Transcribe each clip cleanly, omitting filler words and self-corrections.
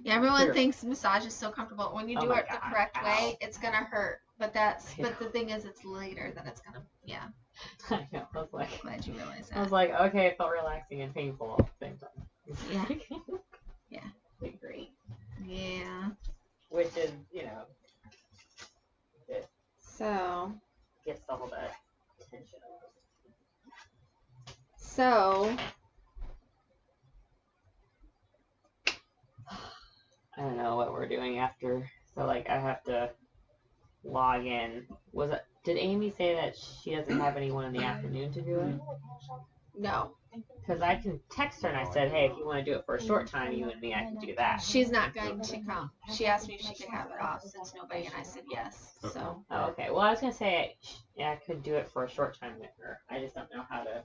Yeah, everyone thinks massage is so comfortable. When you do it the correct way, it's gonna hurt. But the thing is, it's later that it's gonna. Yeah. I know. I was like, glad you realized that. I was like, okay, it felt relaxing and painful at the same time. Yeah. Yeah. Great. Yeah. Which is, it So. gets all that tension. So. I don't know what we're doing after. So like, I have to log in. Did Amy say that she doesn't have anyone in the afternoon to do it? No. Because I can text her and I said, hey, if you want to do it for a short time, you and me, I can do that. She's not going to come. She asked me if she could have it off since nobody, and I said yes. So. Oh, okay. Well, I was gonna say, yeah, I could do it for a short time with her. I just don't know how to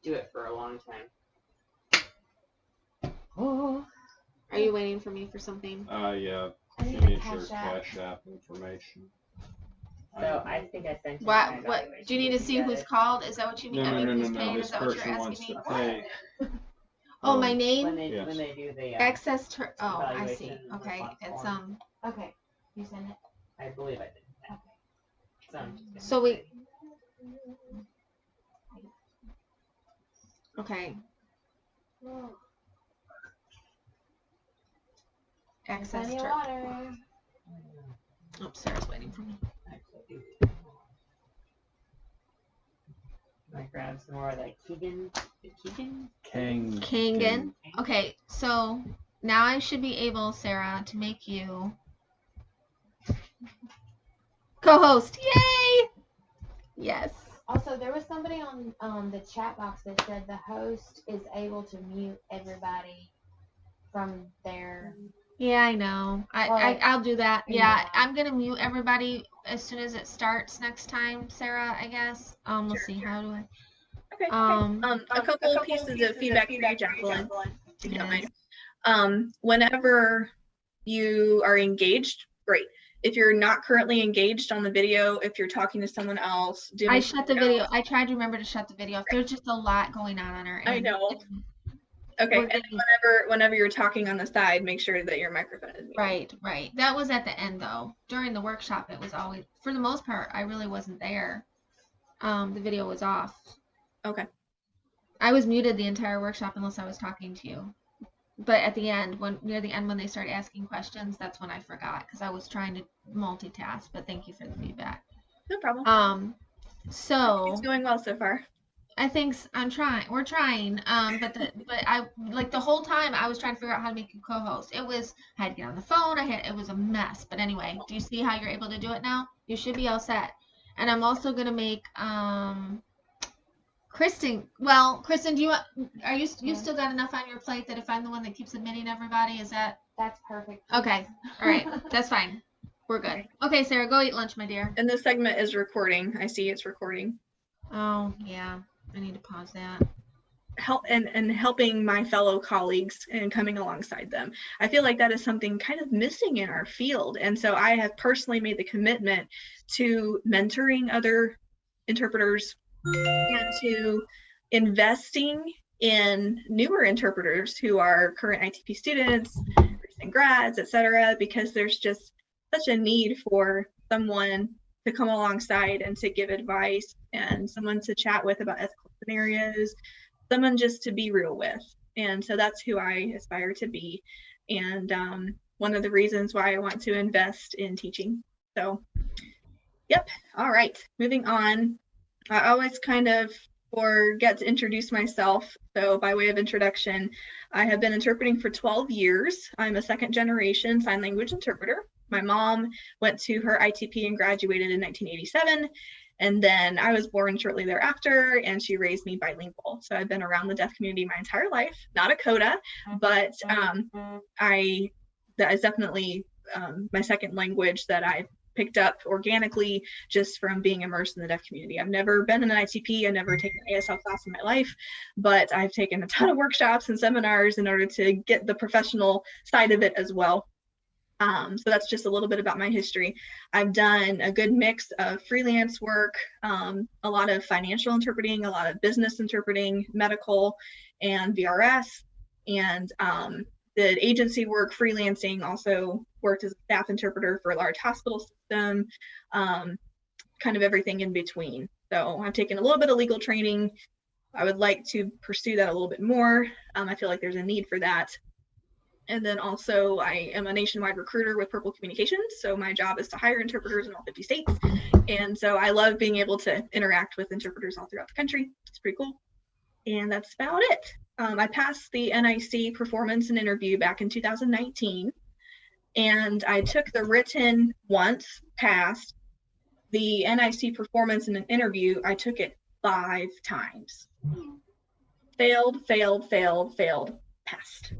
do it for a long time. Oh. Are you waiting for me for something? Yeah. She needs your Cash App information. So I think I sent you. What? Do you need to see who's called? Is that what you mean? No. Who's paying? This Is that what you're person asking wants me? to pay. Oh, my name? When they do the Access to. Oh, I see. evaluation Okay, it's Okay, you send it. I believe I did. Okay. So we. Okay. Access to. Water. Oh, Sarah's waiting for me. I grab some more of that Keegan? Kangen. Okay, so now I should be able, Sarah, to make you co-host. Yay! Yes. Also, there was somebody on the chat box that said the host is able to mute everybody from their. Yeah, I know. I'll do that. Yeah, I'm gonna mute everybody as soon as it starts next time, Sarah, I guess. We'll see. How do I? Okay. A couple pieces of feedback for you, Jacqueline, if you don't mind. Whenever you are engaged, great. If you're not currently engaged on the video, if you're talking to someone else, I shut the video. I tried to remember to shut the video. There's just a lot going on our end. I know. Okay, and whenever you're talking on the side, make sure that your microphone is muted. Right. That was at the end, though. During the workshop, it was always, for the most part, I really wasn't there. The video was off. Okay. I was muted the entire workshop unless I was talking to you. But at the end, near the end when they started asking questions, that's when I forgot because I was trying to multitask. But thank you for the feedback. No problem. So it's going well so far. I think I'm trying. We're trying. But I like the whole time I was trying to figure out how to make you co-host. I had to get on the phone. It was a mess. But anyway, do you see how you're able to do it now? You should be all set. And I'm also gonna make Kristen. Well, Kristen, you still got enough on your plate that if I'm the one that keeps admitting everybody, is that? That's perfect. Okay. All right. That's fine. We're good. Okay, Sarah, go eat lunch, my dear. And this segment is recording. I see it's recording. Oh, yeah. I need to pause that. Helping my fellow colleagues and coming alongside them. I feel like that is something kind of missing in our field. And so I have personally made the commitment to mentoring other interpreters and to investing in newer interpreters who are current ITP students, recent grads, etc., because there's just such a need for someone to come alongside and to give advice and someone to chat with about ethical scenarios, someone just to be real with. And so that's who I aspire to be. And one of the reasons why I want to invest in teaching. So, yep. All right, moving on. I always kind of forget to introduce myself. So by way of introduction, I have been interpreting for 12 years. I'm a second generation sign language interpreter. My mom went to her ITP and graduated in 1987. And then I was born shortly thereafter, and she raised me bilingual. So I've been around the deaf community my entire life, not a coda, but that is definitely my second language that I've picked up organically just from being immersed in the deaf community. I've never been in an ITP, I've never taken an ASL class in my life, but I've taken a ton of workshops and seminars in order to get the professional side of it as well. So that's just a little bit about my history. I've done a good mix of freelance work, a lot of financial interpreting, a lot of business interpreting, medical, and VRS. And did agency work, freelancing, also worked as a staff interpreter for a large hospital system, kind of everything in between. So I've taken a little bit of legal training. I would like to pursue that a little bit more. I feel like there's a need for that. And then also I am a nationwide recruiter with Purple Communications. So my job is to hire interpreters in all 50 states. And so I love being able to interact with interpreters all throughout the country. It's pretty cool. And that's about it. I passed the NIC performance and interview back in 2019. And I took the written once, passed. The NIC performance and an interview, I took it 5 times. Failed, failed, failed, failed, passed.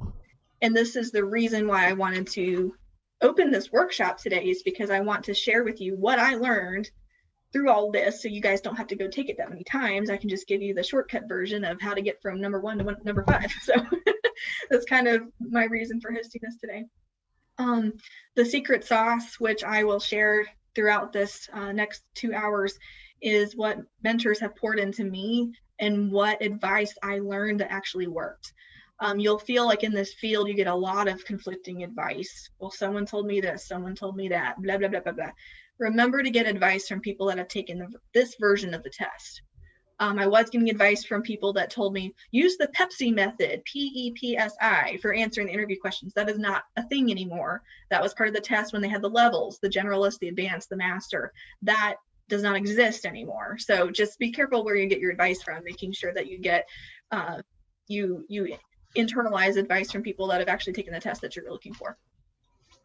And this is the reason why I wanted to open this workshop today, is because I want to share with you what I learned through all this, so you guys don't have to go take it that many times. I can just give you the shortcut version of how to get from number 1 to number 5. So that's kind of my reason for hosting this today. The secret sauce, which I will share throughout this next 2 hours, is what mentors have poured into me and what advice I learned that actually worked. You'll feel like in this field, you get a lot of conflicting advice. Well, someone told me this, someone told me that, blah, blah, blah, blah, blah. Remember to get advice from people that have taken this version of the test. I was getting advice from people that told me, use the Pepsi method, PEPSI, for answering the interview questions. That is not a thing anymore. That was part of the test when they had the levels, the generalist, the advanced, the master. That does not exist anymore. So just be careful where you get your advice from, making sure that you get, you internalize advice from people that have actually taken the test that you're looking for.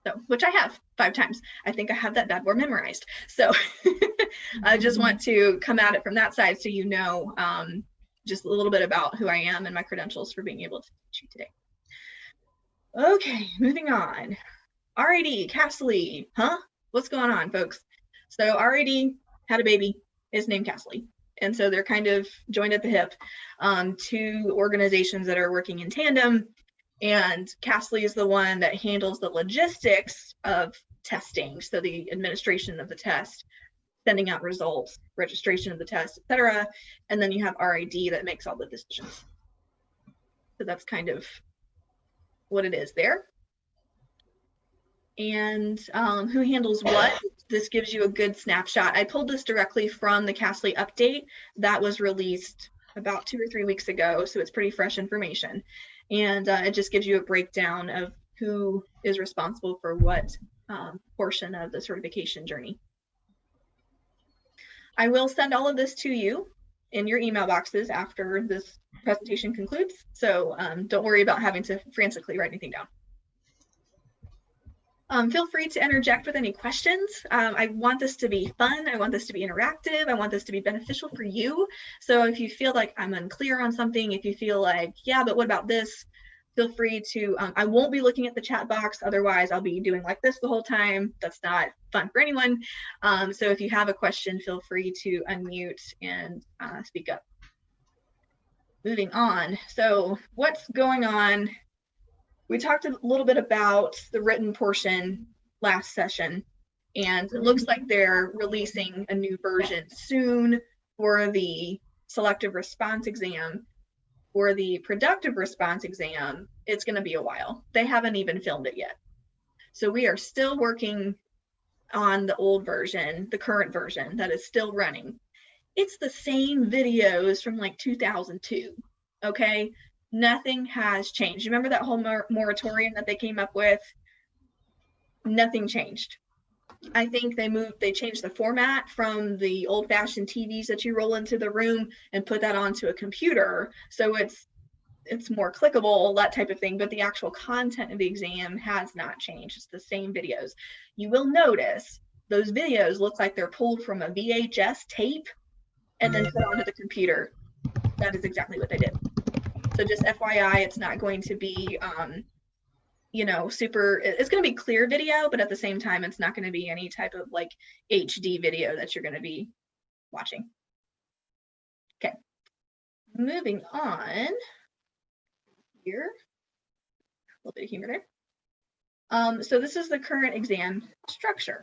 So, which I have 5 times. I think I have that bad word memorized. So I just want to come at it from that side, so you know just a little bit about who I am and my credentials for being able to teach you today. Okay, moving on. RAD, Castley, huh? What's going on, folks? So RAD had a baby, is named Castley. And so they're kind of joined at the hip, 2 organizations that are working in tandem. And Castley is the one that handles the logistics of testing. So the administration of the test, sending out results, registration of the test, etc. And then you have RAD that makes all the decisions. So that's kind of what it is there. And who handles what? This gives you a good snapshot. I pulled this directly from the Castley update that was released about 2 or 3 weeks ago, so it's pretty fresh information. And it just gives you a breakdown of who is responsible for what portion of the certification journey. I will send all of this to you in your email boxes after this presentation concludes, so don't worry about having to frantically write anything down. Feel free to interject with any questions. I want this to be fun. I want this to be interactive. I want this to be beneficial for you. So if you feel like I'm unclear on something, if you feel like, yeah, but what about this? Feel free to, I won't be looking at the chat box. Otherwise, I'll be doing like this the whole time. That's not fun for anyone. So if you have a question, feel free to unmute and speak up. Moving on. So what's going on? We talked a little bit about the written portion last session, and it looks like they're releasing a new version soon for the selective response exam. For the productive response exam, it's going to be a while. They haven't even filmed it yet. So we are still working on the old version, the current version that is still running. It's the same videos from like 2002, okay? Nothing has changed. Remember that whole moratorium that they came up with? Nothing changed. I think they changed the format from the old-fashioned TVs that you roll into the room and put that onto a computer. So it's more clickable, that type of thing, but the actual content of the exam has not changed. It's the same videos. You will notice those videos look like they're pulled from a VHS tape and then put onto the computer. That is exactly what they did. So just FYI, it's not going to be, you know, super, it's going to be clear video, but at the same time, it's not going to be any type of like HD video that you're going to be watching. Okay, moving on here, a little bit of humor there. So this is the current exam structure.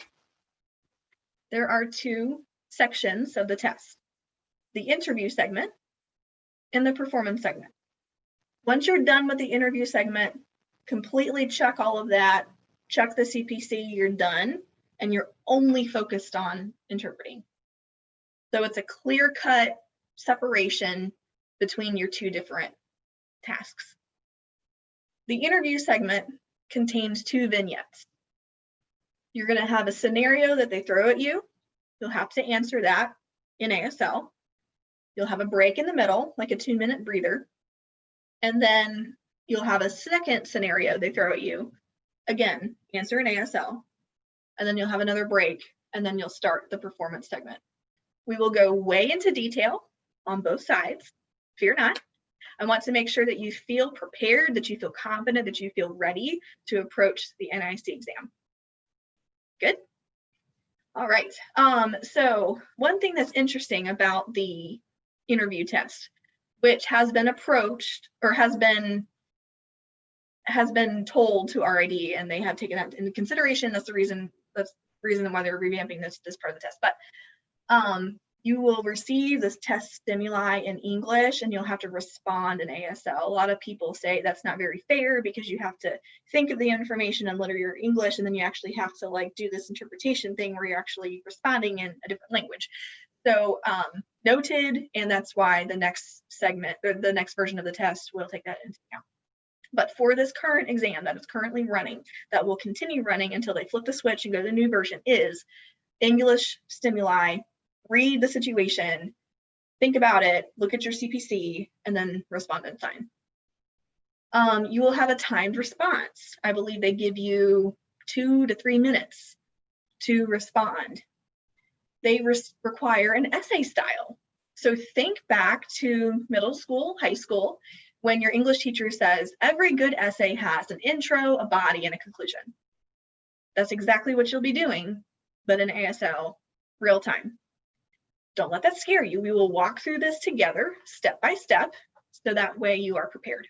There are 2 sections of the test, the interview segment and the performance segment. Once you're done with the interview segment, completely check all of that, check the CPC, you're done, and you're only focused on interpreting. So it's a clear-cut separation between your two different tasks. The interview segment contains 2 vignettes. You're going to have a scenario that they throw at you. You'll have to answer that in ASL. You'll have a break in the middle, like a 2-minute breather. And then you'll have a second scenario they throw at you. Again, answer in ASL. And then you'll have another break, and then you'll start the performance segment. We will go way into detail on both sides. Fear not. I want to make sure that you feel prepared, that you feel confident, that you feel ready to approach the NIC exam. Good? All right. So one thing that's interesting about the interview test, which has been approached or has been told to RID, and they have taken that into consideration. That's the reason why they're revamping this part of the test. But you will receive this test stimuli in English, and you'll have to respond in ASL. A lot of people say that's not very fair because you have to think of the information in literary English, and then you actually have to like do this interpretation thing where you're actually responding in a different language. So noted, and that's why the next segment or the next version of the test will take that into account. But for this current exam that is currently running, that will continue running until they flip the switch and go to the new version, is English stimuli. Read the situation, think about it, look at your CPC, and then respond and sign. You will have a timed response. I believe they give you 2 to 3 minutes to respond. They require an essay style. So think back to middle school, high school, when your English teacher says, every good essay has an intro, a body, and a conclusion. That's exactly what you'll be doing, but in ASL, real time. Don't let that scare you. We will walk through this together, step by step, so that way you are prepared.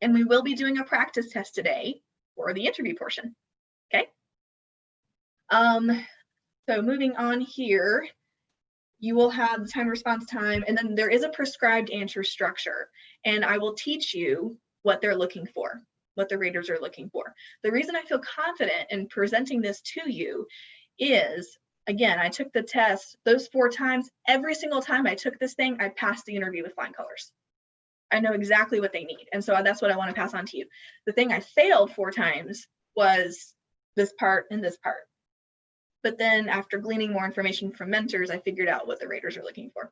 And we will be doing a practice test today for the interview portion, okay? So moving on here, you will have the time response time, and then there is a prescribed answer structure, and I will teach you what they're looking for, what the raters are looking for. The reason I feel confident in presenting this to you is, again, I took the test those 4 times. Every single time I took this thing, I passed the interview with flying colors. I know exactly what they need, and so that's what I want to pass on to you. The thing I failed 4 times was this part and this part. But then after gleaning more information from mentors, I figured out what the raters are looking for.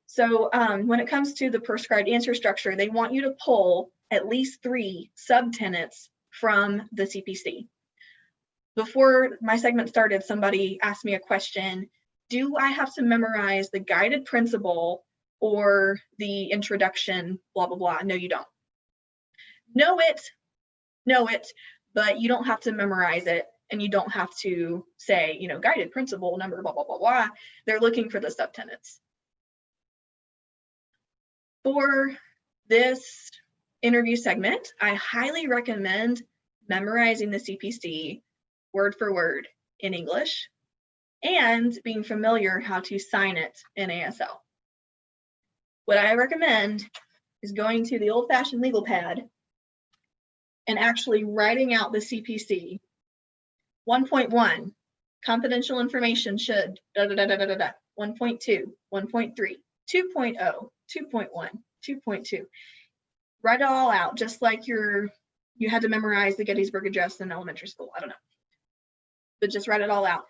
So when it comes to the prescribed answer structure, they want you to pull at least 3 subtenets from the CPC. Before my segment started, somebody asked me a question, do I have to memorize the guided principle or the introduction, blah, blah, blah? No, you don't. Know it, but you don't have to memorize it. And you don't have to say, you know, guided principle, number, blah, blah, blah, blah. They're looking for the subtenets. For this interview segment, I highly recommend memorizing the CPC word for word in English and being familiar how to sign it in ASL. What I recommend is going to the old-fashioned legal pad and actually writing out the CPC. 1.1, confidential information should, 1.2, 1.3, 2.0, 2.1, 2.2. Write it all out, just like you had to memorize the Gettysburg Address in elementary school. I don't know. But just write it all out.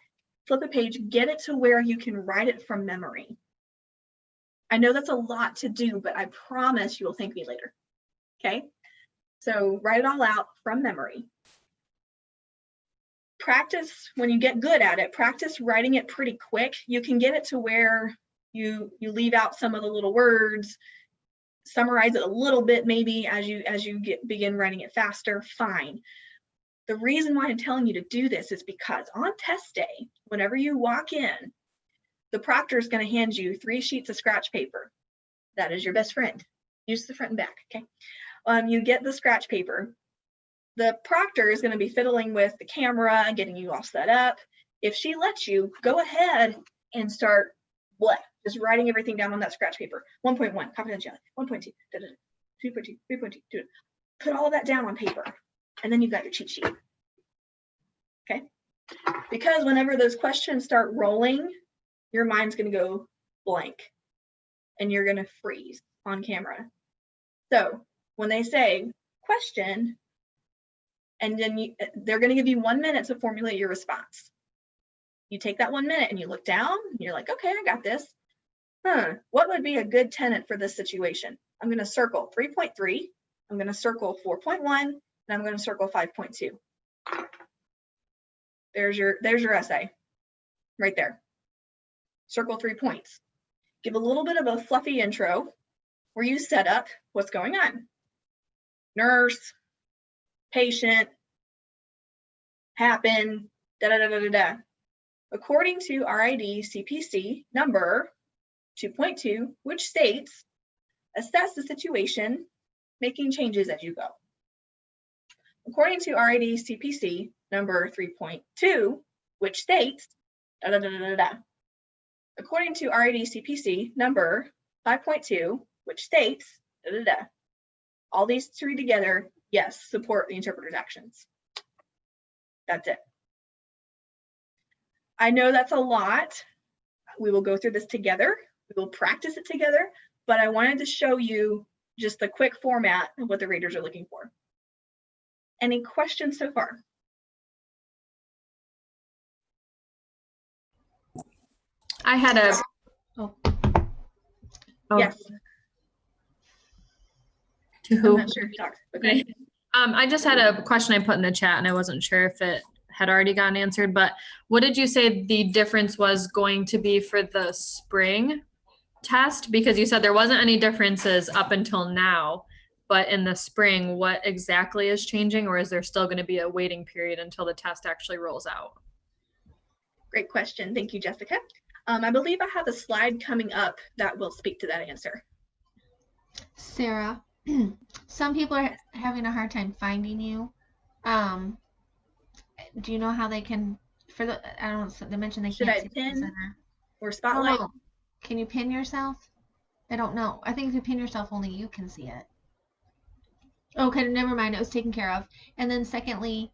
Flip a page, get it to where you can write it from memory. I know that's a lot to do, but I promise you will thank me later. Okay? So write it all out from memory. Practice, when you get good at it, practice writing it pretty quick. You can get it to where you leave out some of the little words, summarize it a little bit maybe as you begin writing it faster, fine. The reason why I'm telling you to do this is because on test day, whenever you walk in, the proctor is going to hand you 3 sheets of scratch paper. That is your best friend. Use the front and back, okay? You get the scratch paper. The proctor is going to be fiddling with the camera, getting you all set up. If she lets you, go ahead and start just writing everything down on that scratch paper. 1.1, confidentiality. 1.2, 2.2, 3.2. put all that down on paper, and then you've got your cheat sheet. Okay? Because whenever those questions start rolling, your mind's going to go blank and you're going to freeze on camera. So when they say question, and then they're going to give you 1 minute to formulate your response. You take that 1 minute and you look down and you're like, okay, I got this. What would be a good tenant for this situation? I'm going to circle 3.3. I'm going to circle 4.1, and I'm going to circle 5.2. There's your essay right there. Circle 3 points. Give a little bit of a fluffy intro where you set up what's going on. Nurse, patient, happen, da-da-da-da-da-da. According to RID CPC number 2.2, which states, assess the situation, making changes as you go. According to RID CPC number 3.2, which states, da-da-da-da-da-da. According to RID CPC number 5.2, which states, da-da-da. All these three together, yes, support the interpreter's actions. That's it. I know that's a lot. We will go through this together. We will practice it together, but I wanted to show you just the quick format of what the readers are looking for. Any questions so far? I had a. Oh. Yes. To who? I'm not sure if you talked. Okay. I just had a question I put in the chat and I wasn't sure if it had already gotten answered, but what did you say the difference was going to be for the spring test? Because you said there wasn't any differences up until now, but in the spring, what exactly is changing, or is there still going to be a waiting period until the test actually rolls out? Great question. Thank you, Jessica. I believe I have a slide coming up that will speak to that answer. Sarah, some people are having a hard time finding you. Do you know how they can, for the, I don't know, they mentioned they Should can't I see the pin presenter. or spotlight? Oh, can you pin yourself? I don't know. I think if you pin yourself, only you can see it. Okay, never mind. It was taken care of. And then secondly,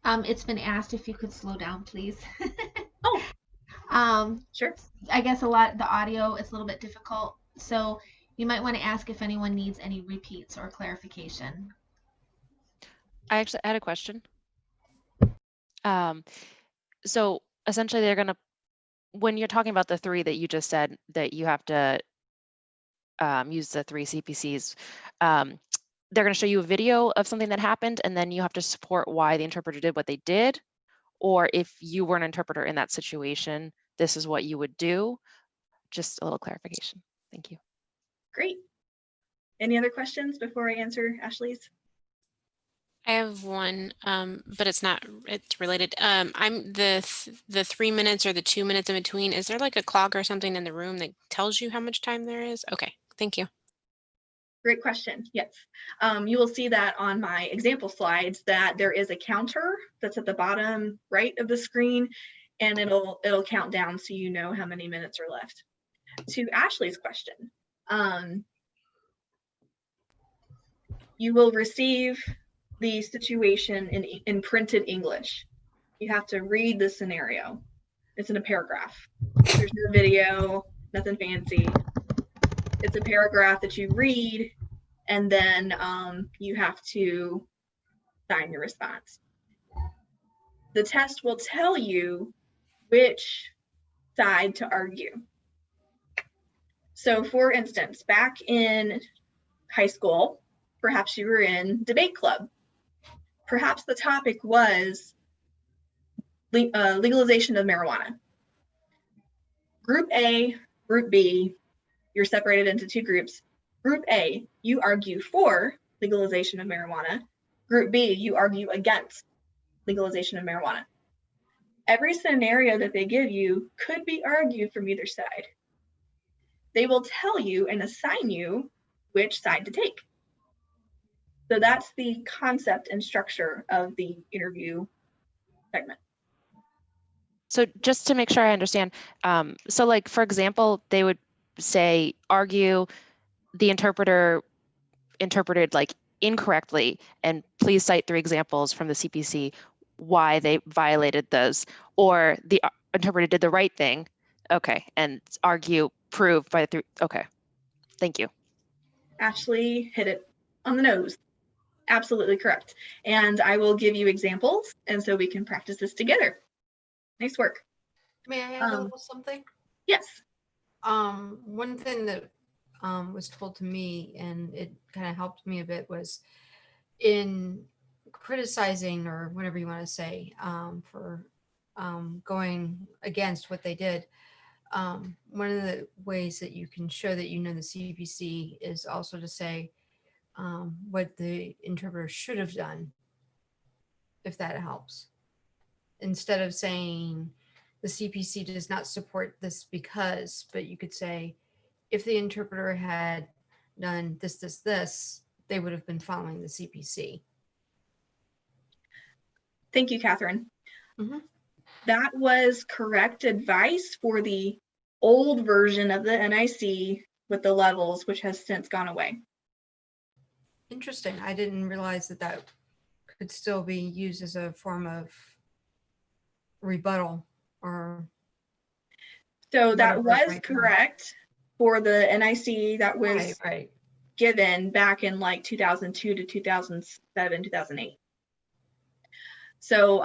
it's been asked if you could slow down, please. Oh, sure. I guess the audio is a little bit difficult, so you might want to ask if anyone needs any repeats or clarification. I actually had a question. So essentially they're gonna, when you're talking about the three that you just said that you have to use the 3 CPCs, they're going to show you a video of something that happened and then you have to support why the interpreter did what they did, or if you were an interpreter in that situation, this is what you would do. Just a little clarification. Thank you. Great. Any other questions before I answer Ashley's? I have one, but it's related. I'm the 3 minutes or the 2 minutes in between. Is there like a clock or something in the room that tells you how much time there is? Okay, thank you. Great question. Yes. You will see that on my example slides that there is a counter that's at the bottom right of the screen, and it'll count down so you know how many minutes are left. To Ashley's question, you will receive the situation in printed English. You have to read the scenario. It's in a paragraph. There's no video, nothing fancy. It's a paragraph that you read, and then you have to sign your response. The test will tell you which side to argue. So for instance, back in high school, perhaps you were in debate club. Perhaps the topic was legalization of marijuana. Group A, Group B, you're separated into two groups. Group A, you argue for legalization of marijuana. Group B, you argue against legalization of marijuana. Every scenario that they give you could be argued from either side. They will tell you and assign you which side to take. So that's the concept and structure of the interview segment. So just to make sure I understand, so like, for example, they would say, argue, the interpreter interpreted like incorrectly, and please cite 3 examples from the CPC why they violated those, or the interpreter did the right thing. Okay, and argue, prove by the 3. Okay, thank you. Ashley hit it on the nose. Absolutely correct. And I will give you examples, and so we can practice this together. Nice work. May I add a little something? Yes. One thing that was told to me, and it kind of helped me a bit, was in criticizing, or whatever you want to say, for going against what they did. One of the ways that you can show that you know the CPC is also to say what the interpreter should have done, if that helps. Instead of saying the CPC does not support this because, but you could say, if the interpreter had done this, they would have been following the CPC. Thank you, Catherine. Mm-hmm. That was correct advice for the old version of the NIC with the levels, which has since gone away. Interesting. I didn't realize that that could still be used as a form of rebuttal, or so that was right correct for the NIC that was right. given back in like 2002 to 2007, 2008. So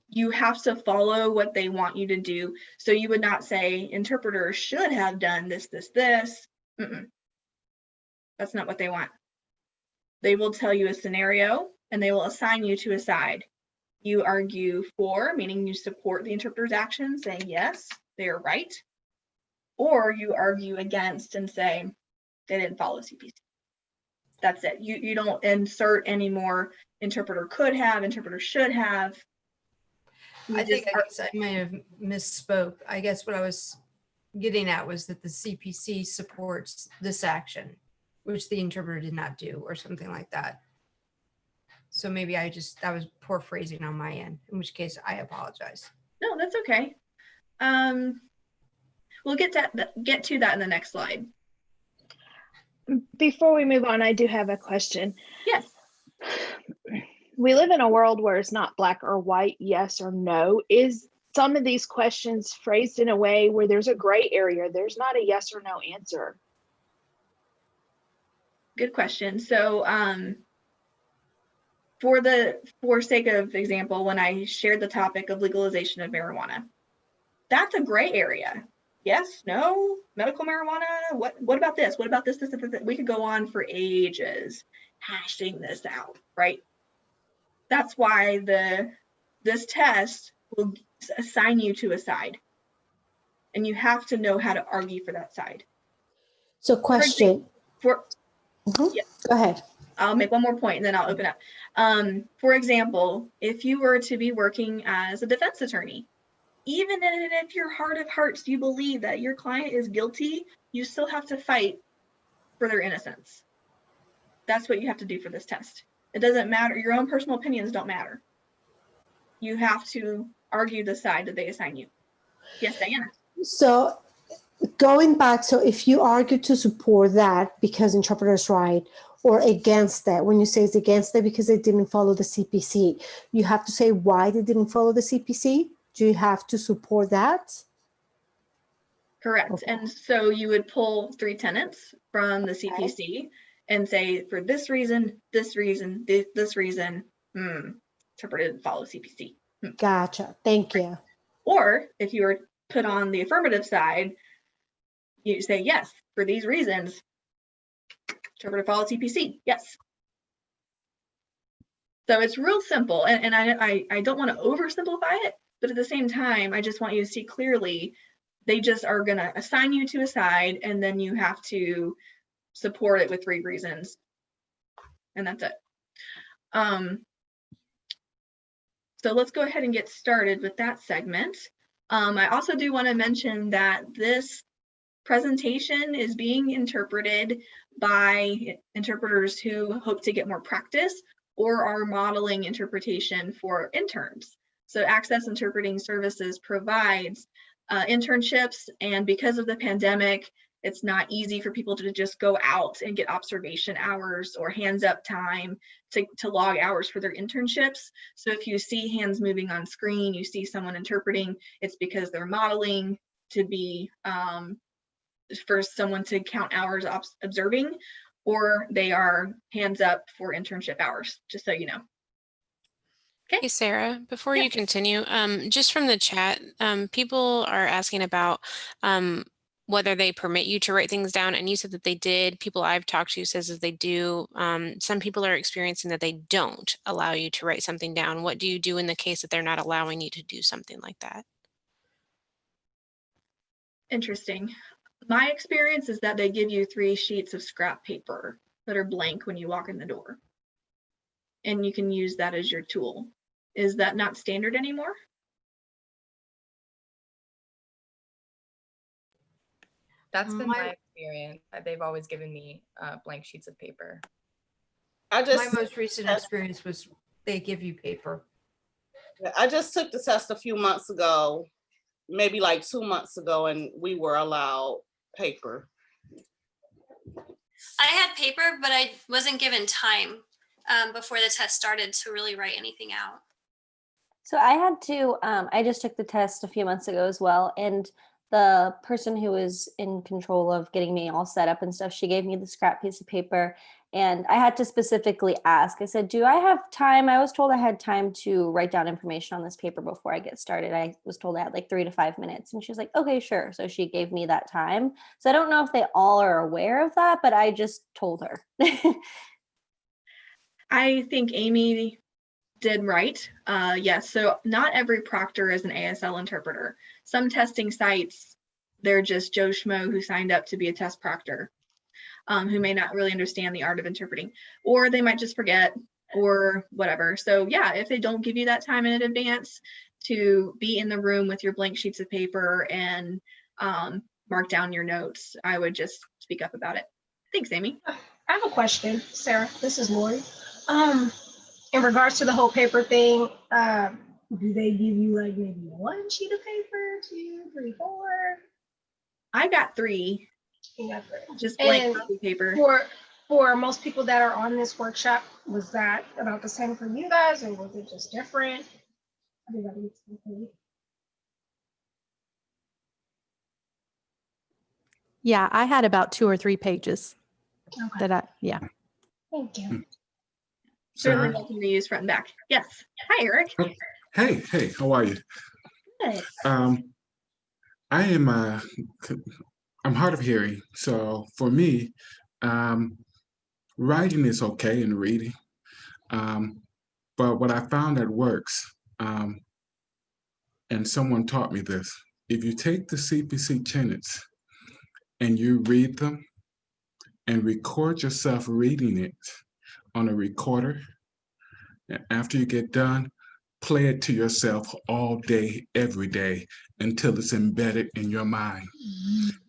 you have to follow what they want you to do. So you would not say interpreter should have done this. That's not what they want. They will tell you a scenario and they will assign you to a side. You argue for, meaning you support the interpreter's action, saying yes, they are right. Or you argue against and say they didn't follow CPC. That's it. You don't insert any more interpreter could have, interpreter should have. I guess I might have misspoke. I guess what I was getting at was that the CPC supports this action, which the interpreter did not do, or something like that. So maybe that was poor phrasing on my end, in which case I apologize. No, that's okay. We'll get to that in the next slide. Before we move on, I do have a question. Yes. We live in a world where it's not black or white, yes or no. Is some of these questions phrased in a way where there's a gray area? There's not a yes or no answer. Good question. So for sake of example, when I shared the topic of legalization of marijuana, that's a gray area. Yes, no, medical marijuana, what about this? What about this? We could go on for ages hashing this out, right? That's why this test will assign you to a side, and you have to know how to argue for that side. So question. Yeah. Go ahead. I'll make one more point and then I'll open up. For example, if you were to be working as a defense attorney, even if your heart of hearts you believe that your client is guilty, you still have to fight for their innocence. That's what you have to do for this test. It doesn't matter. Your own personal opinions don't matter. You have to argue the side that they assign you. Yes, Diana. So going back, so if you argue to support that because interpreter is right, or against that, when you say it's against that because they didn't follow the CPC, you have to say why they didn't follow the CPC? Do you have to support that? Correct. Okay. And so you would pull 3 tenets from the CPC and say, for this reason, this reason, this reason, interpreter didn't follow CPC. Gotcha. Thank you. Or if you were put on the affirmative side, you say, yes, for these reasons, interpreter follow CPC. Yes. So it's real simple. And I don't want to oversimplify it, but at the same time, I just want you to see clearly, they just are going to assign you to a side, and then you have to support it with 3 reasons. And that's it. So let's go ahead and get started with that segment. I also do want to mention that this presentation is being interpreted by interpreters who hope to get more practice or are modeling interpretation for interns. So Access Interpreting Services provides internships, and because of the pandemic, It's not easy for people to just go out and get observation hours or hands up time to log hours for their internships. So if you see hands moving on screen, you see someone interpreting, it's because they're modeling to be for someone to count hours observing, or they are hands up for internship hours, just so you know. Hey, Sarah, before Yeah. you continue, just from the chat, people are asking about whether they permit you to write things down, and you said that they did. People I've talked to says that they do. Some people are experiencing that they don't allow you to write something down. What do you do in the case that they're not allowing you to do something like that? Interesting. My experience is that they give you 3 sheets of scrap paper that are blank when you walk in the door, and you can use that as your tool. Is that not standard anymore? That's been my experience. They've always given me blank sheets of paper. My most recent experience was they give you paper. I just took the test a few months ago, maybe like 2 months ago, and we were allowed paper. I had paper, but I wasn't given time before the test started to really write anything out. So I had to, I just took the test a few months ago as well. And the person who was in control of getting me all set up and stuff, she gave me the scrap piece of paper. And I had to specifically ask, I said, do I have time? I was told I had time to write down information on this paper before I get started. I was told I had like 3 to 5 minutes. And she was like, okay, sure. So she gave me that time. So I don't know if they all are aware of that, but I just told her. I think Amy did right. Yes, so not every proctor is an ASL interpreter. Some testing sites, they're just Joe Schmo who signed up to be a test proctor, who may not really understand the art of interpreting, or they might just forget or whatever. So yeah, if they don't give you that time in advance to be in the room with your blank sheets of paper and mark down your notes, I would just speak up about it. Thanks, Amy. I have a question, Sarah. This is Lori. In regards to the whole paper thing, do they give you like maybe 1 sheet of paper, 2, 3, 4? I got 3. You got 3. Just blank copy paper. For most people that are on this workshop, was that about the same for you guys, or was it just different? Everybody. Yeah, I had about 2 or 3 pages. Okay. Yeah. Thank you. Certainly welcome to use front and back. Yes. Hi, Eric. Hey, how are you? Good. I am I'm hard of hearing, so for me, writing is okay and reading, but what I found that works, and someone taught me this: if you take the CPC tenets and you read them and record yourself reading it on a recorder, and after you get done, play it to yourself all day, every day, until it's embedded in your mind.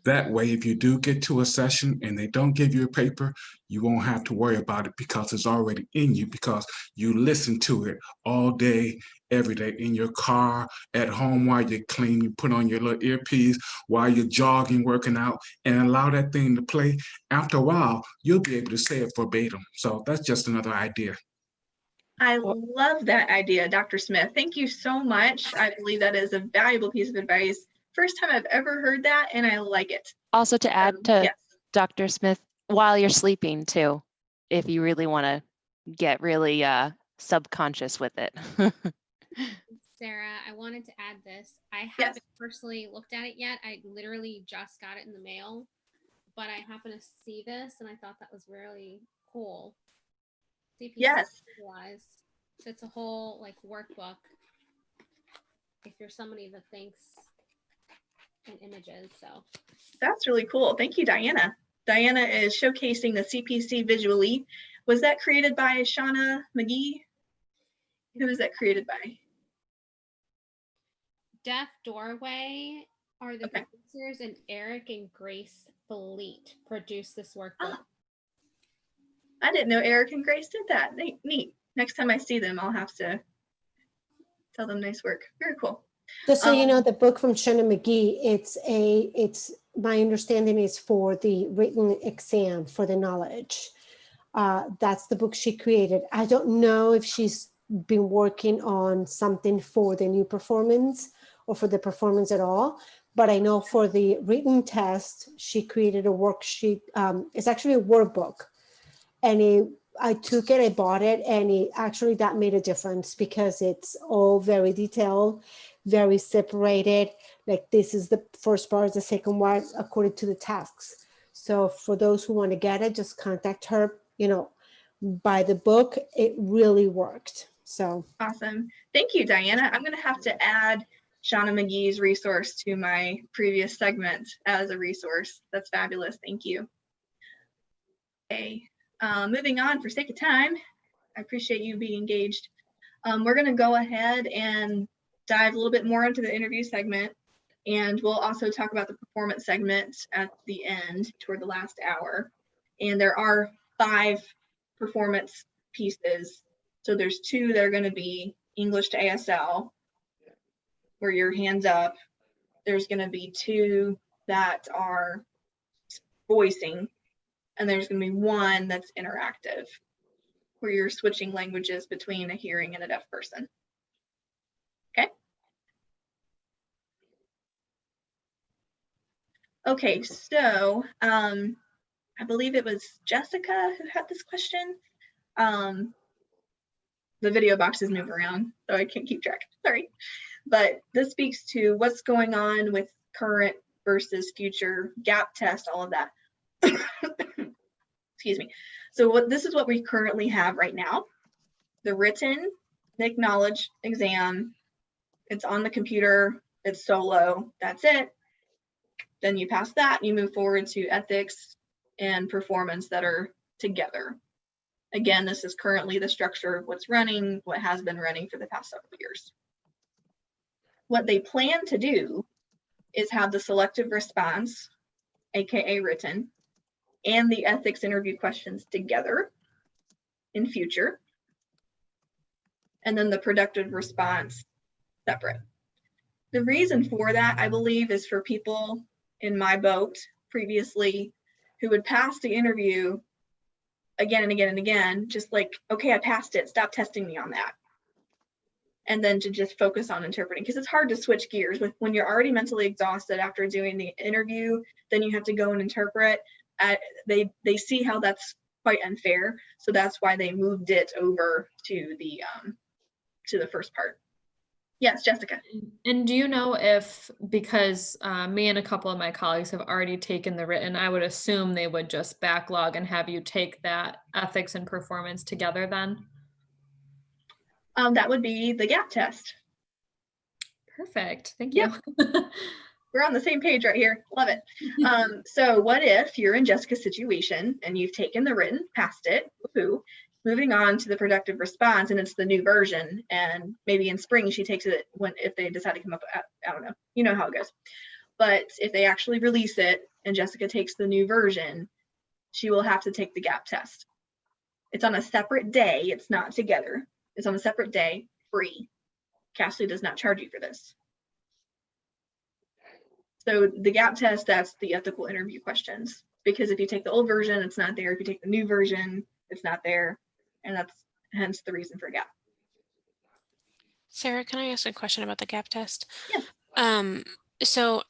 That way, if you do get to a session and they don't give you a paper, you won't have to worry about it because it's already in you, because you listen to it all day, every day, in your car, at home while you clean, you put on your little earpiece while you're jogging, working out, and allow that thing to play. After a while, you'll be able to say it verbatim. So that's just another idea. I love that idea, Dr. Smith. Thank you so much. I believe that is a valuable piece of advice. First time I've ever heard that, and I like it. Also, to add to yes. Dr. Smith, while you're sleeping too, if you really want to get really subconscious with it. Sarah, I wanted to add this. I haven't personally looked at it yet. I literally just got it in the mail, but I happened to see this and I thought that was really cool. CPC Yes. So it's a whole like workbook. If you're somebody that thinks in images, so. That's really cool. Thank you, Diana. Diana is showcasing the CPC visually. Was that created by Shauna McGee? Who was that created by? Deaf Doorway are the producers, and Eric and Grace Fleet produced this workbook. I didn't know Eric and Grace did that. Neat. Next time I see them, I'll have to tell them nice work. Very cool. Just so you know, the book from Shauna McGee, it's my understanding is for the written exam for the knowledge. That's the book she created. I don't know if she's been working on something for the new performance or for the performance at all, but I know for the written test, she created a worksheet. It's actually a workbook, and I took it, I bought it, and actually that made a difference because it's all very detailed, very separated. Like this is the first part, the second one, according to the tasks. So for those who want to get it, just contact her, buy the book. It really worked. So awesome. Thank you, Diana. I'm going to have to add Shauna McGee's resource to my previous segment as a resource. That's fabulous. Thank you. Okay, moving on for sake of time. I appreciate you being engaged. We're going to go ahead and dive a little bit more into the interview segment, and we'll also talk about the performance segment at the end toward the last hour. And there are 5 performance pieces. So there's 2 that are going to be English to ASL, where your hands up. There's going to be 2 that are voicing, and there's going to be 1 that's interactive, where you're switching languages between a hearing and a deaf person. Okay. Okay, so I believe it was Jessica who had this question. The video boxes move around, so I can't keep track, sorry. But this speaks to what's going on with current versus future gap test, all of that. Excuse me. So this is what we currently have right now. The written NIC knowledge exam, it's on the computer, it's solo, that's it. Then you pass that, you move forward to ethics and performance that are together. Again, this is currently the structure of what's running, what has been running for the past several years. What they plan to do is have the selective response, AKA written, and the ethics interview questions together in future, and then the productive response separate. The reason for that, I believe, is for people in my boat previously who would pass the interview again and again and again, just like, okay, I passed it, stop testing me on that. And then to just focus on interpreting, because it's hard to switch gears when you're already mentally exhausted after doing the interview, then you have to go and interpret. They see how that's quite unfair, so that's why they moved it over to the first part. Yes, Jessica. And do you know if, because me and a couple of my colleagues have already taken the written, I would assume they would just backlog and have you take that ethics and performance together then? That would be the gap test. Perfect. Thank you. Yep. We're on the same page right here. Love it. So what if you're in Jessica's situation and you've taken the written, passed it, woohoo, moving on to the productive response, and it's the new version, and maybe in spring she takes it if they decide to come up, I don't know, you know how it goes. But if they actually release it and Jessica takes the new version, she will have to take the gap test. It's on a separate day, it's not together. It's on a separate day, free. Castle does not charge you for this. So the gap test, that's the ethical interview questions. Because if you take the old version, it's not there. If you take the new version, it's not there. And that's hence the reason for gap. Sarah, can I ask a question about the gap test? Yeah. So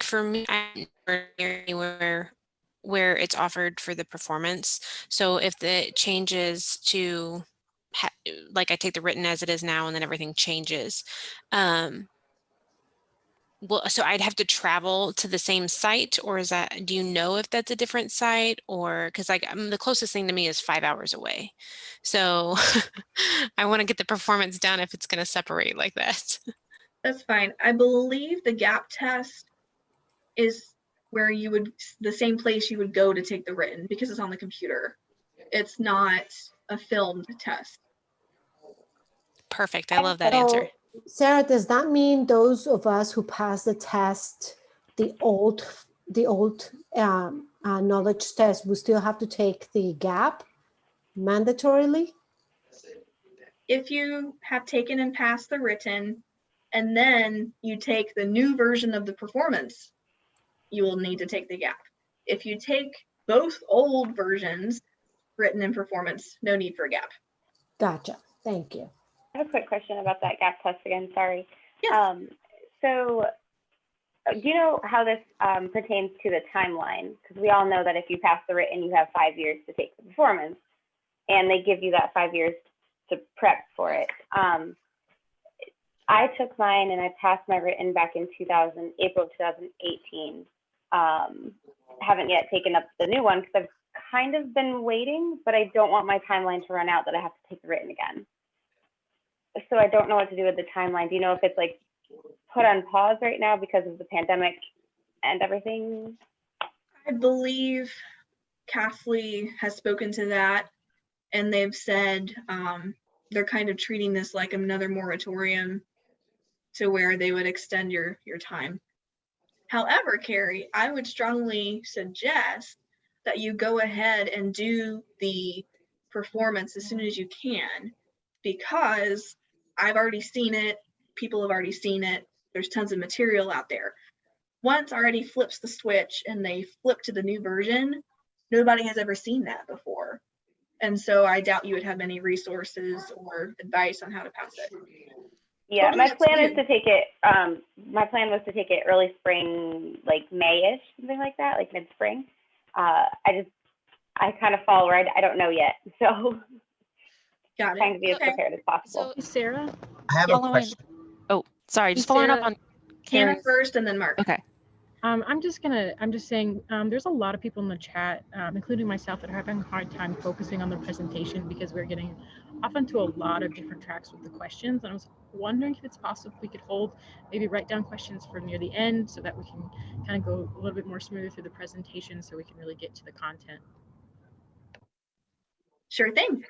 for me, I'm never near anywhere where it's offered for the performance. So if the changes to like I take the written as it is now and then everything changes. Well, so I'd have to travel to the same site, or is that, do you know if that's a different site, or because like the closest thing to me is 5 hours away. So I want to get the performance done if it's going to separate like that. That's fine. I believe the gap test is where you would, the same place you would go to take the written because it's on the computer. It's not a filmed test. Perfect. I love that answer. Sarah, does that mean those of us who pass the test, the old knowledge test, we still have to take the gap mandatorily? If you have taken and passed the written, and then you take the new version of the performance, you will need to take the gap. If you take both old versions, written and performance, no need for a gap. Gotcha. Thank you. I have a quick question about that gap test again. Sorry. Yes. So do you know how this pertains to the timeline? Because we all know that if you pass the written, you have 5 years to take the performance, and they give you that 5 years to prep for it. I took mine and I passed my written back in April of 2018. Haven't yet taken up the new one because I've kind of been waiting, but I don't want my timeline to run out that I have to take the written again. So I don't know what to do with the timeline. Do you know if it's like put on pause right now because of the pandemic and everything? I believe CAFLE has spoken to that, and they've said they're kind of treating this like another moratorium to where they would extend your time. However, Carrie, I would strongly suggest that you go ahead and do the performance as soon as you can, because I've already seen it, people have already seen it, there's tons of material out there. Once already flips the switch and they flip to the new version, nobody has ever seen that before. And so I doubt you would have many resources or advice on how to pass it. Yeah, Totally my up to plan is you. to take it, my plan was to take it early spring, like May-ish, something like that, like mid-spring. I kind of fall right, I don't know yet, so got it. Trying to be as prepared as possible. So, Sarah, I have a question. Oh, sorry, just following up on Hannah Carrie's. first and then Mark. Okay. I'm just saying, there's a lot of people in the chat, including myself, that are having a hard time focusing on the presentation because we're getting off onto a lot of different tracks with the questions. And I was wondering if it's possible if we could maybe write down questions for near the end so that we can kind of go a little bit more smoother through the presentation so we can really get to the content. Sure thing.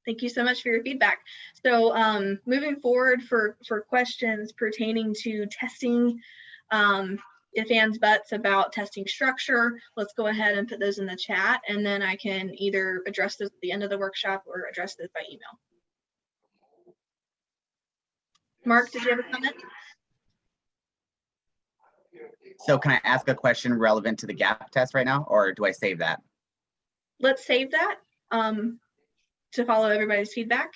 Thank you so much for your feedback. So moving forward for questions pertaining to testing, if ands, buts about testing structure, let's go ahead and put those in the chat, and then I can either address those at the end of the workshop or address this by email. Mark, did you have a comment? So can I ask a question relevant to the gap test right now, or do I save that? Let's save that to follow everybody's feedback,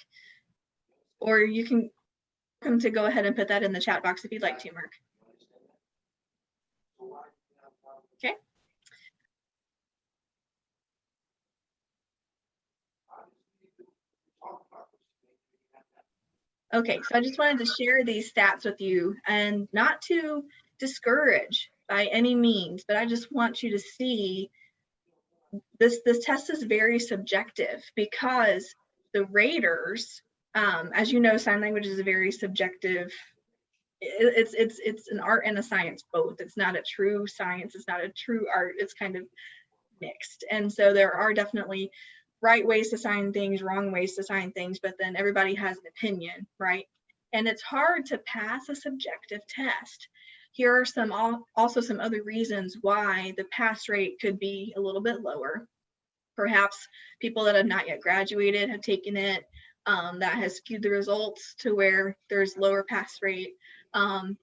or you can come to go ahead and put that in the chat box if you'd like to, Mark. Okay. Okay, so I just wanted to share these stats with you, and not to discourage by any means, but I just want you to see this test is very subjective because the raters, as you know, sign language is a very subjective. It's an art and a science both. It's not a true science. It's not a true art. It's kind of mixed. And so there are definitely right ways to sign things, wrong ways to sign things, but then everybody has an opinion, right? And it's hard to pass a subjective test. Here are also some other reasons why the pass rate could be a little bit lower. Perhaps people that have not yet graduated have taken it. That has skewed the results to where there's lower pass rate.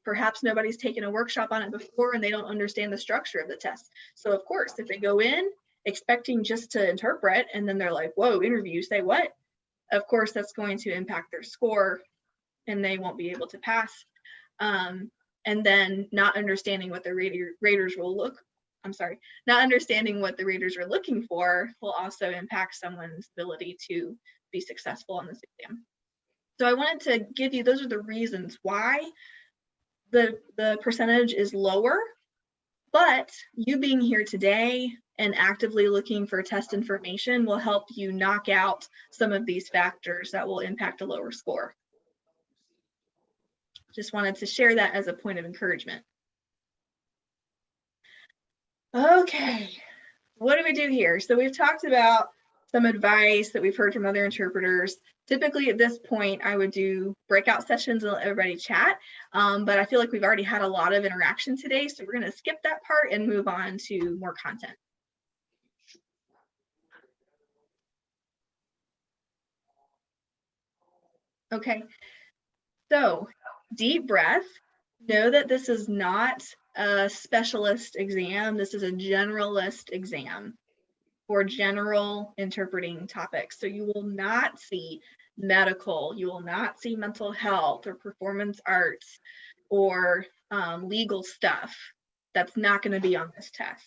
Perhaps nobody's taken a workshop on it before and they don't understand the structure of the test. So of course, if they go in expecting just to interpret and then they're like, whoa, interview, say what? Of course, that's going to impact their score and they won't be able to pass. And then not understanding what the raters will not understanding what the raters are looking for will also impact someone's ability to be successful on this exam. So I wanted to give you, those are the reasons why the percentage is lower, but you being here today and actively looking for test information will help you knock out some of these factors that will impact a lower score. Just wanted to share that as a point of encouragement. Okay, what do we do here? So we've talked about some advice that we've heard from other interpreters. Typically at this point, I would do breakout sessions and let everybody chat, but I feel like we've already had a lot of interaction today, so we're gonna skip that part and move on to more content. Okay, so deep breath. Know that this is not a specialist exam. This is a generalist exam for general interpreting topics. So you will not see medical, you will not see mental health or performance arts or legal stuff. That's not going to be on this test.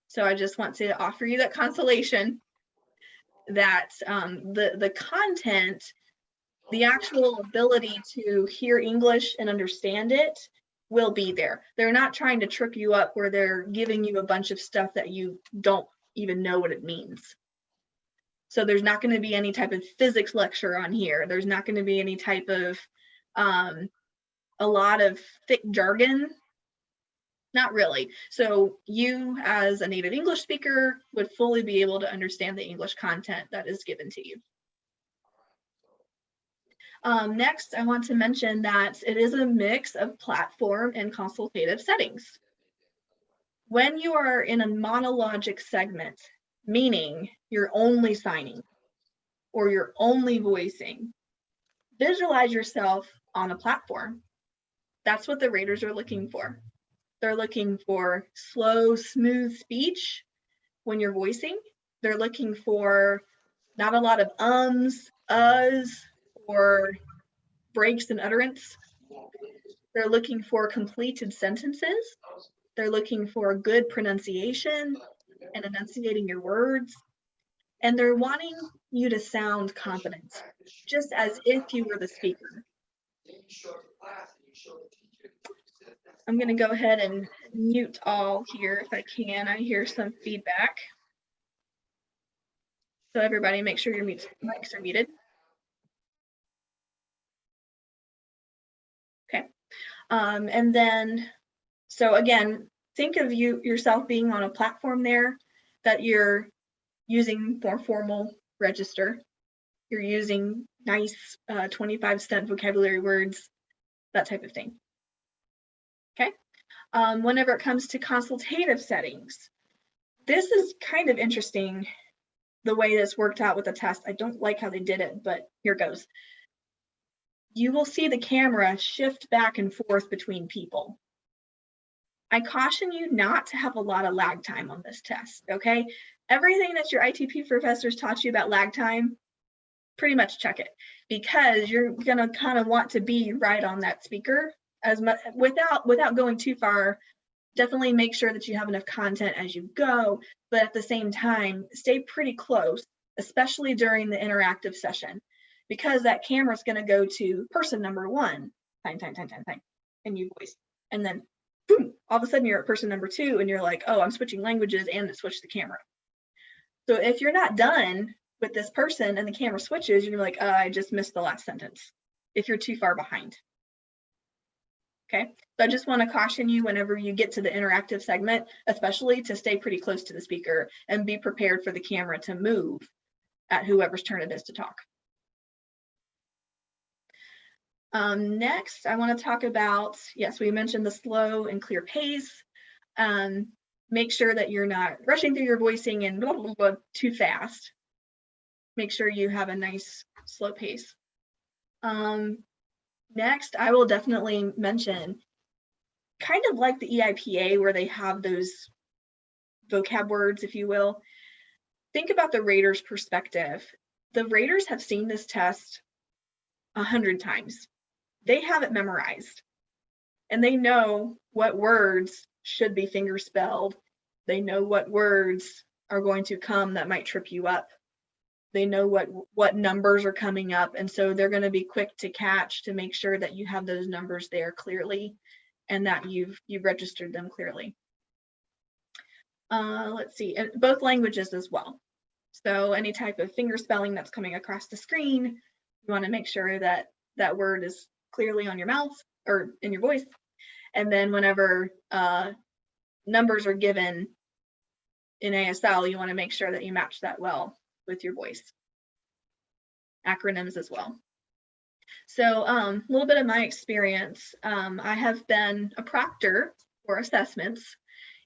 So I just want to offer you that consolation that the content, the actual ability to hear English and understand it will be there. They're not trying to trip you up where they're giving you a bunch of stuff that you don't even know what it means. So there's not going to be any type of physics lecture on here. There's not going to be any type of a lot of thick jargon. Not really. So you as a native English speaker would fully be able to understand the English content that is given to you. Next, I want to mention that it is a mix of platform and consultative settings. When you are in a monologic segment, meaning you're only signing or you're only voicing, visualize yourself on a platform. That's what the raters are looking for. They're looking for slow, smooth speech when you're voicing. They're looking for not a lot of ums, uhs, or breaks in utterance. They're looking for completed sentences. They're looking for good pronunciation and enunciating your words. And they're wanting you to sound confident, just as if you were the speaker. I'm going to go ahead and mute all here if I can. I hear some feedback. So everybody make sure your mics are muted. Okay. And then, so again, think of yourself being on a platform there that you're using more formal register. You're using nice 25-cent vocabulary words, that type of thing. Okay. Whenever it comes to consultative settings, this is kind of interesting the way this worked out with the test. I don't like how they did it, but here goes. You will see the camera shift back and forth between people. I caution you not to have a lot of lag time on this test, okay? Everything that your ITP professors taught you about lag time, pretty much check it, because you're gonna kind of want to be right on that speaker as much without going too far. Definitely make sure that you have enough content as you go, but at the same time, stay pretty close, especially during the interactive session, because that camera is going to go to person number 1, time, and you voice, and then boom, all of a sudden you're at person number 2, and you're like, oh, I'm switching languages and it switched the camera. So if you're not done with this person and the camera switches, you're like, I just missed the last sentence, if you're too far behind. Okay, so I just want to caution you whenever you get to the interactive segment, especially to stay pretty close to the speaker and be prepared for the camera to move at whoever's turn it is to talk. Next, I want to talk about, yes, we mentioned the slow and clear pace. Make sure that you're not rushing through your voicing and blah, blah, blah, too fast. Make sure you have a nice slow pace. Next, I will definitely mention, kind of like the EIPA where they have those vocab words, if you will, think about the rater's perspective. The raters have seen this test 100 times. They have it memorized and they know what words should be finger spelled. They know what words are going to come that might trip you up. They know what numbers are coming up, and so they're going to be quick to catch to make sure that you have those numbers there clearly and that you've registered them clearly. Let's see, and both languages as well. So any type of finger spelling that's coming across the screen, you want to make sure that that word is clearly on your mouth or in your voice. And then whenever numbers are given in ASL, you want to make sure that you match that well with your voice. Acronyms as well. So a little bit of my experience. I have been a proctor for assessments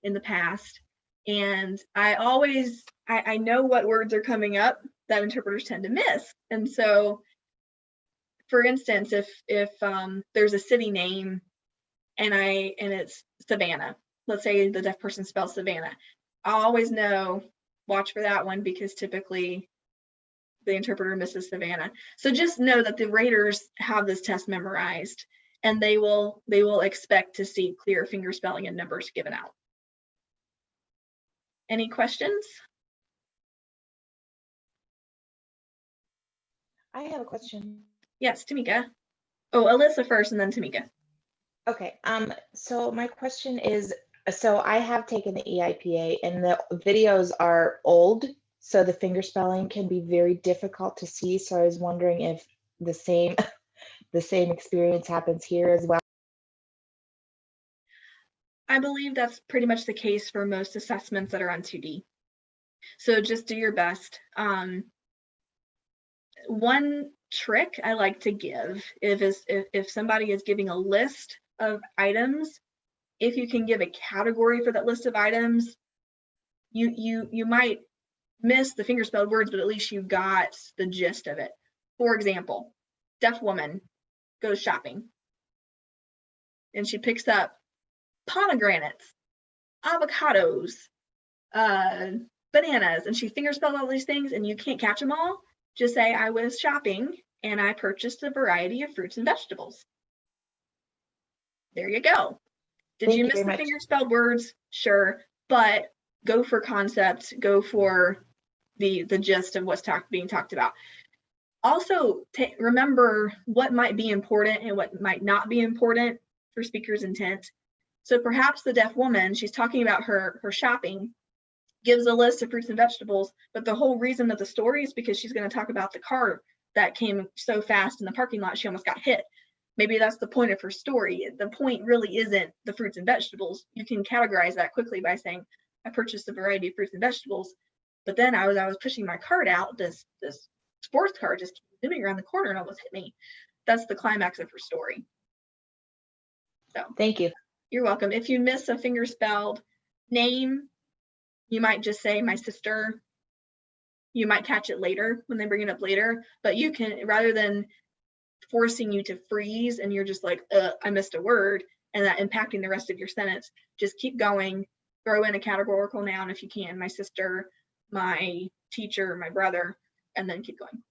in the past, and I know what words are coming up that interpreters tend to miss. And so, for instance, if there's a city name and it's Savannah. Let's say the deaf person spells Savannah. I always know, watch for that one, because typically the interpreter misses Savannah. So just know that the raters have this test memorized, and they will expect to see clear finger spelling and numbers given out. Any questions? I have a question. Yes, Tamika. Oh, Alyssa first and then Tamika. Okay, so my question is, so I have taken the EIPA and the videos are old, so the finger spelling can be very difficult to see. So I was wondering if the same experience happens here as well. I believe that's pretty much the case for most assessments that are on 2D. So just do your best. One trick I like to give if somebody is giving a list of items, if you can give a category for that list of items, you might miss the finger spelled words, but at least you got the gist of it. For example, deaf woman goes shopping and she picks up pomegranates, avocados, bananas, and she finger spelled all these things and you can't catch them all. Just say, I was shopping and I purchased a variety of fruits and vegetables. There you go. Did you miss the finger spelled words? Sure, but go for concept, go for the gist of what's being talked about. Also, remember what might be important and what might not be important for speaker's intent. So perhaps the deaf woman, she's talking about her shopping, gives a list of fruits and vegetables, but the whole reason of the story is because she's going to talk about the car that came so fast in the parking lot she almost got hit. Maybe that's the point of her story. The point really isn't the fruits and vegetables. You can categorize that quickly by saying, I purchased a variety of fruits and vegetables, but then I was pushing my cart out, this sports car just keeps zooming around the corner and almost hit me. That's the climax of her story. So thank you. You're welcome. If you miss a finger spelled name, you might just say my sister. You might catch it later when they bring it up later, but you can, rather than forcing you to freeze and you're just like, I missed a word, and that impacting the rest of your sentence, just keep going, throw in a categorical noun if you can, my sister, my teacher, my brother, and then keep going.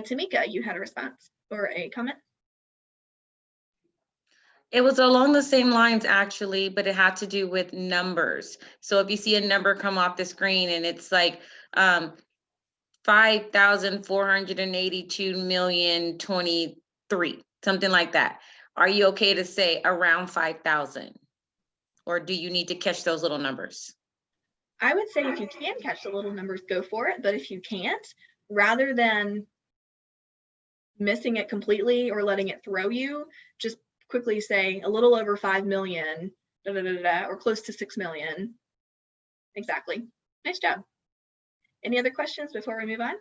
Tamika, you had a response or a comment? It was along the same lines actually, but it had to do with numbers. So if you see a number come off the screen and it's like 5,482,023,000, something like that. Are you okay to say around 5,000? Or do you need to catch those little numbers? I would say if you can catch the little numbers, go for it. But if you can't, rather than missing it completely or letting it throw you, just quickly say a little over 5 million, or close to 6 million. Exactly. Nice job. Any other questions before we move on?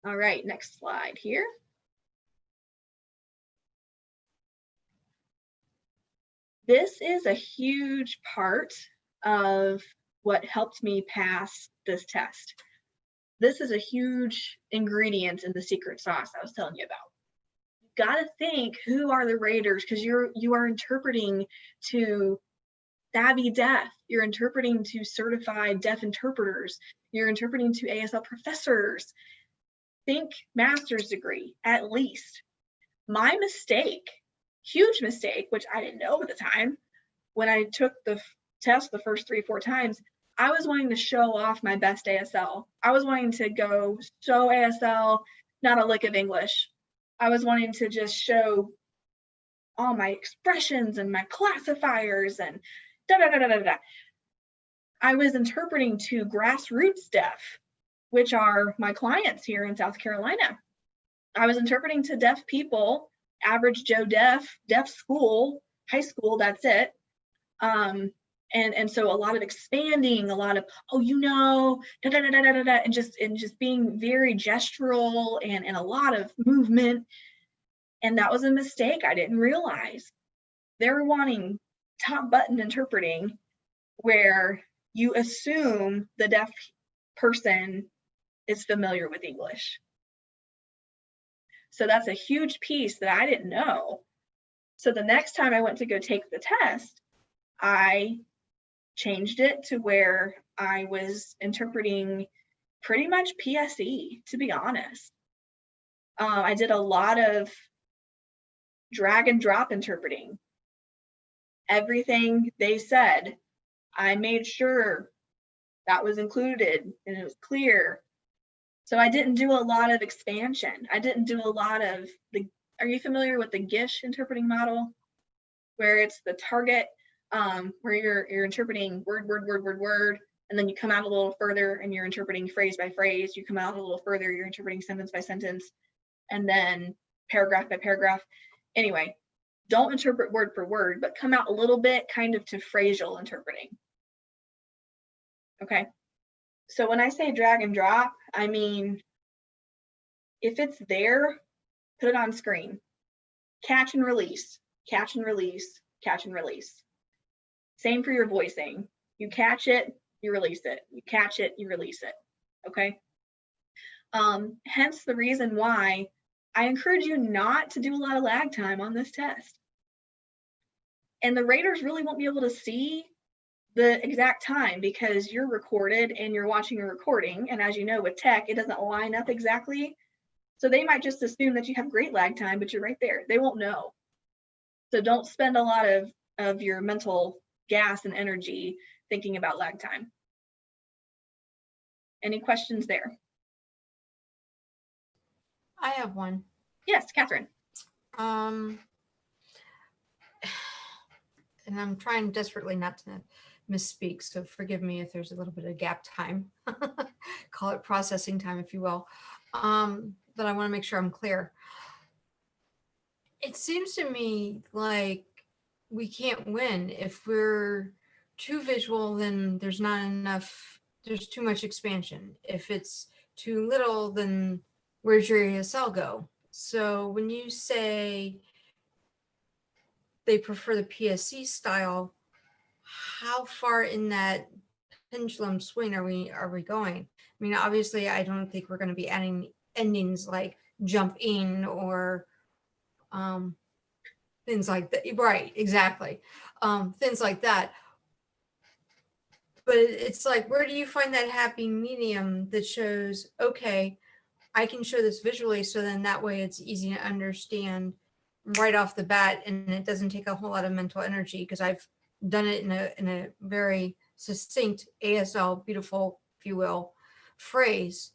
All right, next slide here. This is a huge part of what helped me pass this test. This is a huge ingredient in the secret sauce I was telling you about. You gotta think, who are the raters? Because you are interpreting to savvy deaf, you're interpreting to certified deaf interpreters, you're interpreting to ASL professors. Think master's degree, at least. My mistake, huge mistake, which I didn't know at the time, when I took the test the first 3 or 4 times, I was wanting to show off my best ASL. I was wanting to go show ASL, not a lick of English. I was wanting to just show all my expressions and my classifiers and da-da-da-da-da-da. I was interpreting to grassroots deaf, which are my clients here in South Carolina. I was interpreting to deaf people, average Joe deaf school, high school, that's it. And so a lot of expanding, a lot of, oh, you know, da da da da da da, and just being very gestural and a lot of movement. And that was a mistake I didn't realize. They're wanting top button interpreting where you assume the deaf person is familiar with English. So that's a huge piece that I didn't know. So the next time I went to go take the test, I changed it to where I was interpreting pretty much PSE, to be honest. I did a lot of drag and drop interpreting. Everything they said, I made sure that was included and it was clear. So I didn't do a lot of expansion. I didn't do a lot of the, are you familiar with the GISH interpreting model? Where it's the target, where you're interpreting word, and then you come out a little further and you're interpreting phrase by phrase. You come out a little further, you're interpreting sentence by sentence, and then paragraph by paragraph. Anyway, don't interpret word for word, but come out a little bit kind of to phrasal interpreting. Okay. So when I say drag and drop, I mean, if it's there, put it on screen. Catch and release, catch and release, catch and release. Same for your voicing. You catch it, you release it. You catch it, you release it. Okay. Hence the reason why I encourage you not to do a lot of lag time on this test. And the raters really won't be able to see the exact time because you're recorded and you're watching a recording. And as you know, with tech, it doesn't line up exactly. So they might just assume that you have great lag time, but you're right there. They won't know. So don't spend a lot of your mental gas and energy thinking about lag time. Any questions there? I have one. Yes, Catherine. And I'm trying desperately not to misspeak, so forgive me if there's a little bit of gap time. Call it processing time, if you will. But I want to make sure I'm clear. It seems to me like we can't win if we're too visual, then there's not enough, there's too much expansion. If it's too little, then where's your ASL go? So when you say they prefer the PSC style, how far in that pendulum swing are we going? I mean, obviously, I don't think we're going to be adding endings like jump in or things like that. Right, exactly. Things like that. But it's like, where do you find that happy medium that shows, okay, I can show this visually, so then that way it's easy to understand right off the bat, and it doesn't take a whole lot of mental energy because I've done it in a very succinct ASL, beautiful, if you will, phrase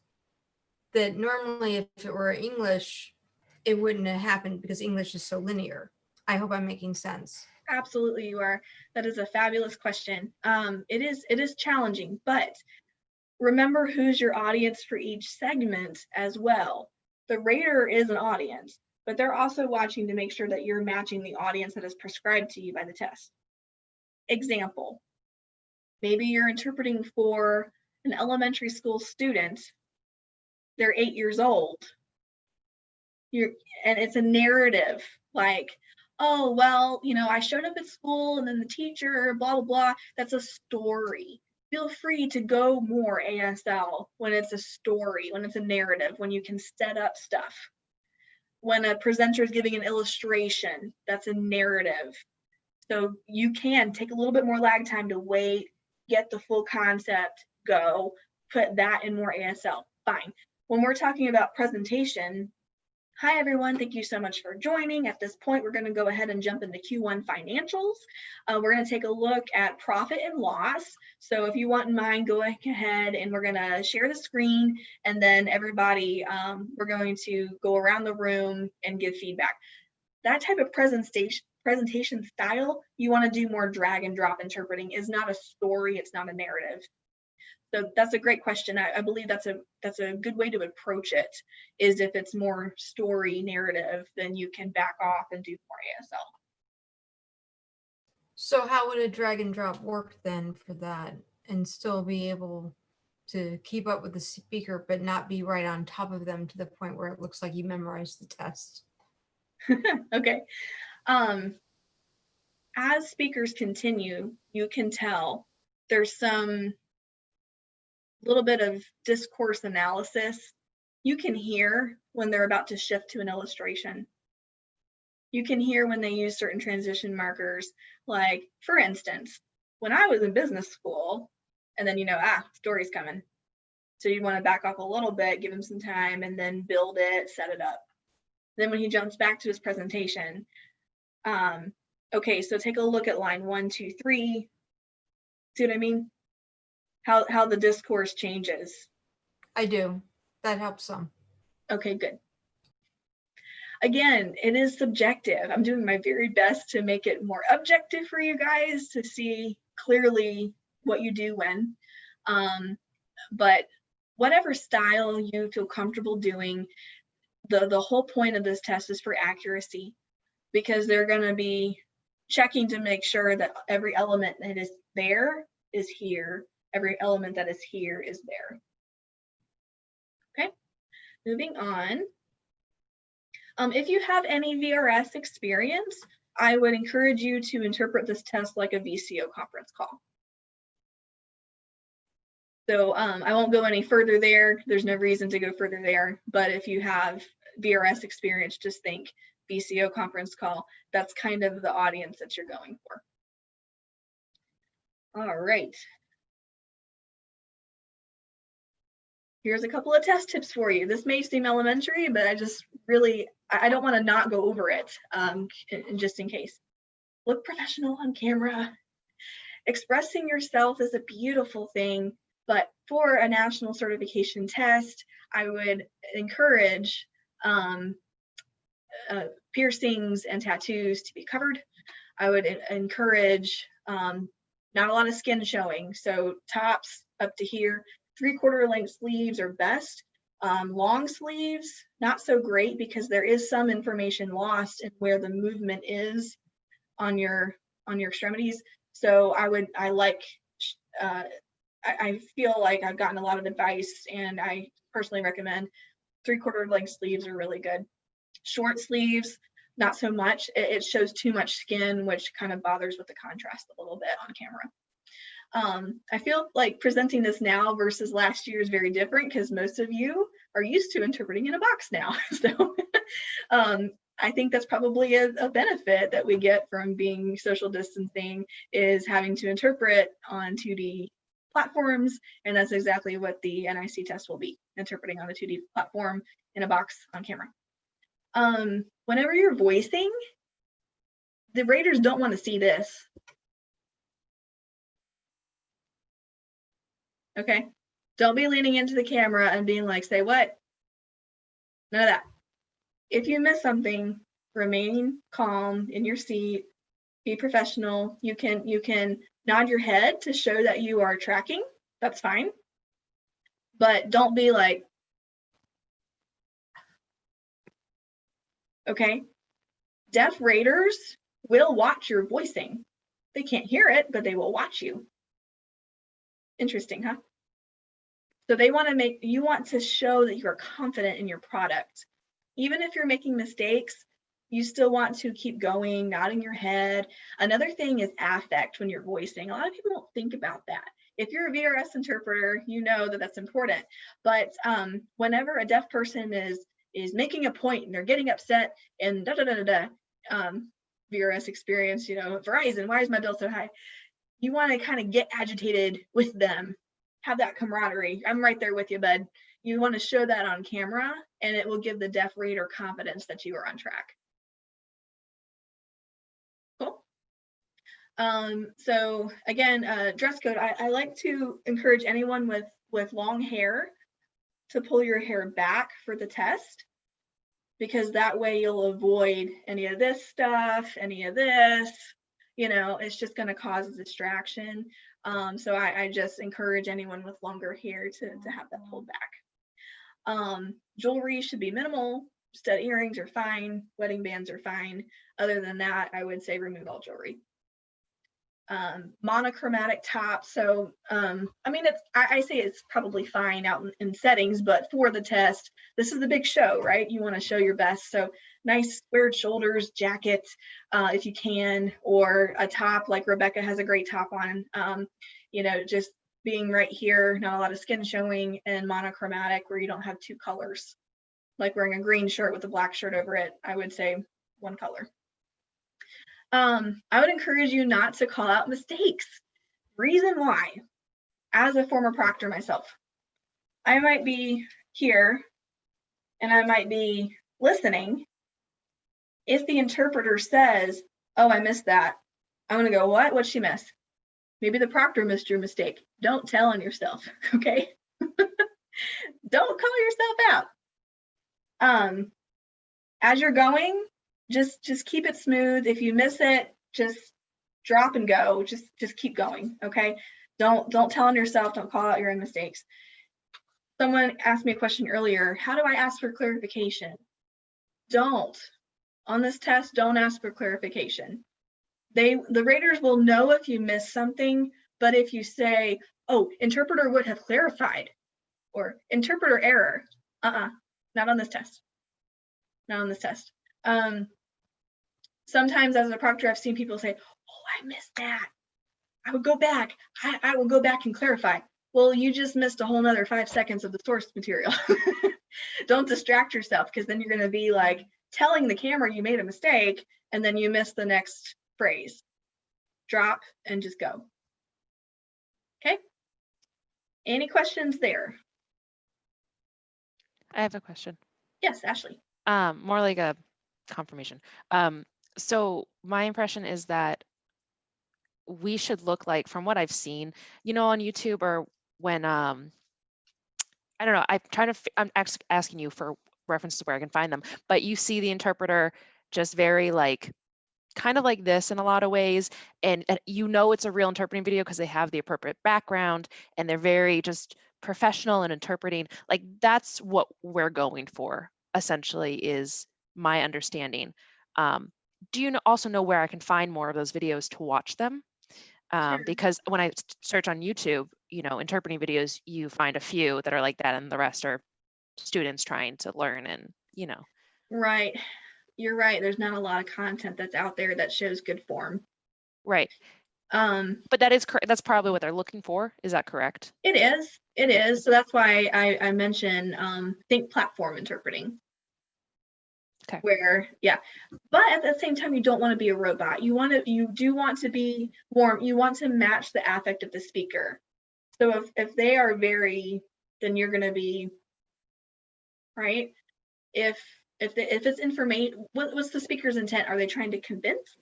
that normally if it were English, it wouldn't have happened because English is so linear. I hope I'm making sense. Absolutely, you are. That is a fabulous question. It is challenging, but remember who's your audience for each segment as well. The rater is an audience, but they're also watching to make sure that you're matching the audience that is prescribed to you by the test. Example, maybe you're interpreting for an elementary school student. They're 8 years old. And it's a narrative like, oh, well, you know, I showed up at school and then the teacher, blah, blah, blah. That's a story. Feel free to go more ASL when it's a story, when it's a narrative, when you can set up stuff. When a presenter is giving an illustration, that's a narrative. So you can take a little bit more lag time to wait, get the full concept, go, put that in more ASL, fine. When we're talking about presentation, hi everyone, thank you so much for joining. At this point, we're going to go ahead and jump into Q1 financials. We're going to take a look at profit and loss. So if you wouldn't mind, go ahead and we're going to share the screen, and then everybody, we're going to go around the room and give feedback. That type of presentation style, you want to do more drag and drop interpreting. Is not a story, it's not a narrative. So that's a great question. I believe that's a good way to approach it, is if it's more story narrative, then you can back off and do more ASL. So how would a drag and drop work then for that and still be able to keep up with the speaker, but not be right on top of them to the point where it looks like you memorized the test? Okay. As speakers continue, you can tell there's some little bit of discourse analysis You can hear when they're about to shift to an illustration. You can hear when they use certain transition markers. Like, for instance, when I was in business school, and then, story's coming. So you want to back off a little bit, give him some time, and then build it, set it up. Then when he jumps back to his presentation, okay, so take a look at line 1, 2, 3. See what I mean? How the discourse changes. I do. That helps some. Okay, good. Again, it is subjective. I'm doing my very best to make it more objective for you guys to see clearly what you do when. But whatever style you feel comfortable doing, the whole point of this test is for accuracy, because they're going to be checking to make sure that every element that is there is here. Every element that is here is there. Okay, moving on. If you have any VRS experience, I would encourage you to interpret this test like a VCO conference call. So I won't go any further there. There's no reason to go further there. But if you have VRS experience, just think VCO conference call. That's kind of the audience that you're going for. All right. Here's a couple of test tips for you. This may seem elementary, but I don't want to not go over it, just in case. Look professional on camera. Expressing yourself is a beautiful thing, but for a national certification test, I would encourage piercings and tattoos to be covered. I would encourage not a lot of skin showing, so tops up to here. 3/4 length sleeves are best. Long sleeves, not so great, because there is some information lost in where the movement is on your extremities. So I feel like I've gotten a lot of advice, and I personally recommend 3/4 length sleeves are really good. Short sleeves, not so much. It shows too much skin, which kind of bothers with the contrast a little bit on camera. I feel like presenting this now versus last year is very different, because most of you are used to interpreting in a box now. So I think that's probably a benefit that we get from being social distancing, is having to interpret on 2D platforms, and that's exactly what the NIC test will be, interpreting on a 2D platform in a box on camera. Whenever you're voicing, the raters don't want to see this. Okay, don't be leaning into the camera and being like, say what? None of that. If you miss something, remain calm in your seat, be professional. You can nod your head to show that you are tracking. That's fine. But don't be like, okay? Deaf raters will watch your voicing. They can't hear it, but they will watch you. Interesting, huh? So you want to show that you're confident in your product. Even if you're making mistakes, you still want to keep going, nodding your head. Another thing is affect when you're voicing. A lot of people don't think about that. If you're a VRS interpreter, you know that that's important. But whenever a deaf person is making a point and they're getting upset and VRS experience, Verizon, why is my bill so high? You want to kind of get agitated with them, have that camaraderie. I'm right there with you, bud. You want to show that on camera, and it will give the deaf reader confidence that you are on track. Cool. So again, dress code. I like to encourage anyone with long hair to pull your hair back for the test, because that way you'll avoid any of this stuff, any of this. It's just going to cause a distraction. So I just encourage anyone with longer hair to have that pulled back. Jewelry should be minimal. Stud earrings are fine. Wedding bands are fine. Other than that, I would say remove all jewelry. Monochromatic top. So, I say it's probably fine out in settings, but for the test, this is the big show, right? You want to show your best. So nice squared shoulders, jacket, if you can, or a top like Rebecca has a great top on. Just being right here, not a lot of skin showing, and monochromatic where you don't have two colors. Like wearing a green shirt with a black shirt over it, I would say one color. I would encourage you not to call out mistakes. Reason why, as a former proctor myself, I might be here and I might be listening. If the interpreter says, oh, I missed that, I'm gonna go, what? What'd she miss? Maybe the proctor missed your mistake. Don't tell on yourself, okay? Don't call yourself out. As you're going, just keep it smooth. If you miss it, just drop and go. Just keep going, okay? Don't tell on yourself. Don't call out your own mistakes. Someone asked me a question earlier. How do I ask for clarification? Don't. On this test, don't ask for clarification. The raters will know if you miss something, but if you say, oh, interpreter would have clarified, or interpreter error, not on this test. Not on this test. Sometimes as a proctor, I've seen people say, oh, I missed that. I would go back. I will go back and clarify. Well, you just missed a whole nother 5 seconds of the source material. Don't distract yourself, because then you're going to be like telling the camera you made a mistake and then you miss the next phrase. Drop and just go. Okay. Any questions there? I have a question. Yes, Ashley. More like a confirmation. So my impression is that we should look like, from what I've seen, you know, on YouTube, or when I don't know, I'm asking you for reference to where I can find them, but you see the interpreter just very like, kind of like this in a lot of ways, and you know it's a real interpreting video because they have the appropriate background and they're very just professional and interpreting. Like that's what we're going for, essentially, is my understanding. Do you also know where I can find more of those videos to watch them? Because when I search on YouTube, you know, interpreting videos, you find a few that are like that, and the rest are students trying to learn, and you know. Right. You're right. There's not a lot of content that's out there that shows good form. Right. But that is correct. That's probably what they're looking for. Is that correct? It is. It is. So that's why I mentioned think platform interpreting. Okay. Where, yeah, but at the same time, you don't want to be a robot. You do want to be warm. You want to match the affect of the speaker. So if they are very, then you're going to be, right? If it's information, what's the speaker's intent? Are they trying to convince?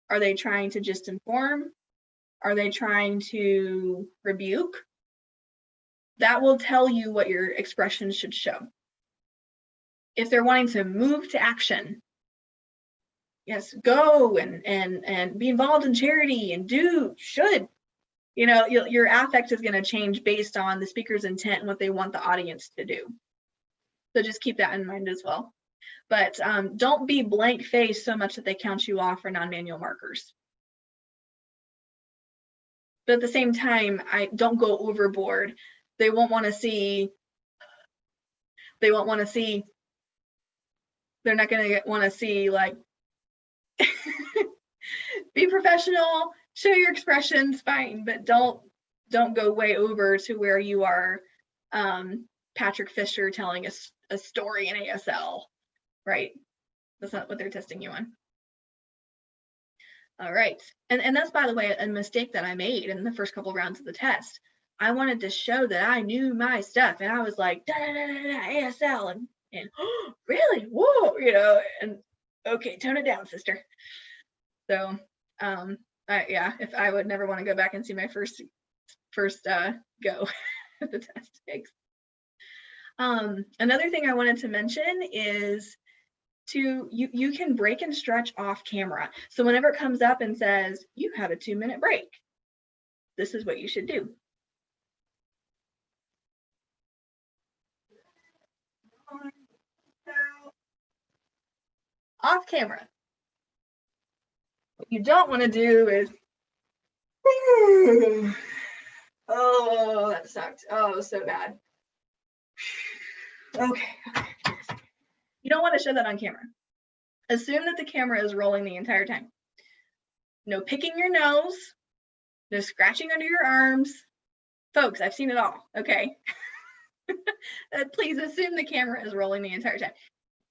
Are they trying to just inform? Are they trying to rebuke? That will tell you what your expressions should show. If they're wanting to move to action, yes, go and be involved in charity and should, you know, your affect is going to change based on the speaker's intent and what they want the audience to do. So just keep that in mind as well. But don't be blank faced so much that they count you off for non-manual markers. But at the same time, don't go overboard. They won't want to see. They're not going to want to see, like, be professional, show your expressions, fine, but don't go way over to where you are Patrick Fisher telling a story in ASL, right? That's not what they're testing you on. All right, and that's, by the way, a mistake that I made in the first couple rounds of the test. I wanted to show that I knew my stuff, and I was like, da da da da, da ASL, and oh, really, whoa, you know, and okay, tone it down, sister. So, yeah, if I would never want to go back and see my first go at the test. Thanks. Another thing I wanted to mention is you can break and stretch off camera. So whenever it comes up and says you have a 2-minute break, this is what you should do. Off camera. What you don't want to do is, oh, that sucked. Oh, it was so bad. Okay. You don't want to show that on camera. Assume that the camera is rolling the entire time. No picking your nose, no scratching under your arms, Folks, I've seen it all, okay? Please assume the camera is rolling the entire time.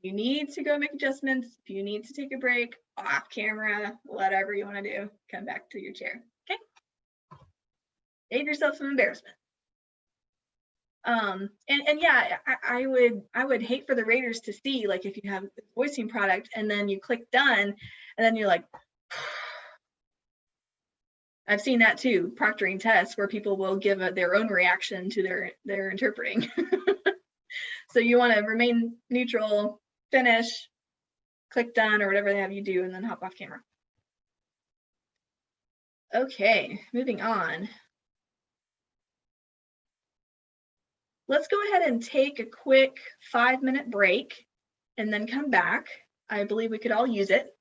You need to go make adjustments. If you need to take a break, off camera, whatever you want to do, come back to your chair, okay? Save yourself some embarrassment. And yeah, I would hate for the raters to see, like, if you have a voicing product and then you click done and then you're like, I've seen that too, proctoring tests where people will give their own reaction to their interpreting. So you want to remain neutral, finish, click done, or whatever they have you do, and then hop off camera. Okay, moving on. Let's go ahead and take a quick 5-minute break and then come back. I believe we could all use it.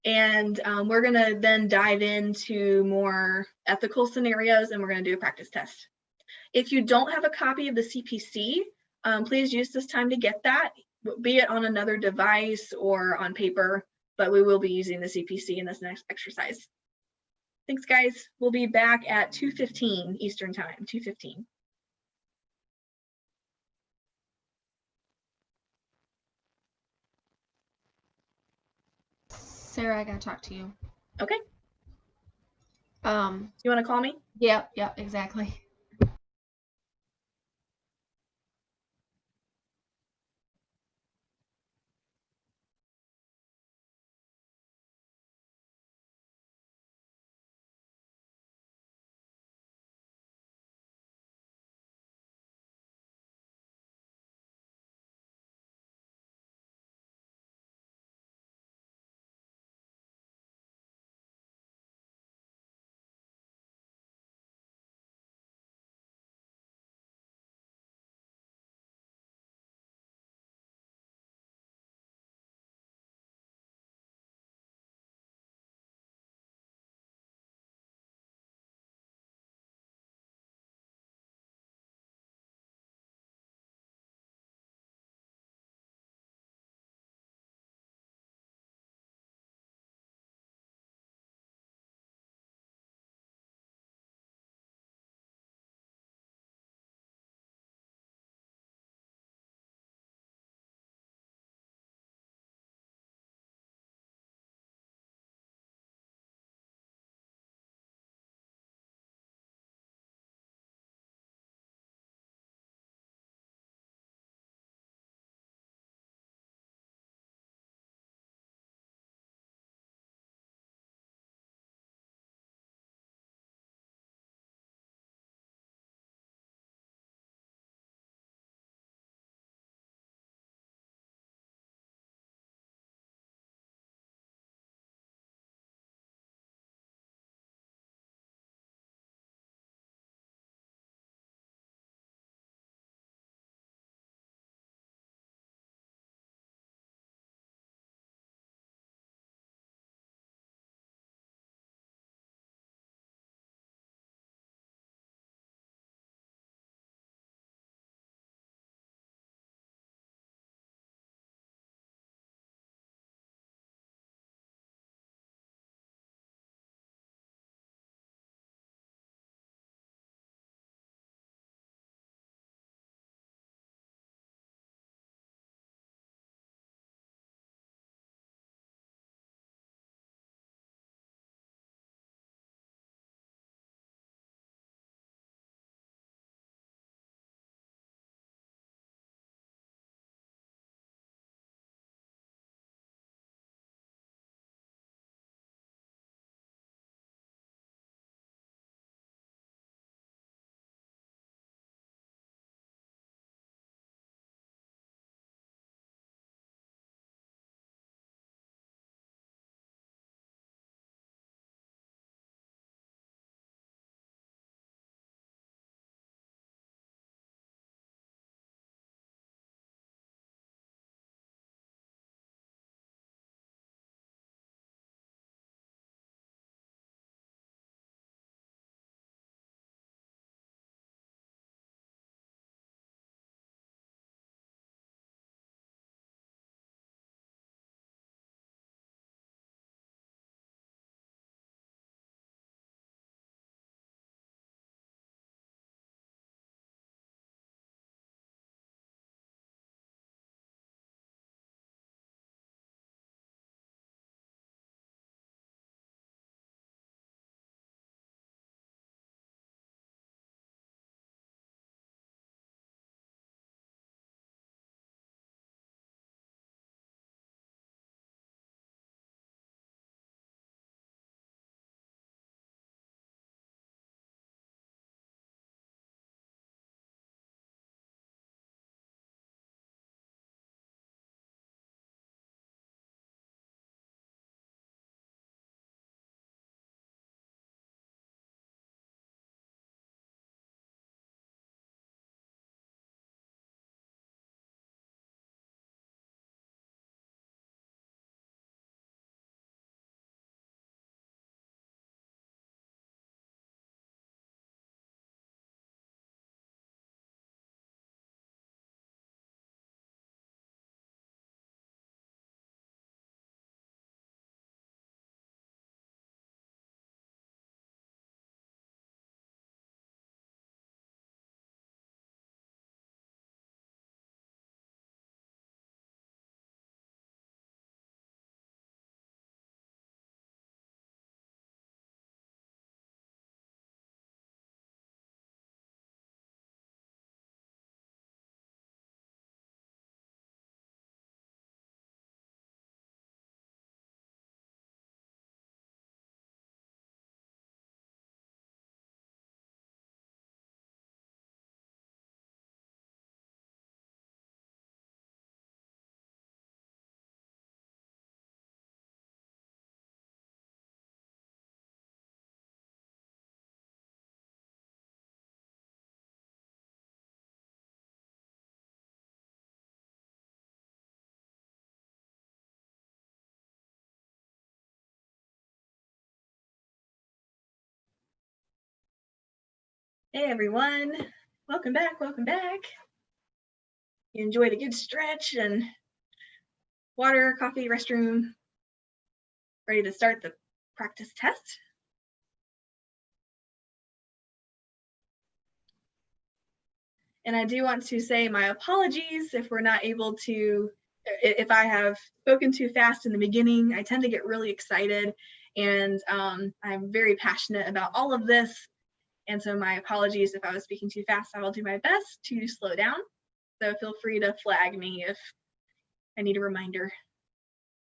And we're going to then dive into more ethical scenarios, and we're going to do a practice test. If you don't have a copy of the CPC, please use this time to get that, be it on another device or on paper, but we will be using the CPC in this next exercise. Thanks, guys. We'll be back at 2:15 Eastern Time, 2:15. Sarah, I gotta talk to you. Okay. You want to call me? Yep, exactly. Hey everyone, welcome back, welcome back. You enjoyed a good stretch and water, coffee, restroom, ready to start the practice test? And I do want to say my apologies if we're not able to, if I have spoken too fast in the beginning. I tend to get really excited, and I'm very passionate about all of this. And so my apologies if I was speaking too fast. I will do my best to slow down. So feel free to flag me if I need a reminder.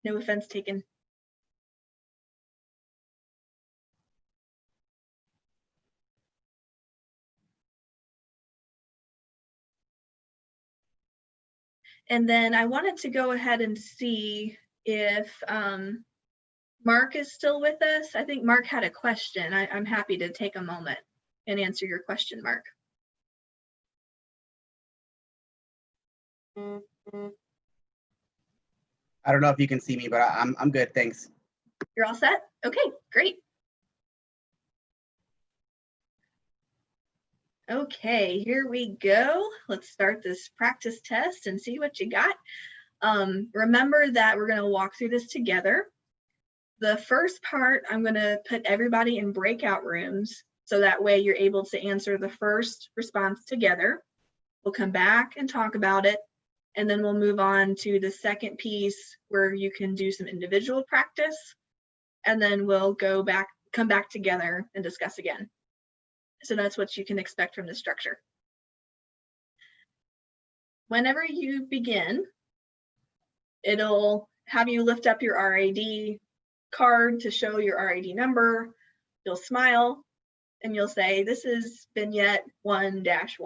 No offense taken. And then I wanted to go ahead and see if Mark is still with us. I think Mark had a question. I'm happy to take a moment and answer your question, Mark. I don't know if you can see me, but I'm good. Thanks. You're all set? Okay, great. Okay, here we go. Let's start this practice test and see what you got. Remember that we're going to walk through this together. The first part, I'm going to put everybody in breakout rooms so that way you're able to answer the first response together. We'll come back and talk about it, and then we'll move on to the second piece where you can do some individual practice, and then we'll come back together and discuss again. So that's what you can expect from the structure. Whenever you begin, it'll have you lift up your RID card to show your RID number. You'll smile and you'll say, this is vignette 1-1,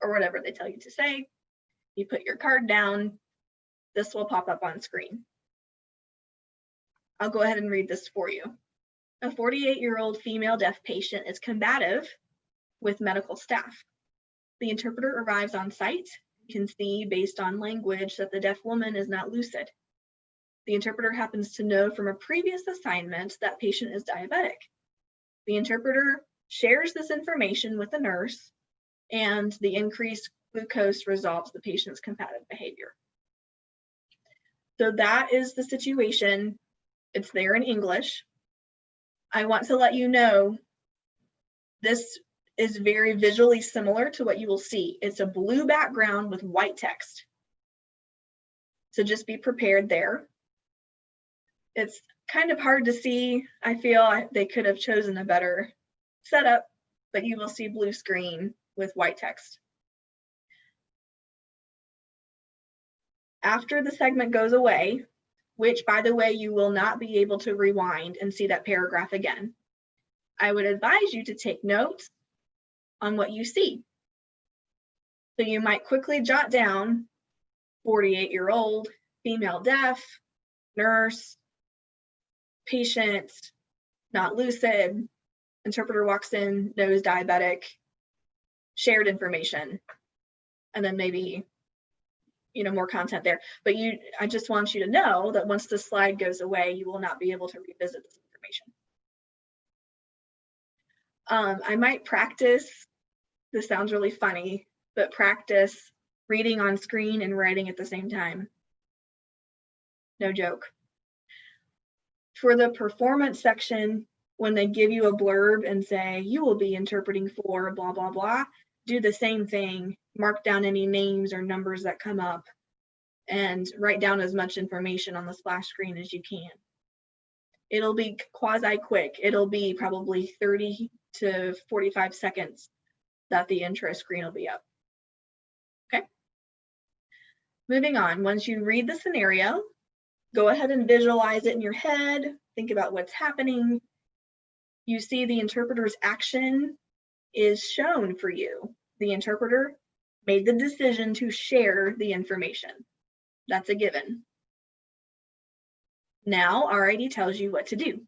or whatever they tell you to say. You put your card down. This will pop up on screen. I'll go ahead and read this for you. A 48-year-old female deaf patient is combative with medical staff. The interpreter arrives on site. You can see based on language that the deaf woman is not lucid. The interpreter happens to know from a previous assignment that patient is diabetic. The interpreter shares this information with the nurse, and the increased glucose resolves the patient's combative behavior. So that is the situation. It's there in English. I want to let you know this is very visually similar to what you will see. It's a blue background with white text. So just be prepared there. It's kind of hard to see. I feel they could have chosen a better setup, but you will see blue screen with white text. After the segment goes away, which by the way, you will not be able to rewind and see that paragraph again, I would advise you to take notes on what you see. So you might quickly jot down 48-year-old, female deaf, nurse, patient, not lucid, interpreter walks in, knows diabetic, shared information, and then maybe more content there. But I just want you to know that once the slide goes away, you will not be able to revisit this information. I might practice, this sounds really funny, but practice reading on screen and writing at the same time. No joke. For the performance section, when they give you a blurb and say, you will be interpreting for blah, blah, blah, do the same thing. Mark down any names or numbers that come up and write down as much information on the splash screen as you can. It'll be quasi quick. It'll be probably 30 to 45 seconds that the intro screen will be up. Okay. Moving on, once you read the scenario, go ahead and visualize it in your head. Think about what's happening. You see the interpreter's action is shown for you. The interpreter made the decision to share the information. That's a given. Now RID tells you what to do.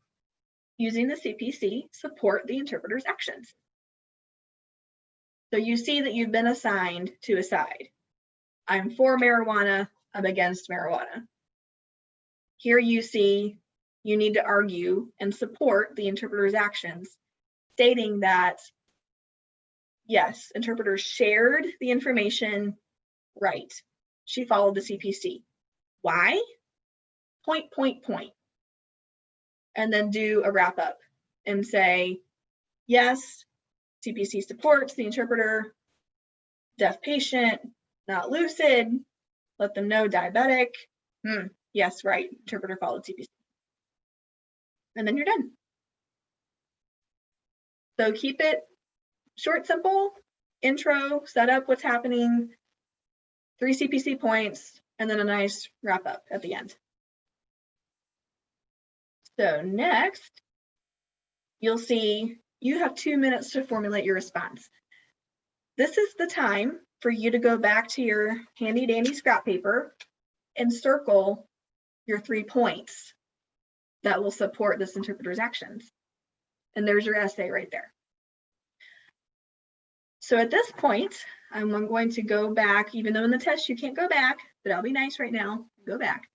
Using the CPC, support the interpreter's actions. So you see that you've been assigned to a side. I'm for marijuana, I'm against marijuana. Here you see you need to argue and support the interpreter's actions, stating that yes, interpreter shared the information right. She followed the CPC. Why? Point, point, point. And then do a wrap up and say, yes, CPC supports the interpreter, deaf patient, not lucid, let them know diabetic. Yes, right, interpreter followed CPC. And then you're done. So keep it short, simple, intro, set up what's happening, 3 CPC points, and then a nice wrap up at the end. So next, you'll see you have 2 minutes to formulate your response. This is the time for you to go back to your handy dandy scrap paper and circle your 3 points that will support this interpreter's actions. And there's your essay right there. So at this point, I'm going to go back, even though in the test you can't go back, but I'll be nice right now, go back.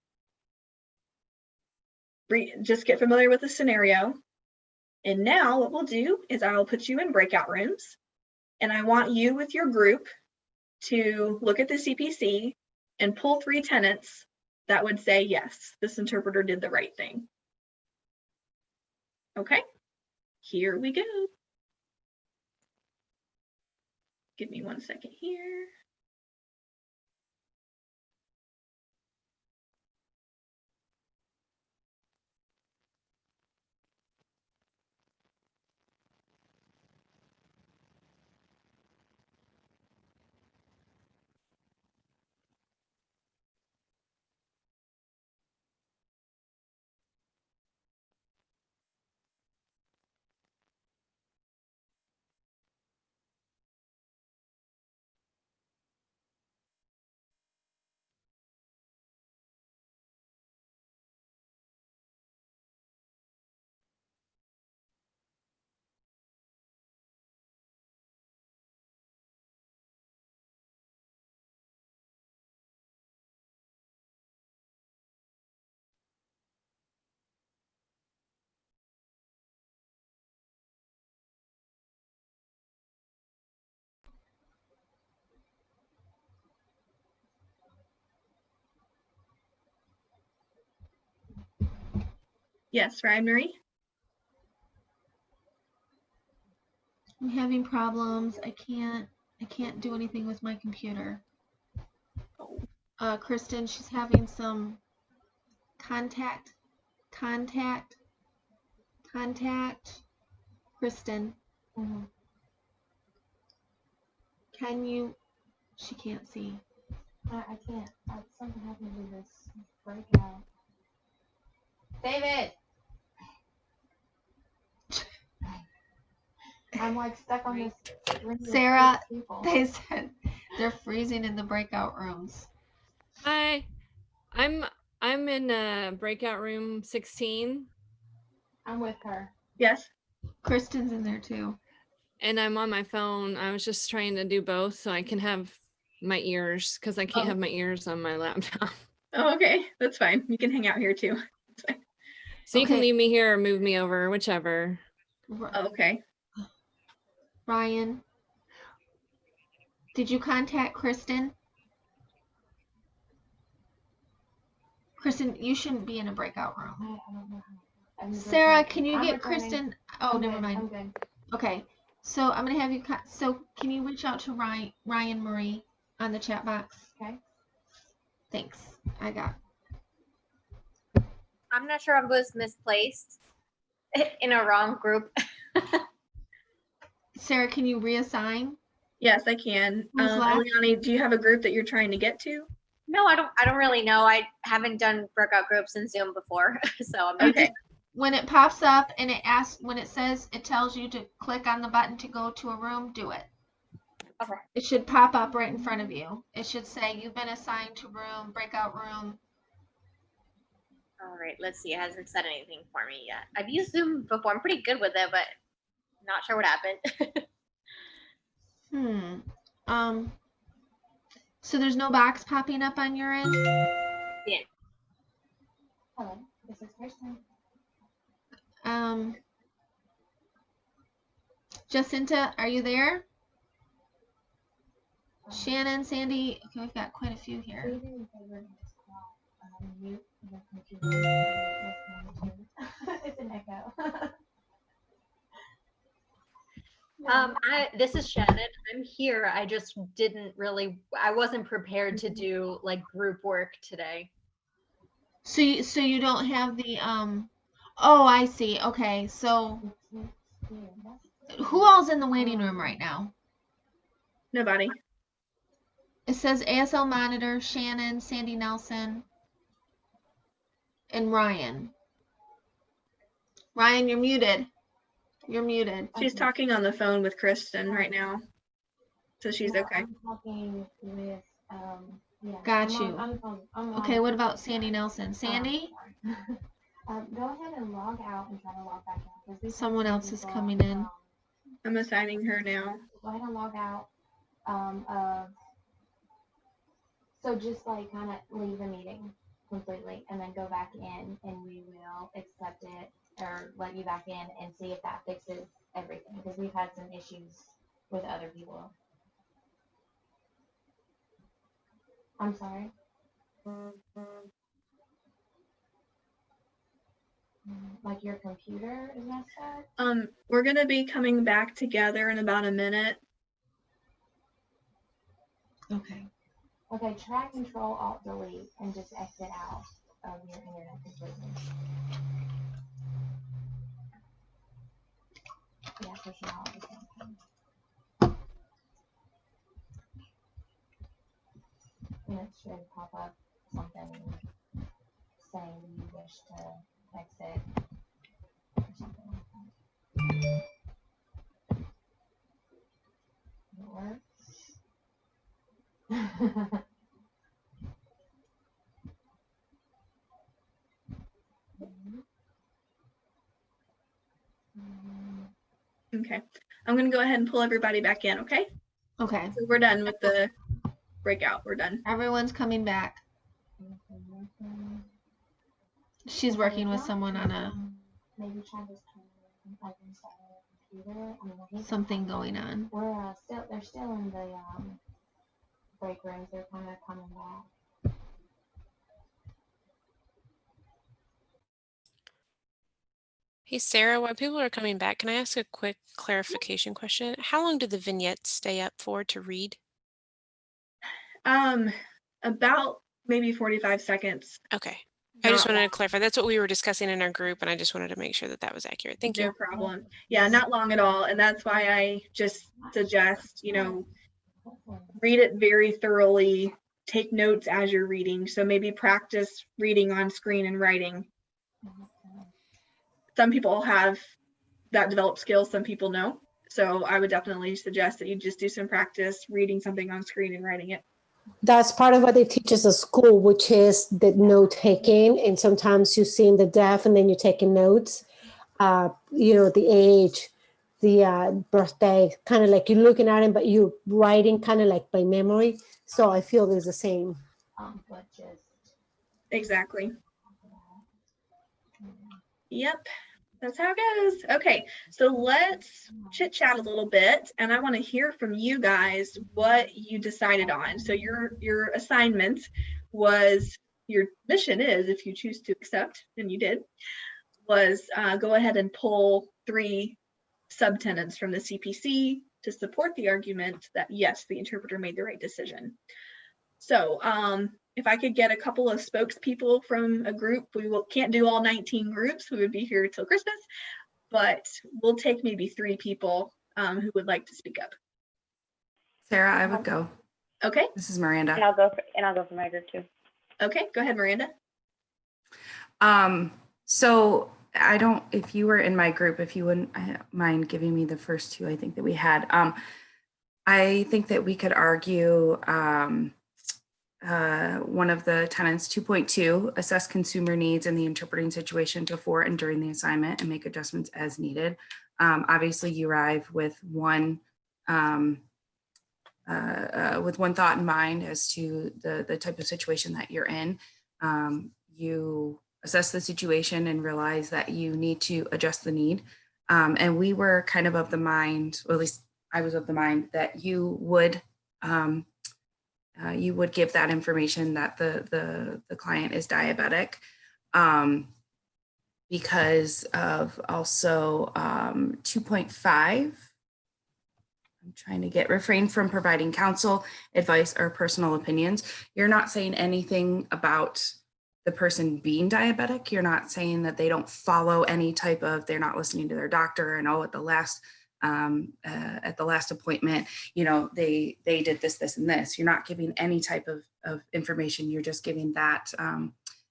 Just get familiar with the scenario. And now what we'll do is I'll put you in breakout rooms, and I want you with your group to look at the CPC and pull 3 tenets that would say, yes, this interpreter did the right thing. Okay, here we go. Give me 1 second here. Yes, Ryan Marie? I'm having problems. I can't do anything with my computer. Kristen, she's having some contact. Kristen. Can you, she can't see. I can't. Something happened to this breakout. David! I'm like stuck on this. Sarah, they said they're freezing in the breakout rooms. Hi, I'm in breakout room 16. I'm with her. Yes. Kristen's in there too. And I'm on my phone. I was just trying to do both so I can have my ears because I can't have my ears on my laptop. Oh, okay, that's fine. You can hang out here too. So you can leave me here or move me over, whichever. Okay. Ryan, did you contact Kristen? Kristen, you shouldn't be in a breakout room. Sarah, can you get Kristen? Oh, never mind. Okay, so I'm gonna have you. So can you reach out to Ryan Marie on the chat box? Okay. Thanks. I got. I'm not sure I was misplaced in a wrong group. Sarah, can you reassign? Yes, I can. Eliani, do you have a group that you're trying to get to? No, I don't really know. I haven't done breakout groups in Zoom before, so I'm okay. When it pops up and it asks, when it says, it tells you to click on the button to go to a room, do it. Okay. It should pop up right in front of you. It should say you've been assigned to room, breakout room. All right, let's see. It hasn't said anything for me yet. I've used Zoom before. I'm pretty good with it, but not sure what happened. So there's no box popping up on your end? Yeah. Hello, this is Kristen. Jacinta, are you there? Shannon, Sandy, okay, we've got quite a few here. It's an echo. This is Shannon. I'm here. I just I wasn't prepared to do like group work today. So you don't have the oh, I see. Okay. So who all's in the waiting room right now? Nobody. It says ASL monitor, Shannon, Sandy Nelson, and Ryan. Ryan, you're muted. You're muted. She's talking on the phone with Kristen right now, so she's okay. I'm talking with yeah. Got you. Okay, what about Sandy Nelson? Sandy? Go ahead and log out and try to log back in. Someone else is coming in. I'm assigning her now. Go ahead and log out. So just like kind of leave the meeting completely and then go back in and we will accept it or let you back in and see if that fixes everything because we've had some issues with other people. I'm sorry. Like your computer is messed up? We're gonna be coming back together in about a minute. Okay. Okay, try Control Alt Delete and just exit out of your internet completely. Yeah, push it out. And it should pop up something saying you wish to exit or something like that. It works. Okay, I'm gonna go ahead and pull everybody back in, okay? Okay. So we're done with the breakout. We're done. Everyone's coming back. She's working with someone on a Maybe try this like inside the computer. I mean, something going on. We're they're still in the break rooms. They're kind of coming back. Hey, Sarah, while people are coming back, can I ask a quick clarification question? How long do the vignettes stay up for to read? About maybe 45 seconds. Okay. I just wanted to clarify. That's what we were discussing in our group, and I just wanted to make sure that that was accurate. Thank you. No problem. Yeah, not long at all. And that's why I just suggest, read it very thoroughly, take notes as you're reading. So maybe practice reading on screen and writing. Some people have that developed skills, some people know. So I would definitely suggest that you just do some practice reading something on screen and writing it. That's part of what they teach us at school, which is the note taking. And sometimes you see in the deaf and then you're taking notes, the age, the birthday, kind of like you're looking at it, but you're writing kind of like by memory. So I feel there's the same. But just exactly. Yep. That's how it goes. Okay, so let's chit chat a little bit, and I want to hear from you guys what you decided on. So your assignment was, your mission is, if you choose to accept, and you did, was go ahead and pull 3 subtenants from the CPC to support the argument that yes, the interpreter made the right decision. So if I could get a couple of spokespeople from a group, can't do all 19 groups, we would be here till Christmas, but we'll take maybe 3 people who would like to speak up. Sarah, I would go. Okay. This is Miranda. And I'll go for my group too. Okay, go ahead, Miranda. So if you were in my group, if you wouldn't mind giving me the first 2, I think that we had, I think that we could argue one of the tenants, 2.2, assess consumer needs in the interpreting situation before and during the assignment and make adjustments as needed. Obviously, you arrive with one thought in mind as to the type of situation that you're in. You assess the situation and realize that you need to adjust the need. And we were kind of the mind, or at least I was of the mind, that you would you would give that information that the client is diabetic. Because of also 2.5, I'm trying to refrain from providing counsel, advice, or personal opinions. You're not saying anything about the person being diabetic. You're not saying that they don't follow any type of, they're not listening to their doctor and at the last appointment, you know, they did this, this, and this. You're not giving any type of information. You're just giving that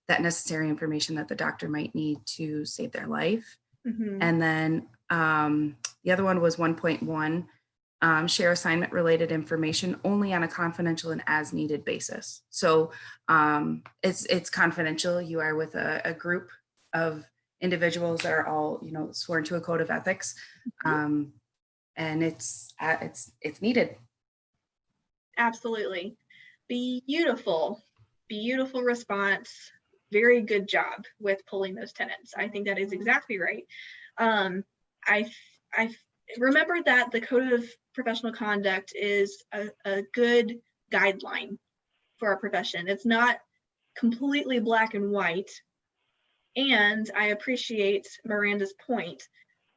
that necessary information that the doctor might need to save their life. Mhm. And then the other one was 1.1, share assignment related information only on a confidential and as needed basis. So it's confidential. You are with a group of individuals that are all, you know, sworn to a code of ethics. And it's needed. Absolutely. Beautiful response. Very good job with pulling those tenants. I think that is exactly right. I remember that the Code of Professional Conduct is a good guideline for our profession. It's not completely black and white. And I appreciate Miranda's point.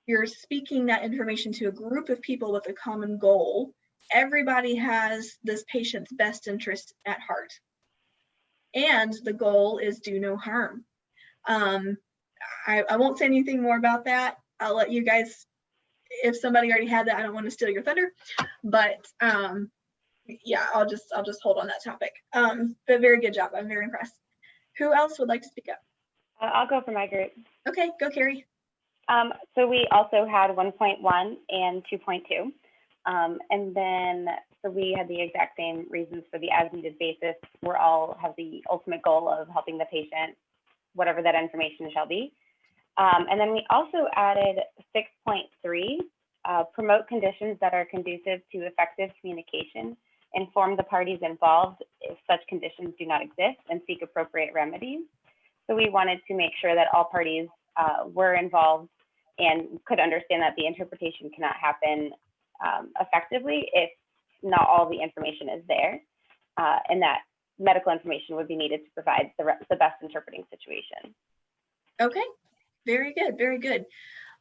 You're speaking that information to a group of people with a common goal. Everybody has this patient's best interest at heart. And the goal is do no harm. I won't say anything more about that. I'll let you guys, if somebody already had that, I don't want to steal your thunder, but yeah, I'll just hold on that topic. But very good job. I'm very impressed. Who else would like to speak up? I'll go for my group. Okay, go Carrie. So we also had 1.1 and 2.2. And then, so we had the exact same reasons for the as needed basis. We're all have the ultimate goal of helping the patient, whatever that information shall be. And then we also added 6.3, promote conditions that are conducive to effective communication, inform the parties involved if such conditions do not exist, and seek appropriate remedies. So we wanted to make sure that all parties were involved and could understand that the interpretation cannot happen effectively if not all the information is there, and that medical information would be needed to provide the best interpreting situation. Okay, very good, very good.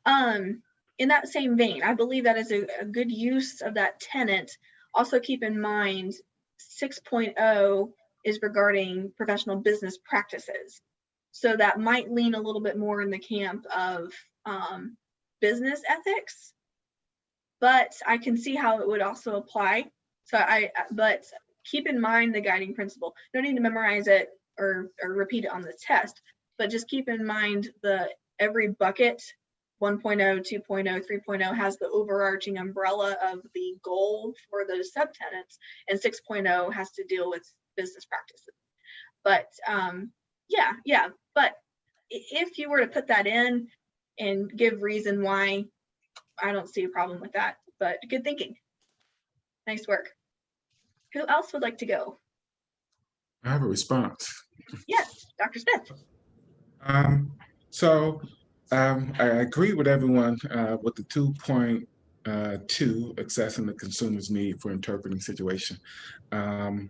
In that same vein, I believe that is a good use of that tenet. Also keep in mind 6.0 is regarding professional business practices. So that might lean a little bit more in the camp of business ethics, but I can see how it would also apply. So but keep in mind the guiding principle. You don't need to memorize it or repeat it on the test, but just keep in mind every bucket, 1.0, 2.0, 3.0 has the overarching umbrella of the goal for those subtenants, and 6.0 has to deal with business practices. But yeah, but if you were to put that in and give reason why, I don't see a problem with that, but good thinking. Nice work. Who else would like to go? I have a response. Yes, Dr. Smith. I agree with everyone with the 2.2 accessing the consumer's need for interpreting situation.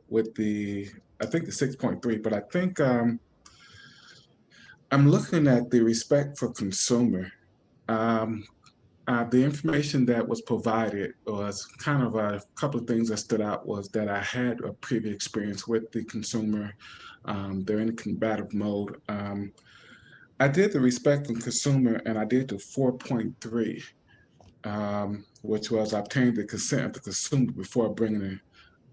With I think the 6.3, but I think I'm looking at the respect for consumer. The information that was provided was kind of a couple of things that stood out was that I had a previous experience with the consumer. They're in a combative mode. I did the respect for consumer and I did the 4.3, which was obtain the consent of the consumer before bringing it.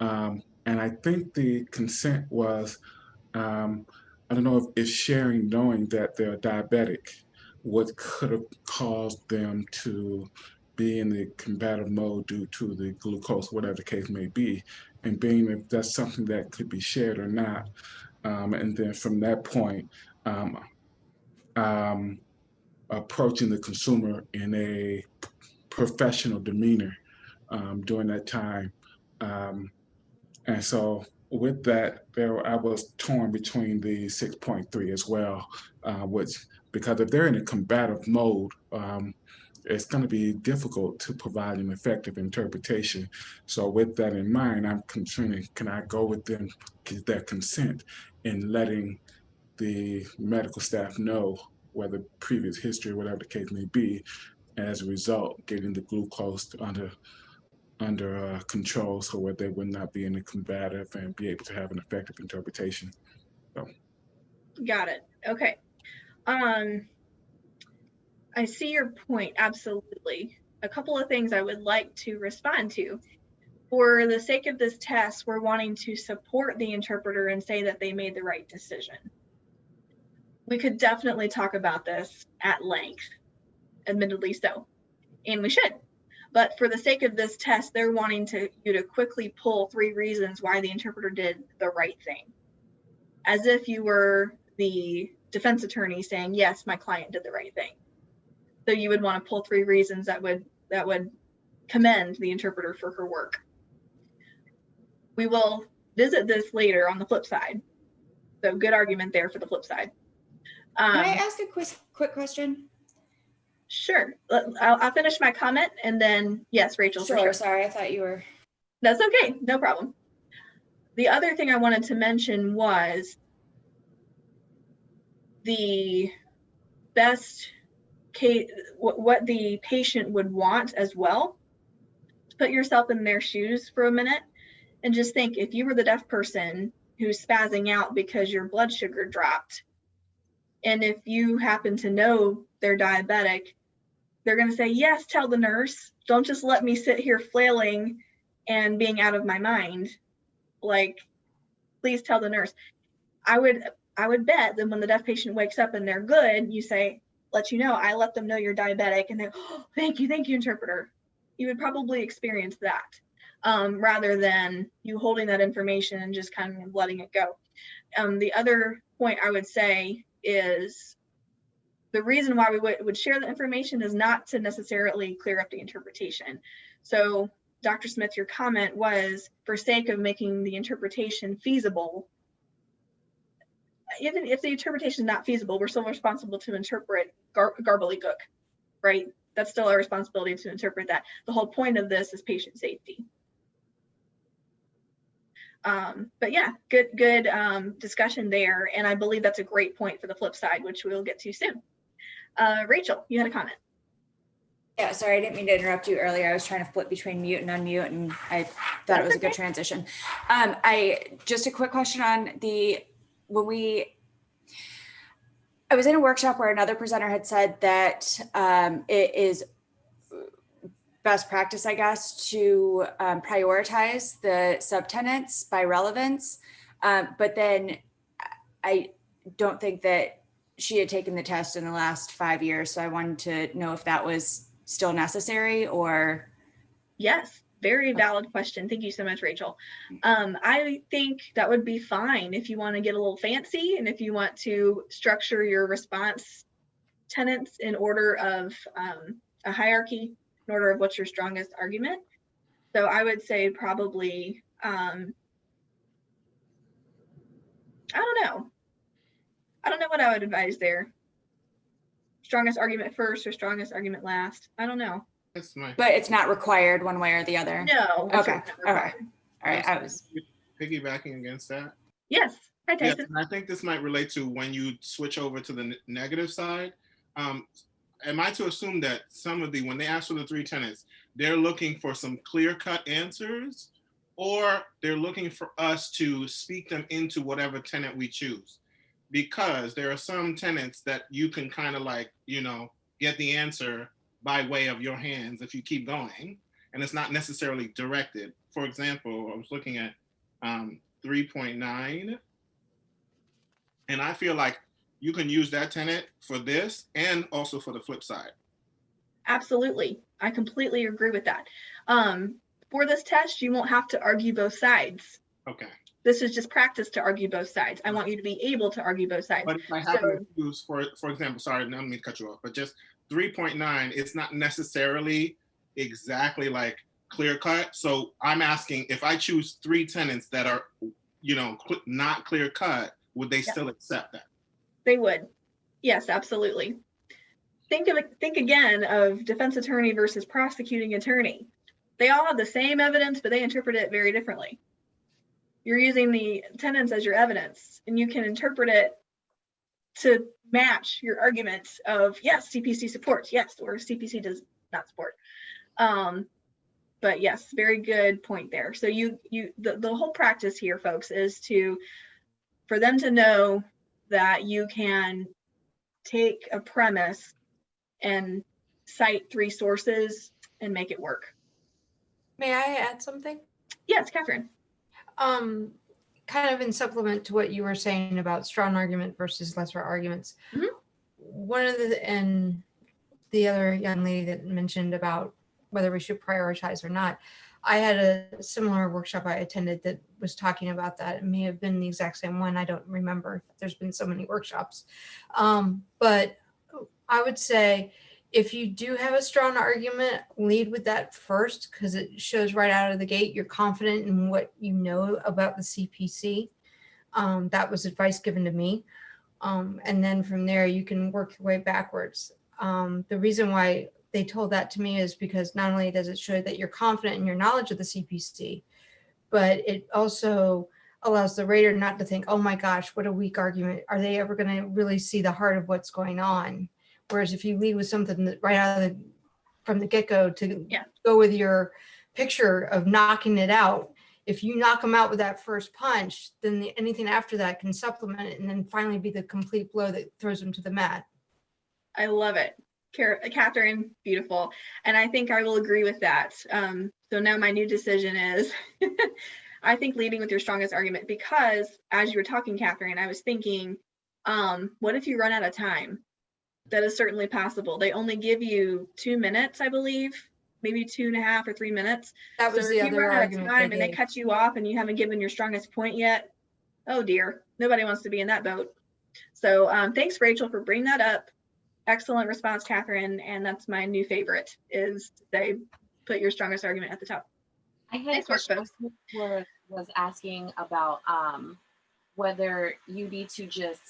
And I think the consent was, I don't know if sharing knowing that they're diabetic, what could have caused them to be in the combative mode due to the glucose, whatever the case may be, and being if that's something that could be shared or not. And then from that point, approaching the consumer in a professional demeanor during that time. And so with that, I was torn between the 6.3 as well, which, because if they're in a combative mode, it's going to be difficult to provide an effective interpretation. So with that in mind, I'm concerning, can I go with them, get their consent in letting the medical staff know, whether previous history, whatever the case may be, and as a result, getting the glucose under control so where they would not be in a combative and be able to have an effective interpretation. So. Got it. Okay. I see your point, absolutely. A couple of things I would like to respond to. For the sake of this test, we're wanting to support the interpreter and say that they made the right decision. We could definitely talk about this at length, admittedly so, and we should. But for the sake of this test, they're wanting you to quickly pull 3 reasons why the interpreter did the right thing. As if you were the defense attorney saying, yes, my client did the right thing. So you would want to pull 3 reasons that would commend the interpreter for her work. We will visit this later on the flip side. So good argument there for the flip side. Can I ask a quick question? Sure. I'll finish my comment and then, yes, Rachel. Sure. Sorry, I thought you were. That's okay. No problem. The other thing I wanted to mention was the best case, what the patient would want as well. Put yourself in their shoes for a minute and just think, if you were the deaf person who's spazzing out because your blood sugar dropped, and if you happen to know they're diabetic, they're going to say, yes, tell the nurse. Don't just let me sit here flailing and being out of my mind. Like, please tell the nurse. I would bet that when the deaf patient wakes up and they're good, you say, let you know, I let them know you're diabetic, and they, oh, thank you, interpreter. You would probably experience that rather than you holding that information and just kind of letting it go. The other point I would say is the reason why we would share the information is not to necessarily clear up the interpretation. So Dr. Smith, your comment was for sake of making the interpretation feasible. Even if the interpretation is not feasible, we're still responsible to interpret gobbledygook, right? That's still our responsibility to interpret that. The whole point of this is patient safety. But yeah, good discussion there. And I believe that's a great point for the flip side, which we'll get to soon. Rachel, you had a comment. Yeah, sorry, I didn't mean to interrupt you earlier. I was trying to flip between mute and unmute, and I thought it was a good transition. Just a quick question on I was in a workshop where another presenter had said that it is best practice, I guess, to prioritize the subtenants by relevance. But then I don't think that she had taken the test in the last 5 years. So I wanted to know if that was still necessary or. Yes, very valid question. Thank you so much, Rachel. I think that would be fine if you want to get a little fancy and if you want to structure your response tenets in order of a hierarchy, in order of what's your strongest argument. So I would say probably, I don't know what I would advise there. Strongest argument first or strongest argument last. I don't know. But it's not required one way or the other. No. Okay. All right. I was piggybacking against that. Yes. Hi, Tyson. Yes, and I think this might relate to when you switch over to the negative side. Am I to assume that when they ask for the 3 tenets, they're looking for some clear-cut answers, or they're looking for us to speak them into whatever tenet we choose? Because there are some tenets that you can kind of get the answer by way of your hands if you keep going, and it's not necessarily directed. For example, I was looking at 3.9, and I feel like you can use that tenet for this and also for the flip side. Absolutely. I completely agree with that. For this test, you won't have to argue both sides. Okay. This is just practice to argue both sides. I want you to be able to argue both sides. But if I happen to use, for example, sorry, I don't mean to cut you off, but just 3.9, it's not necessarily exactly like clear cut. So I'm asking, if I choose 3 tenets that are, not clear cut, would they still accept that? They would. Yes, absolutely. think again of defense attorney versus prosecuting attorney. They all have the same evidence, but they interpret it very differently. You're using the tenets as your evidence, and you can interpret it to match your arguments of yes, CPC supports, yes, or CPC does not support. But yes, very good point there. So the whole practice here, folks, is for them to know that you can take a premise and cite 3 sources and make it work. May I add something? Yes, Catherine. Kind of in supplement to what you were saying about strong argument versus lesser arguments. Mm-hmm. One of and the other young lady that mentioned about whether we should prioritize or not. I had a similar workshop I attended that was talking about that. It may have been the exact same one. I don't remember. There's been so many workshops. But I would say if you do have a strong argument, lead with that first, because it shows right out of the gate you're confident in what you know about the CPC. That was advice given to me. And then from there, you can work your way backwards. The reason why they told that to me is because not only does it show that you're confident in your knowledge of the CPC, but it also allows the rater not to think, oh my gosh, what a weak argument. Are they ever going to really see the heart of what's going on? Whereas if you lead with something that right out of from the get-go to go with your picture of knocking it out, if you knock them out with that first punch, then anything after that can supplement it and then finally be the complete blow that throws them to the mat. I love it. Catherine, beautiful. And I think I will agree with that. So now my new decision is, I think leading with your strongest argument, because as you were talking, Catherine, I was thinking, what if you run out of time? That is certainly possible. They only give you 2 minutes, I believe, maybe 2.5 or 3 minutes. That was so the if other you run out of argument time they and they gave. cut you off and you haven't given your strongest point yet, oh dear, nobody wants to be in that boat. So thanks, Rachel, for bringing that up. Excellent response, Catherine. And that's my new favorite, is they put your strongest argument at the top. I had a question was asking about whether you need to just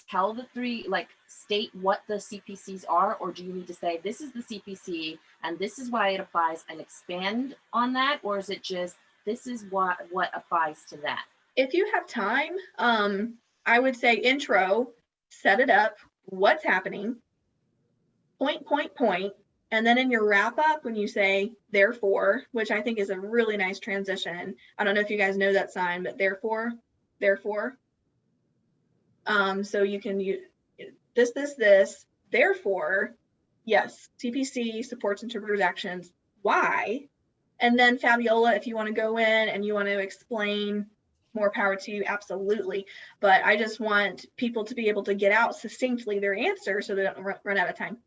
tell the 3, like state what the CPCs are, or do you need to say this is the CPC and this is why it applies and expand on that, or is it just this is what applies to that? If you have time, I would say intro, set it up, what's happening, point, and then in your wrap up, when you say therefore, which I think is a really nice transition. I don't know if you guys know that sign, but therefore. So you can use this, therefore, yes, CPC supports interpreters' actions. Why? And then Fabiola, if you want to go in and you want to explain, more power to you, absolutely. But I just want people to be able to get out succinctly their answer so they don't run out of time.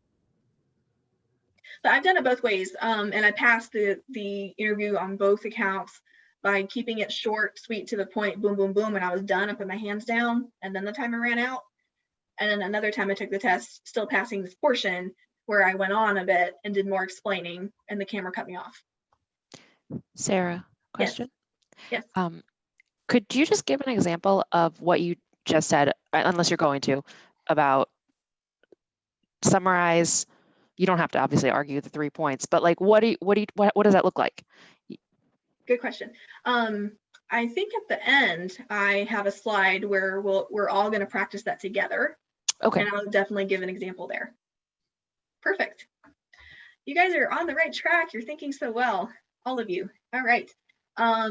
But I've done it both ways, and I passed the interview on both accounts by keeping it short, sweet, to the point, boom, boom, boom, and I was done. I put my hands down, and then the timer ran out. And then another time I took the test, still passing this portion, where I went on a bit and did more explaining, and the camera cut me off. Sarah, question? Yes. Could you just give an example of what you just said, unless you're going to, about summarize? You don't have to obviously argue the 3 points, but like, what does that look like? Good question. I think at the end, I have a slide where we're all going to practice that together. Okay. And I'll definitely give an example there. Perfect. You guys are on the right track. You're thinking so well, all of you. All right.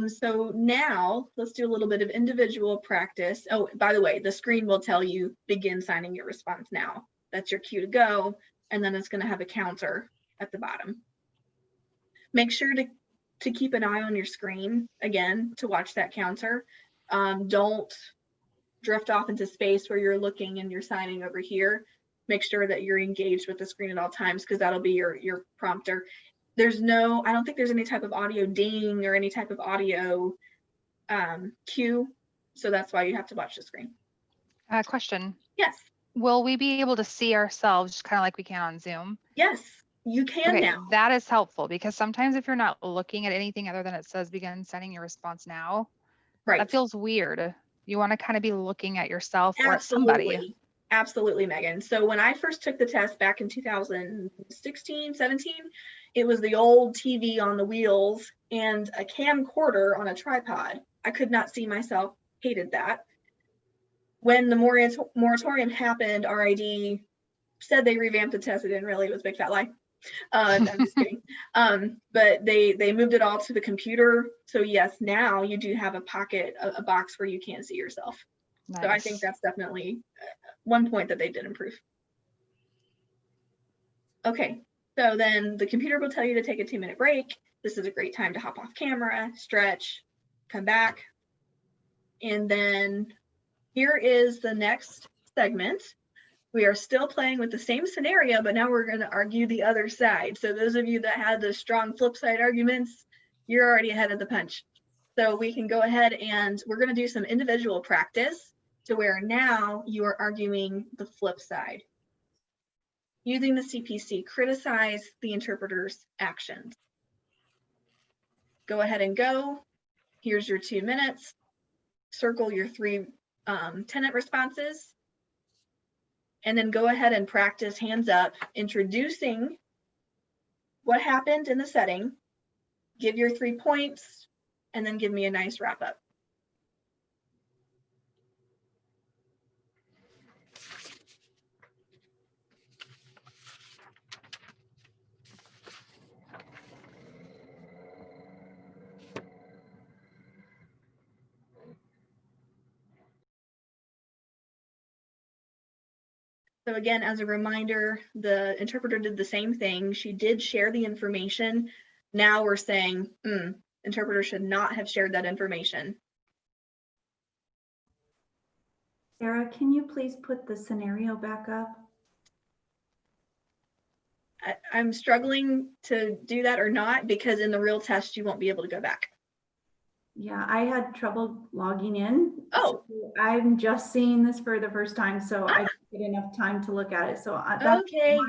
So now let's do a little bit of individual practice. Oh, by the way, the screen will tell you begin signing your response now. That's your cue to go. And then it's going to have a counter at the bottom. Make sure to keep an eye on your screen, again, to watch that counter. Don't drift off into space where you're looking and you're signing over here. Make sure that you're engaged with the screen at all times, because that'll be your prompter. I don't think there's any type of audio ding or any type of audio cue. So that's why you have to watch the screen. Question. Yes. Will we be able to see ourselves kind of like we can on Zoom? Yes, you can now. That is helpful, because sometimes if you're not looking at anything other than it says begin sending your response now, right, that feels weird. You want to kind of be looking at yourself or at somebody. Absolutely, Megan. So when I first took the test back in 2016, 17, it was the old TV on the wheels and a camcorder on a tripod. I could not see myself, hated that. When the moratorium happened, RID said they revamped the test. It didn't really, it was a big fat lie. I'm just kidding. But they moved it all to the computer. So yes, now you do have a pocket, a box where you can't see yourself. Nice. So I think that's definitely one point that they did improve. Okay, so then the computer will tell you to take a 2-minute break. This is a great time to hop off camera, stretch, come back. And then here is the next segment. We are still playing with the same scenario, but now we're going to argue the other side. So those of you that had the strong flip side arguments, you're already ahead of the punch. So we can go ahead and we're going to do some individual practice to where now you are arguing the flip side. Using the CPC, criticize the interpreter's actions. Go ahead and go. Here's your 2 minutes. Circle your 3 tenant responses. And then go ahead and practice hands up, introducing what happened in the setting, give your 3 points, and then give me a nice wrap up. So again, as a reminder, the interpreter did the same thing. She did share the information. Now we're saying, interpreter should not have shared that information. Sarah, can you please put the scenario back up? I'm struggling to do that or not, because in the real test, you won't be able to go back. Yeah, I had trouble logging in. Oh, so I'm just seeing this for the first time, so I didn't get enough time to look at it. So that's okay,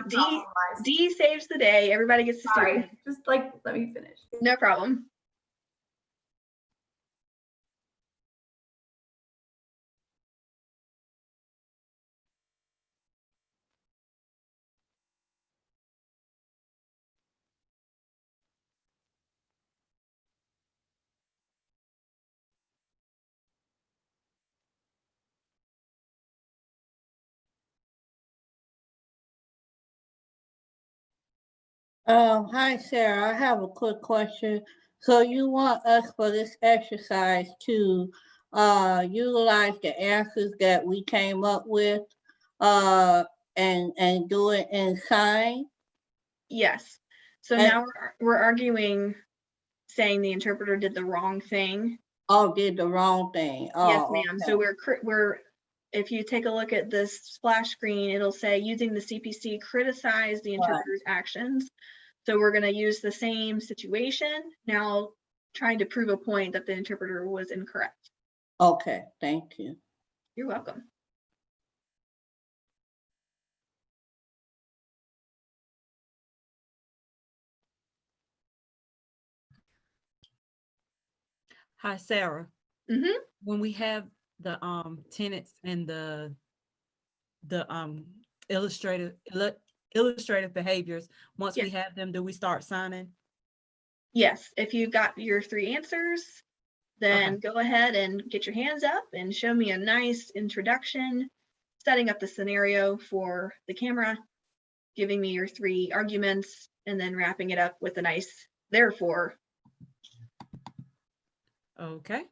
D saves the day. Everybody gets to Sorry, see. just like, let me finish. No problem. Hi Sarah, I have a quick question. So you want us for this exercise to utilize the answers that we came up with and do it in sign? Yes. So now we're arguing, saying the interpreter did the wrong thing. Oh, did the wrong thing. Oh, Yes, ma'am. okay. So we're if you take a look at this splash screen, it'll say using the CPC, criticize the interpreter's actions. So we're going to use the same situation now, trying to prove a point that the interpreter was incorrect. Okay, thank you. You're welcome. Hi, Sarah. Mm-hmm. When we have the tenants and the illustrative behaviors, once we have them, do we start signing? Yes, if you've got your 3 answers, then go ahead and get your hands up and show me a nice introduction, setting up the scenario for the camera, giving me your 3 arguments, and then wrapping it up with a nice therefore. Okay.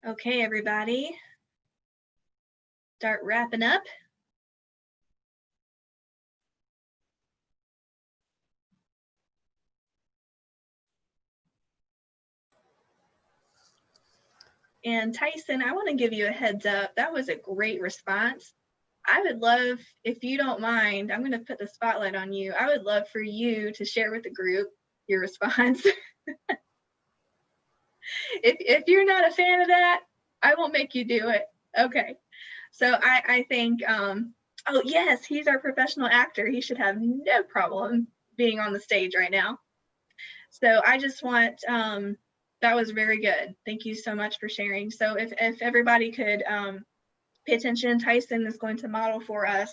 Okay, everybody. Start wrapping up. And Tyson, I want to give you a heads up. That was a great response. I would love, if you don't mind, I'm going to put the spotlight on you. I would love for you to share with the group your response. If you're not a fan of that, I won't make you do it. Okay. So I think, oh yes, he's our professional actor. He should have no problem being on the stage right now. So I just want, that was very good. Thank you so much for sharing. So if everybody could pay attention, Tyson is going to model for us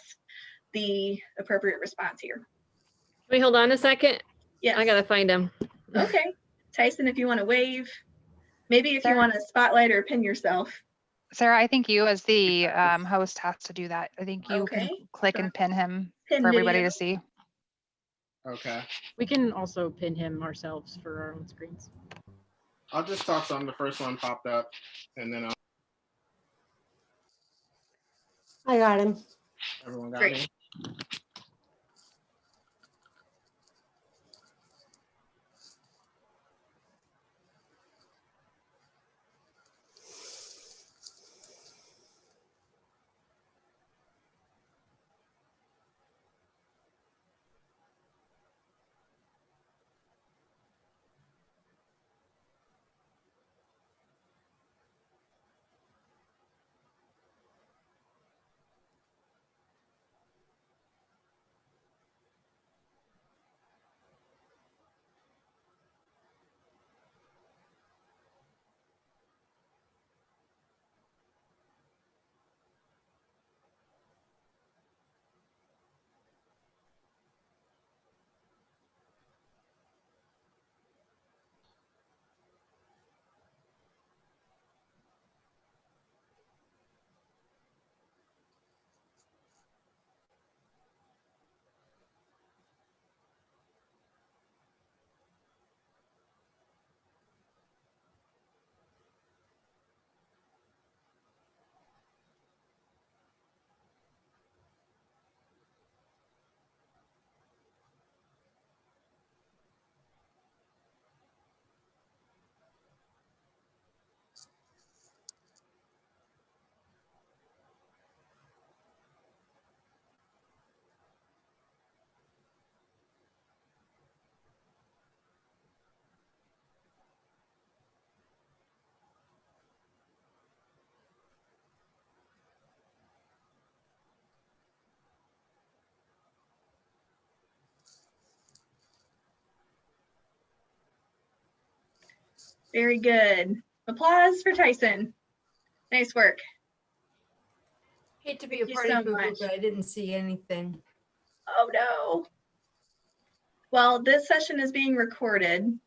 the appropriate response here. Wait, hold on a second. Yes. I gotta find him. Okay. Tyson, if you want to wave, maybe if you want to spotlight or pin yourself. Sarah, I think you as the host has to do that. I think you can click and pin him Pin for everybody video. to see. Okay. We can also pin him ourselves for our own screens. I'll just toss on the first one popped up, and then I got him. everyone got Great. me. Very good. Applause for Tyson. Nice work. Hate to be Thank a you party so pooper, much. but I didn't see anything. Oh no. Well, this session is being recorded.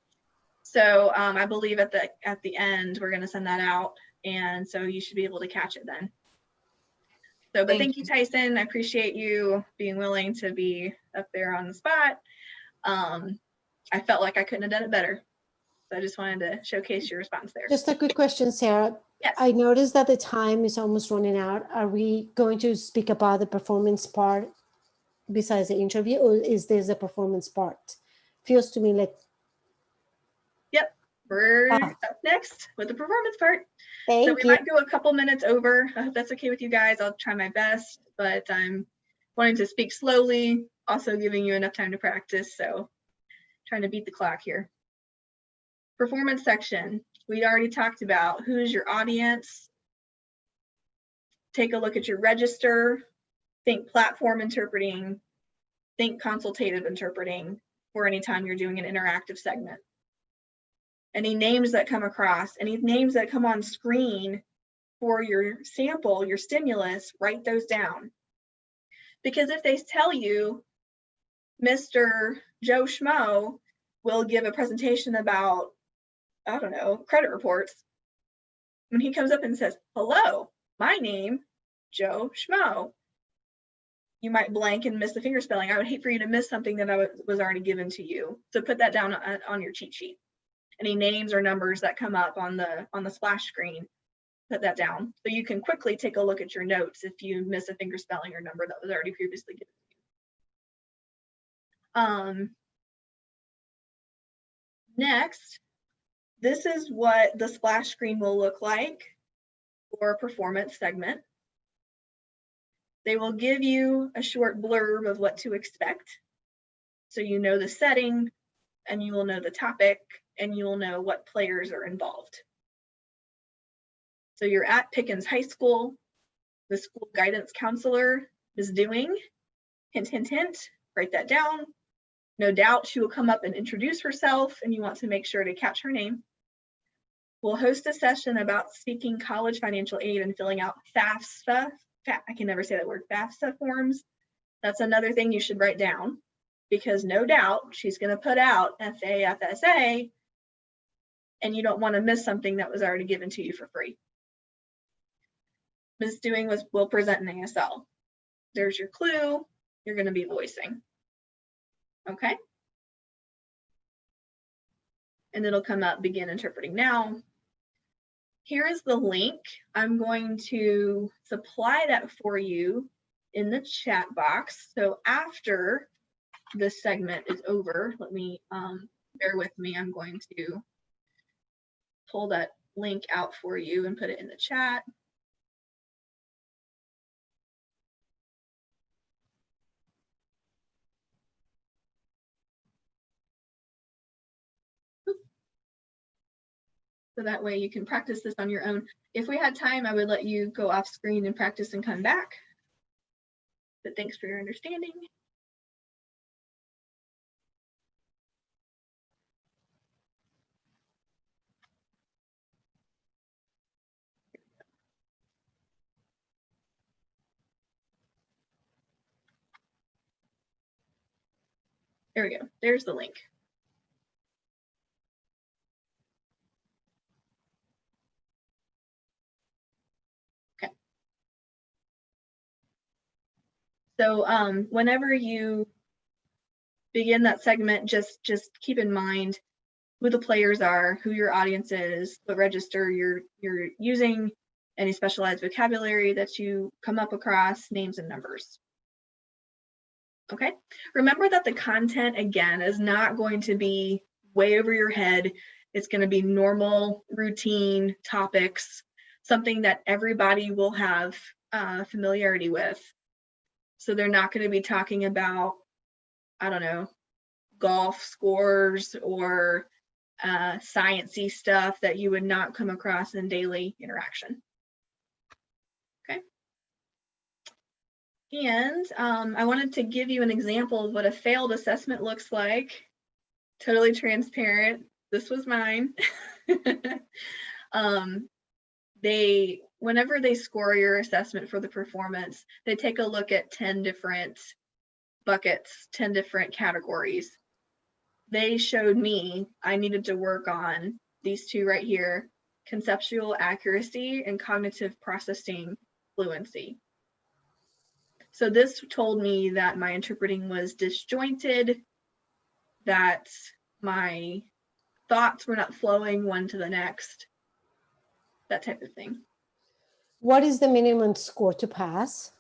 So I believe at the end, we're going to send that out. And so you should be able to catch it then. So, but thank you, Tyson. I appreciate you being willing to be up there on the spot. I felt like I couldn't have done it better. So I just wanted to showcase your response there. Just a quick question, Sarah. Yes. I noticed that the time is almost running out. Are we going to speak about the performance part besides the interview, or is this the performance part? Feels to me like. Yep, we're up next with the performance part. So Thank we you. might go a couple minutes over. I hope that's okay with you guys. I'll try my best, but I'm wanting to speak slowly, also giving you enough time to practice. So trying to beat the clock here. Performance section. We already talked about who's your audience. Take a look at your register. Think platform interpreting. Think consultative interpreting for any time you're doing an interactive segment. Any names that come across, any names that come on screen for your sample, your stimulus, write those down. Because if they tell you, Mr. Joe Schmo will give a presentation about, I don't know, credit reports. When he comes up and says, hello, my name, Joe Schmo, you might blank and miss the finger spelling. I would hate for you to miss something that was already given to you. So put that down on your cheat sheet. Any names or numbers that come up on the splash screen, put that down. So you can quickly take a look at your notes if you miss a finger spelling or number that was already previously given. Next, this is what the splash screen will look like for a performance segment. They will give you a short blurb of what to expect. So you know the setting, and you will know the topic, and you will know what players are involved. So you're at Pickens High School. The school guidance counselor is doing, hint, hint, hint, write that down. No doubt she will come up and introduce herself, and you want to make sure to catch her name. We'll host a session about seeking college financial aid and filling out FAFSA. I can never say that word, FAFSA forms. That's another thing you should write down, because no doubt she's going to put out FAFSA, and you don't want to miss something that was already given to you for free. Ms. Dewing will present an ASL. There's your clue. You're going to be voicing. Okay. And it'll come up, begin interpreting now. Here is the link. I'm going to supply that for you in the chat box. So after this segment is over, let me, bear with me. I'm going to pull that link out for you and put it in the chat. So that way you can practice this on your own. If we had time, I would let you go off screen and practice and come back. But thanks for your understanding. There we go. There's the link. Okay. So whenever you begin that segment, just keep in mind who the players are, who your audience is, what register you're using, any specialized vocabulary that you come up across, names and numbers. Okay, remember that the content, again, is not going to be way over your head. It's going to be normal, routine topics, something that everybody will have familiarity with. So they're not going to be talking about, I don't know, golf scores or sciencey stuff that you would not come across in daily interaction. Okay. And I wanted to give you an example of what a failed assessment looks like. Totally transparent. This was mine. Whenever they score your assessment for the performance, they take a look at 10 different buckets, 10 different categories. They showed me I needed to work on these two right here: conceptual accuracy and cognitive processing fluency. So this told me that my interpreting was disjointed, that my thoughts were not flowing one to the next, that type of thing. What is the minimum score to pass?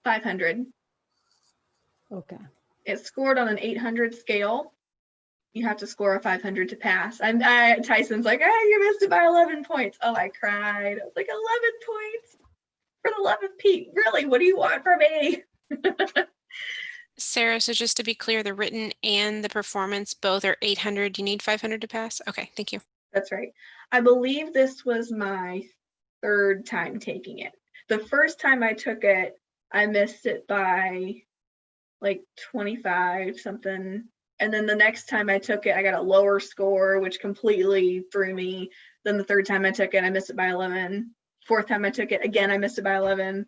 500. Okay. It's scored on an 800 scale. You have to score a 500 to pass. Tyson's like, oh, you missed it by 11 points. Oh, I cried. I was like, 11 points? For the love of Pete, really, what do you want from me? Sarah, so just to be clear, the written and the performance both are 800. You need 500 to pass? Okay, thank you. That's right. I believe this was my third time taking it. The first time I took it, I missed it by like 25 something. And then the next time I took it, I got a lower score, which completely threw me. Then the third time I took it, I missed it by 11. Fourth time I took it, again, I missed it by 11,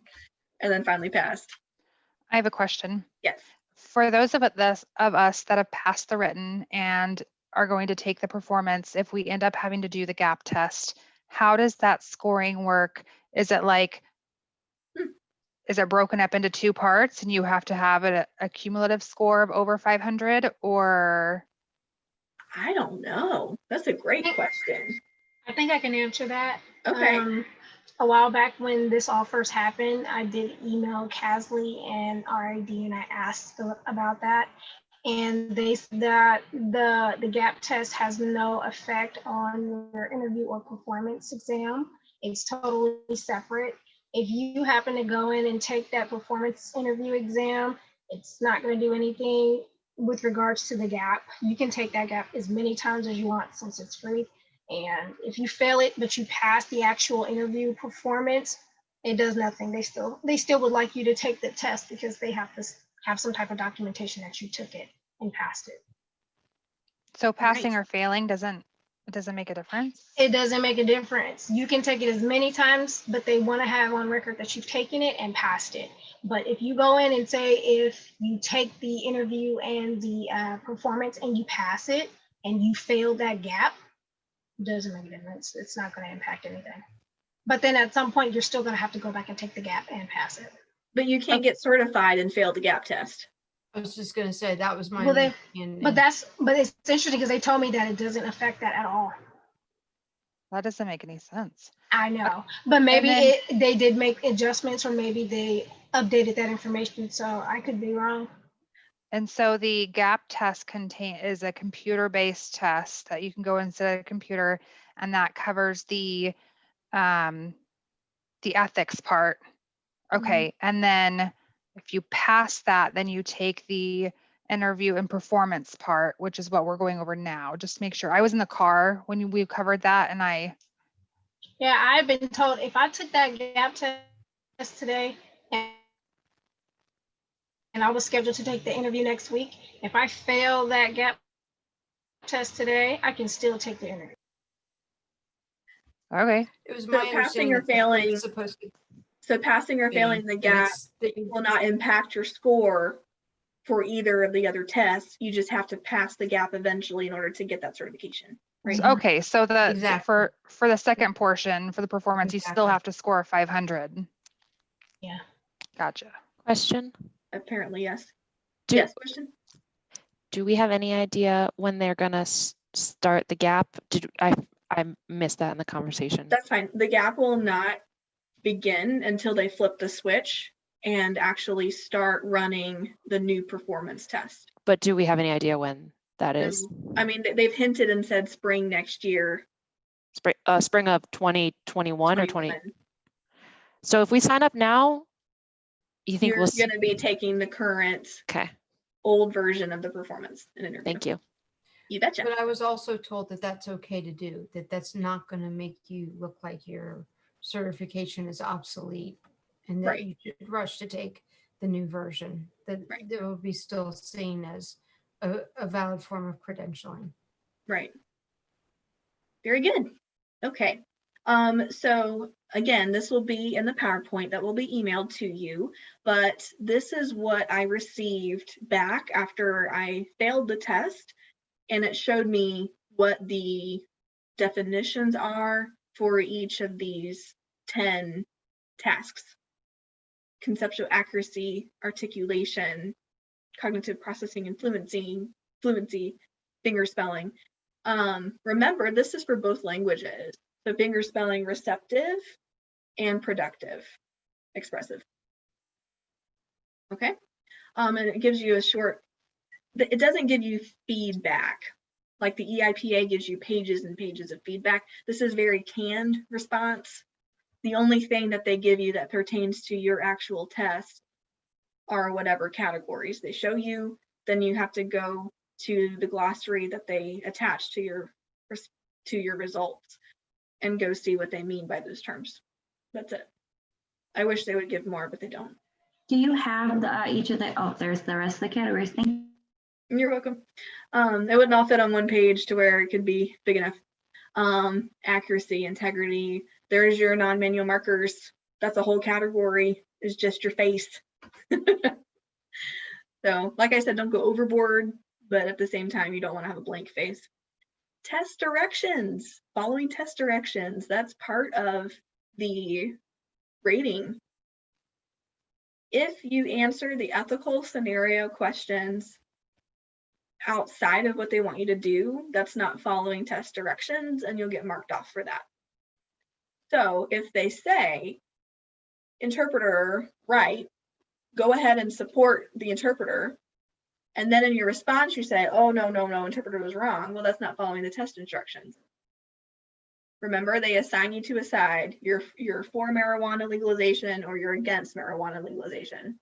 and then finally passed. I have a question. Yes. For those of us that have passed the written and are going to take the performance, if we end up having to do the gap test, how does that scoring work? Is it like, is it broken up into two parts and you have to have a cumulative score of over 500, or? I don't know. That's a great question. I think I can answer that. Okay. A while back when this all first happened, I did email Casley and RID and I asked about that. And they said that the gap test has no effect on your interview or performance exam. It's totally separate. If you happen to go in and take that performance interview exam, it's not going to do anything with regards to the gap. You can take that gap as many times as you want since it's free. And if you fail it, but you pass the actual interview performance, it does nothing. They still would like you to take the test because they have to have some type of documentation that you took it and passed it. So passing or failing doesn't make a difference? It doesn't make a difference. You can take it as many times, but they want to have on record that you've taken it and passed it. But if you go in and say if you take the interview and the performance and you pass it and you fail that gap, doesn't make a difference. It's not going to impact anything. But then at some point, you're still going to have to go back and take the gap and pass it. But you can't get certified and fail the gap test. I was just going to say that was my But understanding. but it's interesting because they told me that it doesn't affect that at all. That doesn't make any sense. I know, but maybe they did make adjustments, or maybe they updated that information. So I could be wrong. And so the gap test is a computer-based test that you can go and sit at a computer, and that covers the ethics part. Okay, and then if you pass that, then you take the interview and performance part, which is what we're going over now. Just make sure. I was in the car when we covered that, and Yeah, I've been told if I took that gap test today and I was scheduled to take the interview next week, if I fail that gap test today, I can still take the interview. Okay. It was So my passing or understanding that failing, it's supposed to so passing or failing the gap will not impact your score for either of the other tests. You just have to pass the gap eventually in order to get that certification. Right. okay. So for the second portion, for the performance, you still have to score 500. Yeah. Gotcha. Question. Apparently, yes. Yes. Question. Do we have any idea when they're gonna start the gap? I missed that in the conversation. That's fine. The gap will not begin until they flip the switch and actually start running the new performance test. But do we have any idea when that is? I mean, they've hinted and said spring next year. Spring of 2021 or 20. So if we sign up now, you think You're going to be taking the current old version of the performance and interview. Thank you. You betcha. But I was also told that that's okay to do, that that's not going to make you look like your certification is obsolete and that you should rush to take the new version, that it will be still seen as a valid form of credentialing. Right. Very good. Okay. So again, this will be in the PowerPoint that will be emailed to you, but this is what I received back after I failed the test, and it showed me what the definitions are for each of these 10 tasks: conceptual accuracy, articulation, cognitive processing and fluency, finger spelling. Remember, this is for both languages. So finger spelling, receptive and productive, expressive. Okay. And it gives you it doesn't give you feedback. Like the EIPA gives you pages and pages of feedback. This is very canned response. The only thing that they give you that pertains to your actual test are whatever categories they show you. Then you have to go to the glossary that they attach to your results and go see what they mean by those terms. That's it. I wish they would give more, but they don't. Do you have each of the, there's the rest of the categories. Thank you. You're welcome. It wouldn't all fit on one page to where it could be big enough. Accuracy, integrity, there's your non-manual markers. That's a whole category, is just your face. So like I said, don't go overboard, but at the same time, you don't want to have a blank face. Test directions, following test directions. That's part of the rating. If you answer the ethical scenario questions outside of what they want you to do, that's not following test directions, and you'll get marked off for that. So if they say interpreter right, go ahead and support the interpreter. And then in your response, you say, oh, no, interpreter was wrong. Well, that's not following the test instructions. Remember, they assign you to a side. You're for marijuana legalization or you're against marijuana legalization,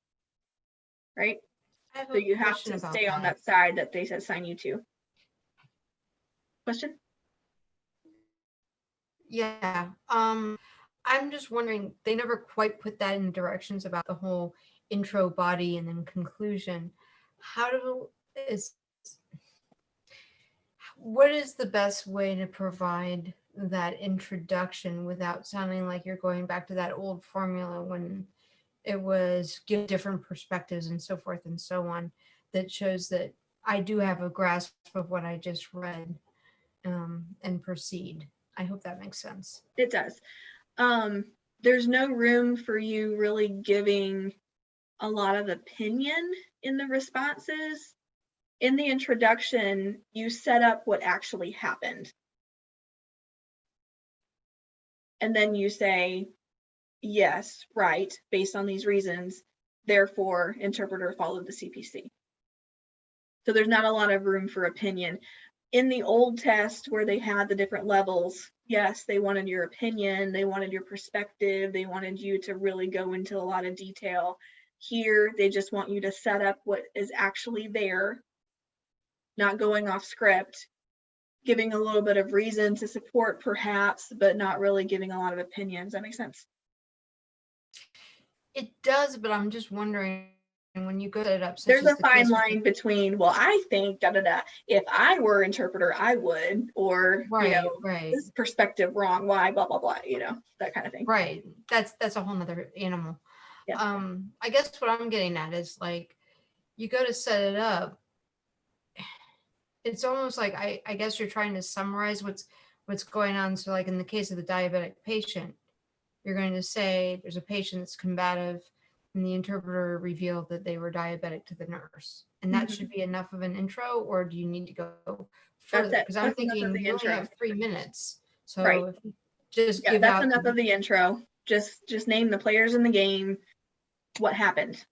right? So you have to stay on that side that they assign you to. Question? Yeah. I'm just wondering, they never quite put that in directions about the whole intro, body, and then conclusion. What is the best way to provide that introduction without sounding like you're going back to that old formula when it was give different perspectives and so forth and so on, that shows that I do have a grasp of what I just read, and proceed. I hope that makes sense. It does. There's no room for you really giving a lot of opinion in the responses. In the introduction, you set up what actually happened. And then you say, yes, right, based on these reasons, therefore, interpreter followed the CPC. So there's not a lot of room for opinion. In the old test where they had the different levels, yes, they wanted your opinion, they wanted your perspective, they wanted you to really go into a lot of detail. Here, they just want you to set up what is actually there, not going off script, giving a little bit of reason to support perhaps, but not really giving a lot of opinions. That makes sense? It does, but I'm just wondering, when you go set it up, There's a fine line between, well, I think if I were interpreter, I would, or right. This perspective wrong, why, blah, blah, blah, that kind of thing. Right. That's a whole nother animal. Yeah. I guess what I'm getting at is, like, you go to set it up, it's almost like I guess you're trying to summarize what's going on. So, like, in the case of the diabetic patient, you're going to say there's a patient that's combative, and the interpreter revealed that they were diabetic to the nurse. And that should be enough of an intro, or do you need to go further? Because I'm thinking you only have 3 minutes. So right. If you just give that's enough of the intro. Just name the players in the game, what happened,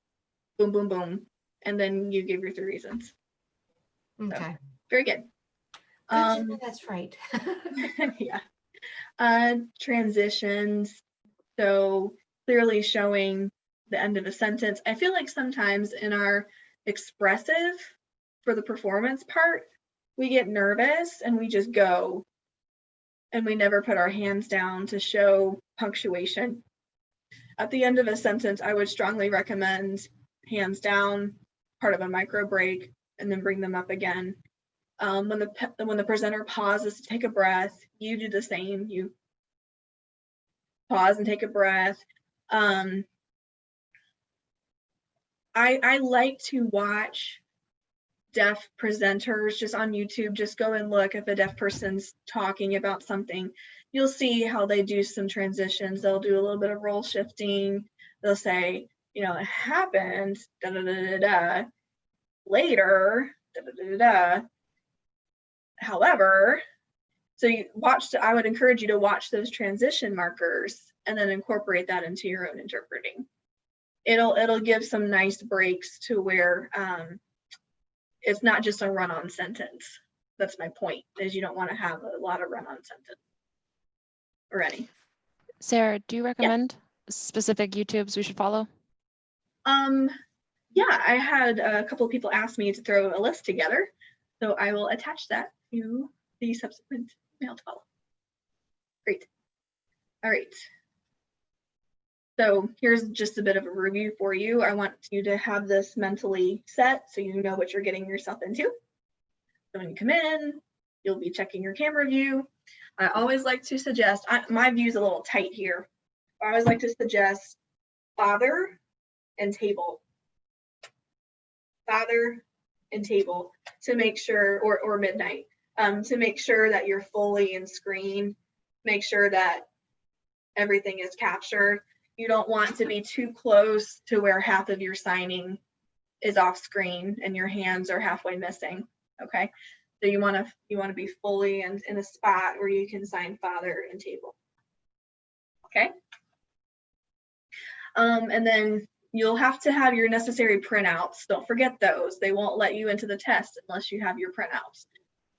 boom, boom, boom, and then you give your 3 reasons. Okay. So, very good. That's right. Yeah. Transitions. So clearly showing the end of a sentence. I feel like sometimes in our expressive for the performance part, we get nervous and we just go and we never put our hands down to show punctuation. At the end of a sentence, I would strongly recommend hands down, part of a micro break, and then bring them up again. When the presenter pauses to take a breath, you do the same. You pause and take a breath. I like to watch deaf presenters just on YouTube. Just go and look if a deaf person's talking about something. You'll see how they do some transitions. They'll do a little bit of role shifting. They'll say, it happened, da da da da da. Later, da da da da. However, so I would encourage you to watch those transition markers and then incorporate that into your own interpreting. It'll give some nice breaks to where it's not just a run-on sentence. That's my point, is you don't want to have a lot of run-on sentence or any. Sarah, do you recommend specific YouTubes we should follow? Yeah, I had a couple of people ask me to throw a list together, so I will attach that to the subsequent mail to follow. Great. All right. So here's just a bit of a review for you. I want you to have this mentally set so you know what you're getting yourself into. So when you come in, you'll be checking your camera view. I always like to suggest, my view is a little tight here. I always like to suggest father and table. Father and table to make sure, or midnight, to make sure that you're fully in screen, make sure that everything is captured. You don't want to be too close to where half of your signing is off screen and your hands are halfway missing. Okay, so you want to be fully and in a spot where you can sign father and table. Okay. And then you'll have to have your necessary printouts. Don't forget those. They won't let you into the test unless you have your printouts.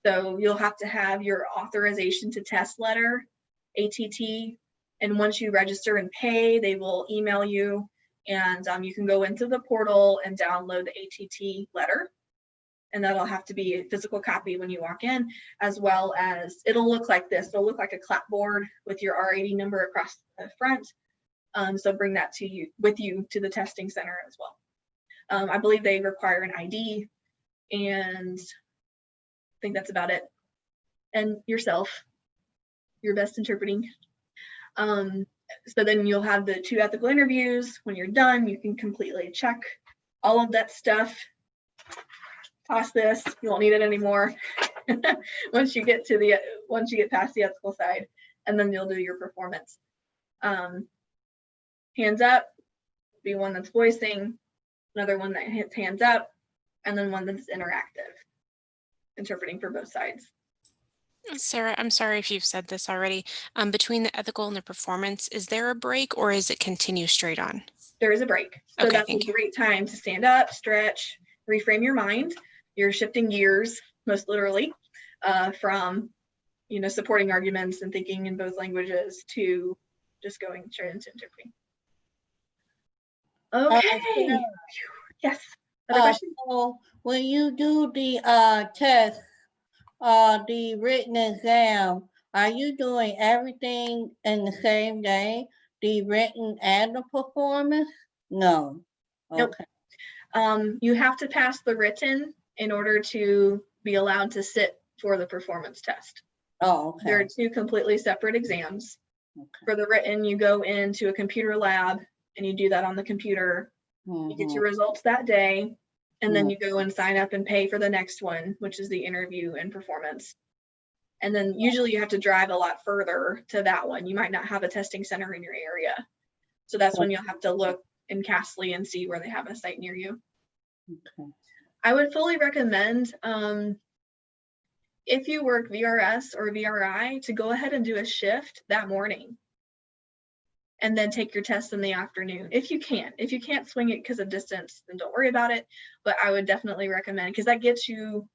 So you'll have to have your authorization to test letter, ATT, and once you register and pay, they will email you, and you can go into the portal and download the ATT letter, and that'll have to be a physical copy when you walk in, as well as it'll look like this. It'll look like a clapboard with your R80 number across the front. So bring that with you to the testing center as well. I believe they require an ID, and I think that's about it. And yourself, your best interpreting. So then you'll have the 2 ethical interviews. When you're done, you can completely check all of that stuff. Toss this, you won't need it anymore. once you get past the ethical side, and then you'll do your performance. Hands up, be one that's voicing, another one that hits hands up, and then one that's interactive, interpreting for both sides. Sarah, I'm sorry if you've said this already. Between the ethical and the performance, is there a break or is it continue straight on? There is a break. So Okay, that's a great time to stand up, stretch, reframe your mind. You're shifting gears, most literally, from supporting arguments and thinking in both languages to just going straight into interpreting. Okay. Yes. Other question? So when you do the test, the written exam, are you doing everything in the same day? The written and the performance? No. Nope. You have to pass the written in order to be allowed to sit for the performance test. Oh, okay. There are 2 completely separate exams. Okay. For the written, you go into a computer lab and you do that on the computer. You get your results that day, and then you go and sign up and pay for the next one, which is the interview and performance. And then usually you have to drive a lot further to that one. You might not have a testing center in your area. So that's when you'll have to look in Castly and see where they have a site near you. Okay. I would fully recommend, if you work VRS or VRI, to go ahead and do a shift that morning and then take your test in the afternoon if you can. If you can't swing it because of distance, then don't worry about it. But I would definitely recommend, because that gets your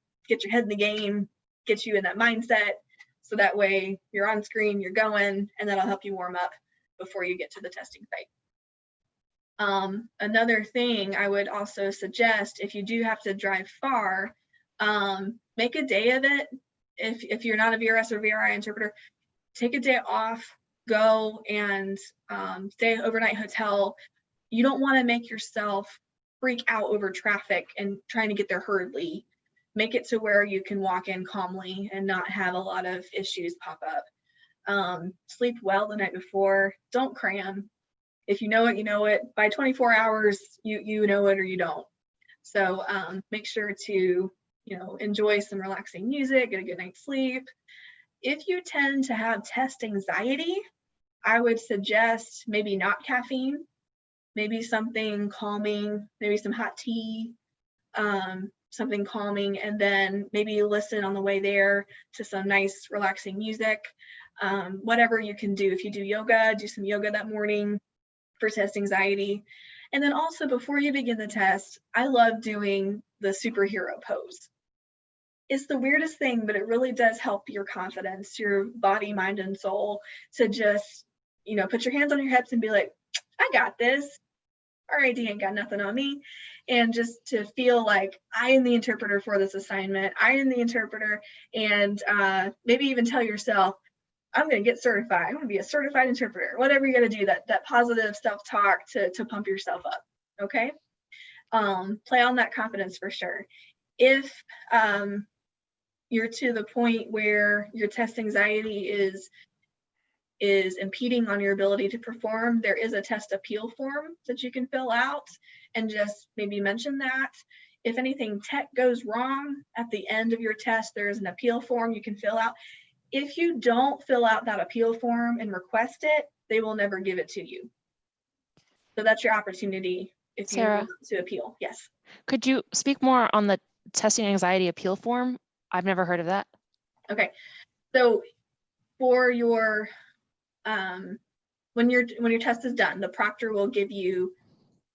head in the game, gets you in that mindset. So that way you're on screen, you're going, and that'll help you warm up before you get to the testing site. Another thing I would also suggest, if you do have to drive far, make a day of it. If you're not a VRS or VRI interpreter, take a day off, go and stay at an overnight hotel. You don't want to make yourself freak out over traffic and trying to get there hurriedly. Make it to where you can walk in calmly and not have a lot of issues pop up. Sleep well the night before. Don't cram. If you know it, you know it. By 24 hours, you know it or you don't. So make sure to enjoy some relaxing music, get a good night's sleep. If you tend to have test anxiety, I would suggest maybe not caffeine, maybe something calming, maybe some hot tea, something calming, and then maybe listen on the way there to some nice relaxing music. Whatever you can do. If you do yoga, do some yoga that morning for test anxiety. And then also before you begin the test, I love doing the superhero pose. It's the weirdest thing, but it really does help your confidence, your body, mind, and soul to just, put your hands on your hips and be like, I got this. RID ain't got nothing on me. And just to feel like I am the interpreter for this assignment. I am the interpreter. And maybe even tell yourself, I'm going to get certified. I'm going to be a certified interpreter. Whatever you're going to do, that positive self-talk to pump yourself up. Okay. Play on that confidence for sure. If you're to the point where your test anxiety is impeding on your ability to perform, there is a test appeal form that you can fill out and just maybe mention that. If anything tech goes wrong at the end of your test, there is an appeal form you can fill out. If you don't fill out that appeal form and request it, they will never give it to you. So that's your opportunity if Sarah, you want to appeal. Yes. Could you speak more on the testing anxiety appeal form? I've never heard of that. Okay. So for your when your test is done, the proctor will give you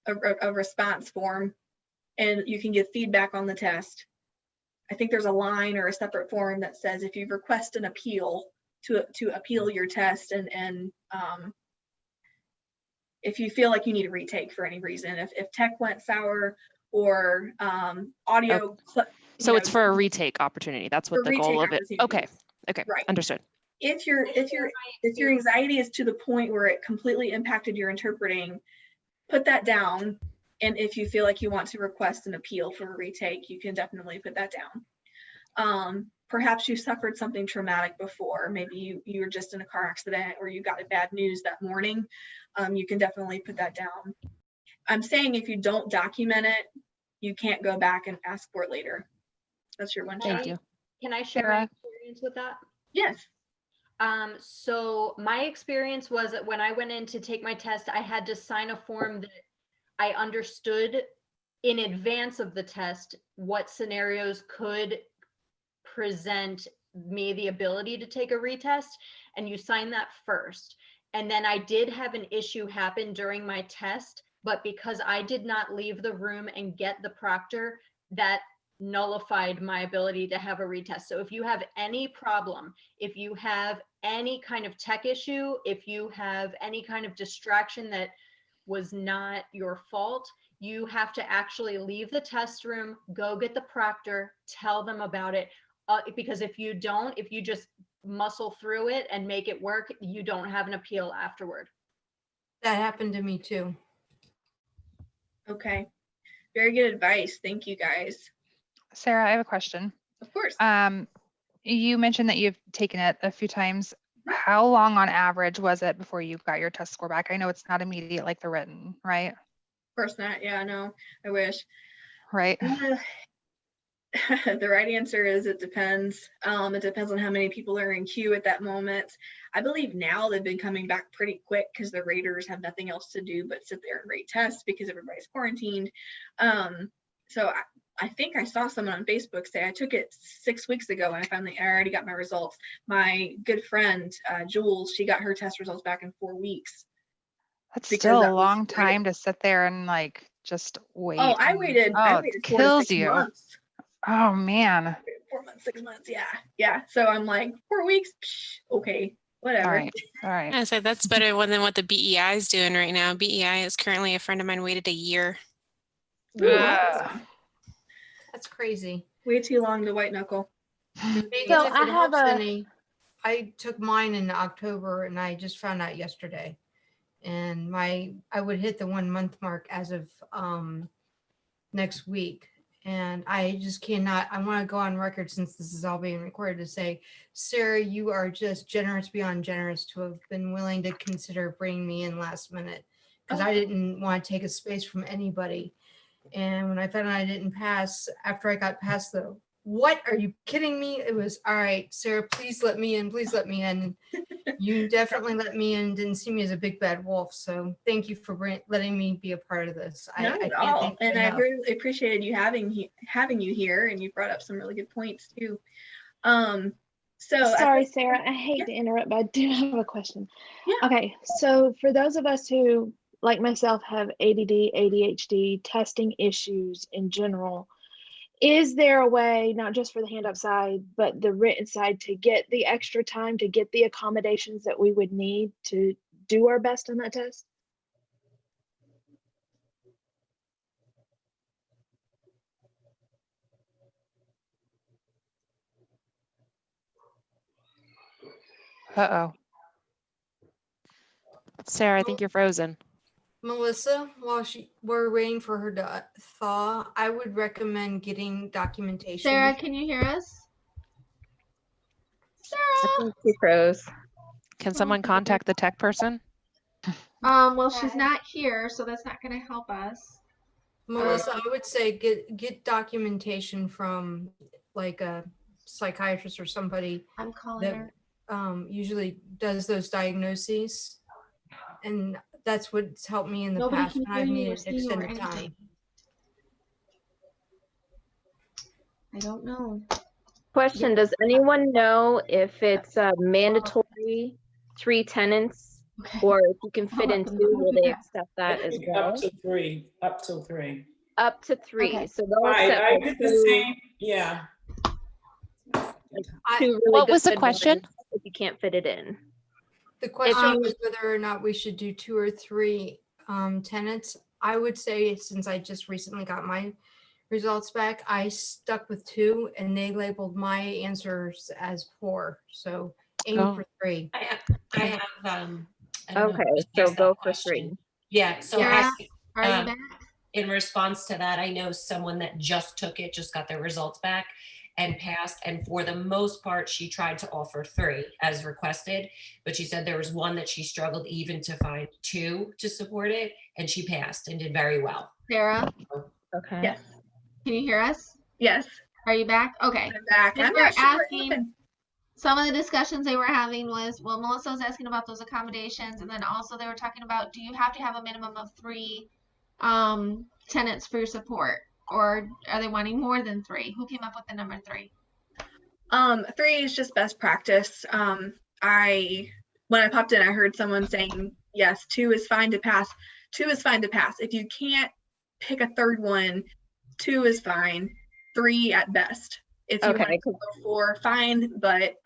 a response form, and you can give feedback on the test. I think there's a line or a separate form that says if you request an appeal to appeal your test, and if you feel like you need a retake for any reason, if tech went sour or audio. So it's for a retake opportunity. That's what For the goal of retake it. Okay. Okay. Right. Understood. If your anxiety is to the point where it completely impacted your interpreting, put that down. And if you feel like you want to request an appeal for a retake, you can definitely put that down. Perhaps you suffered something traumatic before. Maybe you were just in a car accident, or you got bad news that morning. You can definitely put that down. I'm saying if you don't document it, you can't go back and ask for it later. That's your one shot. Can I share my experience with that? Yes. So my experience was that when I went in to take my test, I had to sign a form that I understood in advance of the test what scenarios could present me the ability to take a retest, and you sign that first. And then I did have an issue happen during my test, but because I did not leave the room and get the proctor, that nullified my ability to have a retest. So if you have any problem, if you have any kind of tech issue, if you have any kind of distraction that was not your fault, you have to actually leave the test room, go get the proctor, tell them about it. Because if you don't, if you just muscle through it and make it work, you don't have an appeal afterward. That happened to me too. Okay. Very good advice. Thank you, guys. Sarah, I have a question. Of course. You mentioned that you've taken it a few times. How long on average was it before you got your test score back? I know it's not immediate like the written, right? Of course not. Yeah, no, I wish. Right. The right answer is it depends. It depends on how many people are in queue at that moment. I believe now they've been coming back pretty quick because the raters have nothing else to do but sit there and rate tests because everybody's quarantined. So I think I saw someone on Facebook say I took it 6 weeks ago and I already got my results. My good friend, Jules, she got her test results back in 4 weeks. That's still a long time to sit there and like just wait. Oh, I waited 4 to kills 6 you. months. Oh man. 4 months, 6 months. Yeah. So I'm like 4 weeks. Okay, whatever. All right. I say that's better than what the BEI is doing right now. BEI is currently, a friend of mine waited a year. That's crazy. Way too long to white knuckle. Megan, So if I it have helps a- any, I took mine in October and I just found out yesterday. And I would hit the 1 month mark as of next week. And I just cannot, I want to go on record, since this is all being recorded, to say, Sarah, you are just generous beyond generous to have been willing to consider bringing me in last minute, because I didn't want to take a space from anybody. And when I found out I didn't pass, after I got past the, what, are you kidding me? It was, all right, Sarah, please let me in, please let me in. You definitely let me in, didn't see me as a big bad wolf. So thank you for letting me be a part of this. Not at can't all. thank you And I enough. really appreciated you having you here, and you brought up some really good points too. So Sorry, Sarah, I hate to interrupt, but I do have a question. Okay, so for those of us who, like myself, have ADD, ADHD, testing issues in general, is there a way, not just for the handout side, but the written side, to get the extra time, to get the accommodations that we would need to do our best on that test? Uh-oh. Sarah, I think you're frozen. Melissa, while we're waiting for her to thaw, I would recommend getting documentation. Sarah, can you hear us? I think she froze. Can someone contact the tech person? Well, she's not here, so that's not going to help us. Melissa, I would say get documentation from like a psychiatrist or somebody I'm calling that usually does those diagnoses, and that's what's helped me in the Nobody past can when hear I've you or needed see you or extended time. anything. I don't know. Question, does anyone know if it's mandatory 3 tenants Or if you can fit in 2, will they accept that as well? Up to 3. Up to 3. Up to 3. Okay. So they'll Right. accept I like did the 2, same. Yeah. like 2 really What was the good question? ones if you can't fit it in. The question you- was whether or not we should do 2 or 3 tenants. I would say, since I just recently got my results back, I stuck with 2 and they labeled my answers as poor. So aim Oh. for 3. I have I don't know if Okay, you just so asked that go for question. 3. Yeah, so Sarah, I, are you back? in response to that, I know someone that just took it, just got their results back and passed. And for the most part, she tried to offer 3 as requested, but she said there was one that she struggled even to find 2 to support it, and she passed and did very well. Sarah, Okay. Yes. can you hear us? Yes. Are you back? Okay. I'm back. Because I'm we're not sure what asking, happened. some of the discussions they were having was, well, Melissa was asking about those accommodations, and then also they were talking about, do you have to have a minimum of 3 tenants for your support, or are they wanting more than 3? Who came up with the number 3? 3 is just best practice. When I popped in, I heard someone saying, yes, 2 is fine to pass. 2 is fine to pass. If you can't pick a third one, 2 is fine. 3 at best. If you want to go 4, fine, but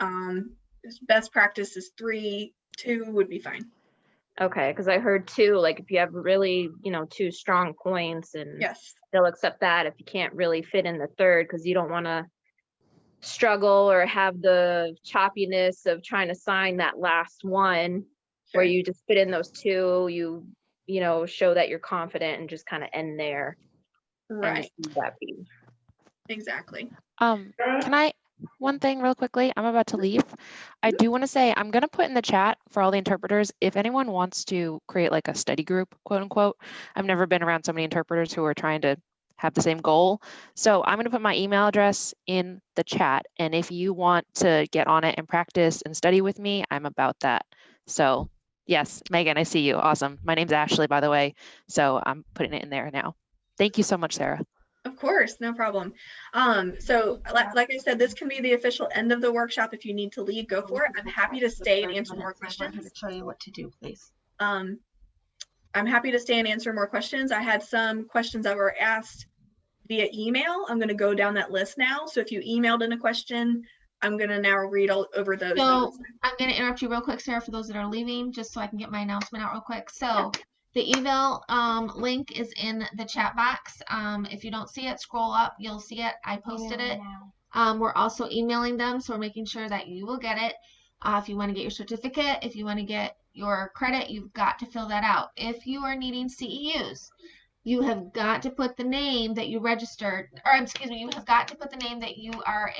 best practice is 3. 2 would be fine. Okay, because I heard 2, like if you have really, 2 strong points, and yes, they'll accept that if you can't really fit in the third, because you don't want to struggle or have the choppiness of trying to sign that last one where you just fit in those 2, you show that you're confident and just kind of end there. Right. And just leave that be. Exactly. Can I, one thing real quickly, I'm about to leave. I do want to say, I'm going to put in the chat for all the interpreters, if anyone wants to create like a study group, quote unquote. I've never been around so many interpreters who are trying to have the same goal. So I'm going to put my email address in the chat. And if you want to get on it and practice and study with me, I'm about that. So yes, Megan, I see you. Awesome. My name's Ashley, by the way. So I'm putting it in there now. Thank you so much, Sarah. Of course, no problem. So like I said, this can be the official end of the workshop. If you need to leave, go for it. I'm happy to stay and answer more questions. Show you what to do, please. I'm happy to stay and answer more questions. I had some questions that were asked via email. I'm going to go down that list now. So if you emailed in a question, I'm going to now read all over those. So I'm going to interrupt you real quick, Sarah, for those that are leaving, just so I can get my announcement out real quick. So the email link is in the chat box. If you don't see it, scroll up. You'll see it. I posted it. We're also emailing them, so we're making sure that you will get it. If you want to get your certificate, if you want to get your credit, you've got to fill that out. If you are needing CEUs, you have got to put the name that you registered, or excuse me, you have got to put the name that you are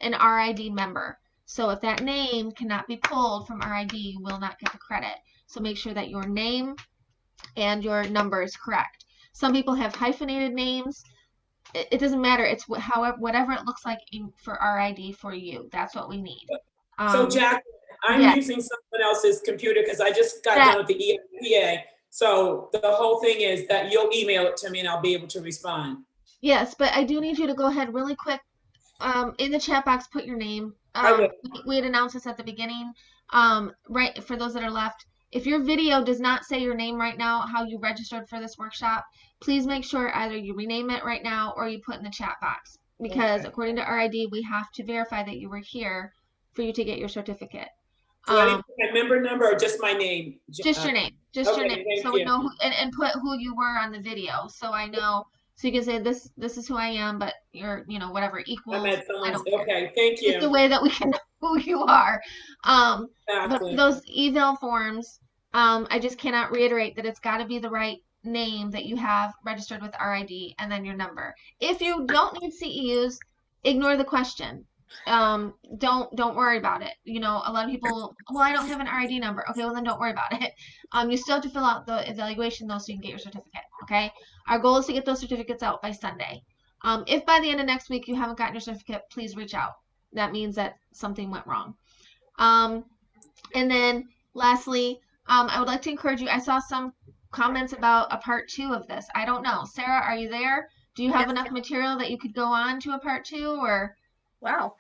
an RID member. So if that name cannot be pulled from RID, you will not get the credit. So make sure that your name and your number is correct. Some people have hyphenated names. It doesn't matter. It's whatever it looks like for RID for you. That's what we need. So Jack, I'm using someone else's computer because I just got done with the EIPA. So the whole thing is that you'll email it to me and I'll be able to respond. Yes, but I do need you to go ahead really quick. In the chat box, put your name. We had announced this at the beginning. Right, for those that are left, if your video does not say your name right now, how you registered for this workshop, please make sure either you rename it right now or you put in the chat box. Because according to RID, we have to verify that you were here for you to get your certificate. Do I need to put my member number or just my name? Just your name. Just your name. So we know who, and put who you were on the video. So I know. So you can say this is who I am, but you're, whatever, equals. I don't care. Okay, thank you. It's the way that we can know who you are. Exactly. But those eval forms, I just cannot reiterate that it's got to be the right name that you have registered with RID and then your number. If you don't need CEUs, ignore the question. Don't worry about it. A lot of people, well, I don't have an RID number. Okay, well then don't worry about it. You still have to fill out the evaluation though, so you can get your certificate. Okay, our goal is to get those certificates out by Sunday. If by the end of next week you haven't gotten your certificate, please reach out. That means that something went wrong. And then lastly, I would like to encourage you. I saw some comments about a part 2 of this. I don't know. Sarah, are you there? Do you have enough material that you could go on to a part 2 or? Wow.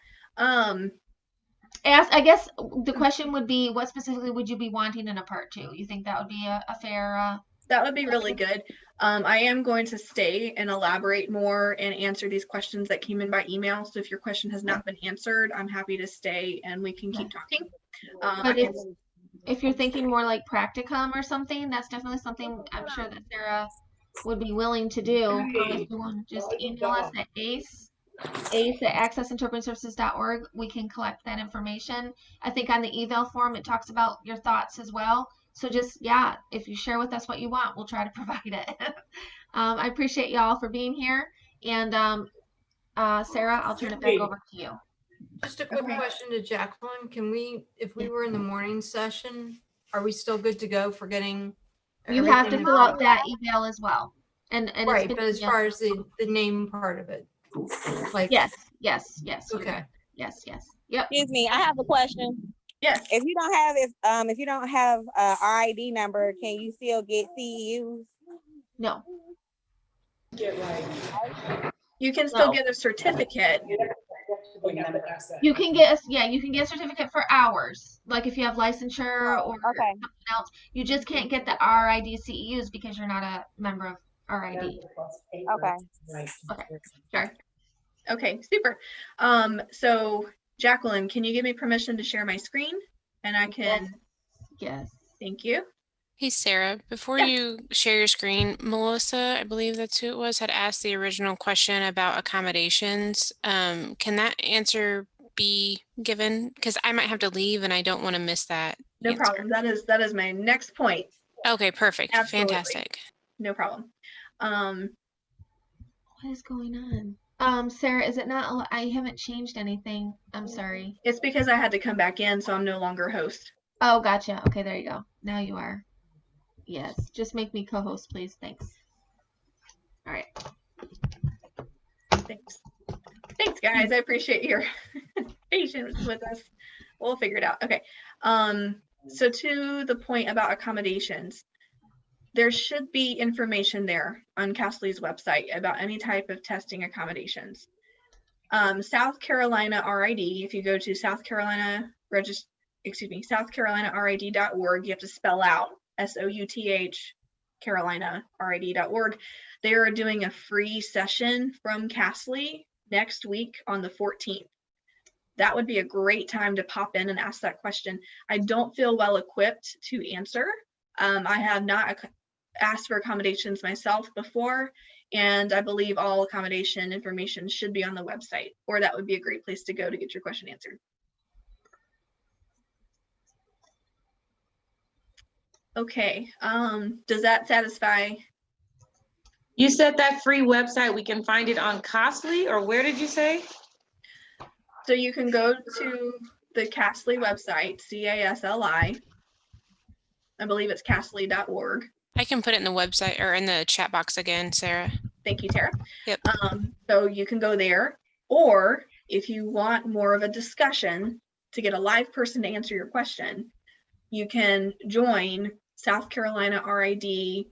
I guess the question would be, what specifically would you be wanting in a part 2? You think that would be a fair? That would be really good. I am going to stay and elaborate more and answer these questions that came in by email. So if your question has not been answered, I'm happy to stay and we can keep talking. But if you're thinking more like practicum or something, that's definitely something I'm sure that Sarah would be willing to do. If you want to just email us at ace@accessinterpretingservices.org, we can collect that information. I think on the eval form, it talks about your thoughts as well. So just, yeah, if you share with us what you want, we'll try to provide it. I appreciate y'all for being here. And Sarah, I'll turn it back over to you. Just a quick question to Jacqueline. Can we, if we were in the morning session, are we still good to go for getting? You have to fill out that email as well. And right, but as far as the name part of it, like yes. Okay. Yes. Yep. Excuse me, I have a question. Yes. If you don't have a RID number, can you still get CEUs? No. You can still get a certificate. You can get a certificate for hours. Like if you have licensure or something else, you just can't get the RID CEUs because you're not a member of RID. Okay. Sure. Okay, super. So Jacqueline, can you give me permission to share my screen? And I can. Yes. Thank you. Hey, Sarah, before you share your screen, Melissa, I believe that's who it was, had asked the original question about accommodations. Can that answer be given? Because I might have to leave and I don't want to miss that. No problem. That is my next point. Okay, perfect. Absolutely. Fantastic. No problem. What is going on? Sarah, is it not? I haven't changed anything. I'm sorry. It's because I had to come back in, so I'm no longer host. Oh, gotcha. Okay, there you go. Now you are. Yes, just make me co-host, please. Thanks. All right. Thanks, guys. I appreciate your patience with us. We'll figure it out. Okay. So to the point about accommodations, there should be information there on CASLI's website about any type of testing accommodations. South Carolina RID, if you go to SouthCarolinaRID.org, you have to spell out SOUTH CarolinaRID.org. They are doing a free session from CASLI next week on the 14th. That would be a great time to pop in and ask that question. I don't feel well equipped to answer. I have not asked for accommodations myself before, and I believe all accommodation information should be on the website, or that would be a great place to go to get your question answered. Okay, does that satisfy? You said that free website, we can find it on CASLI, or where did you say? So you can go to the CASLI website, CASLI. I believe it's casli.org. I can put it in the website or in the chat box again, Sarah. Thank you, Tara. Yep. So you can go there, or if you want more of a discussion to get a live person to answer your question, you can join South Carolina RID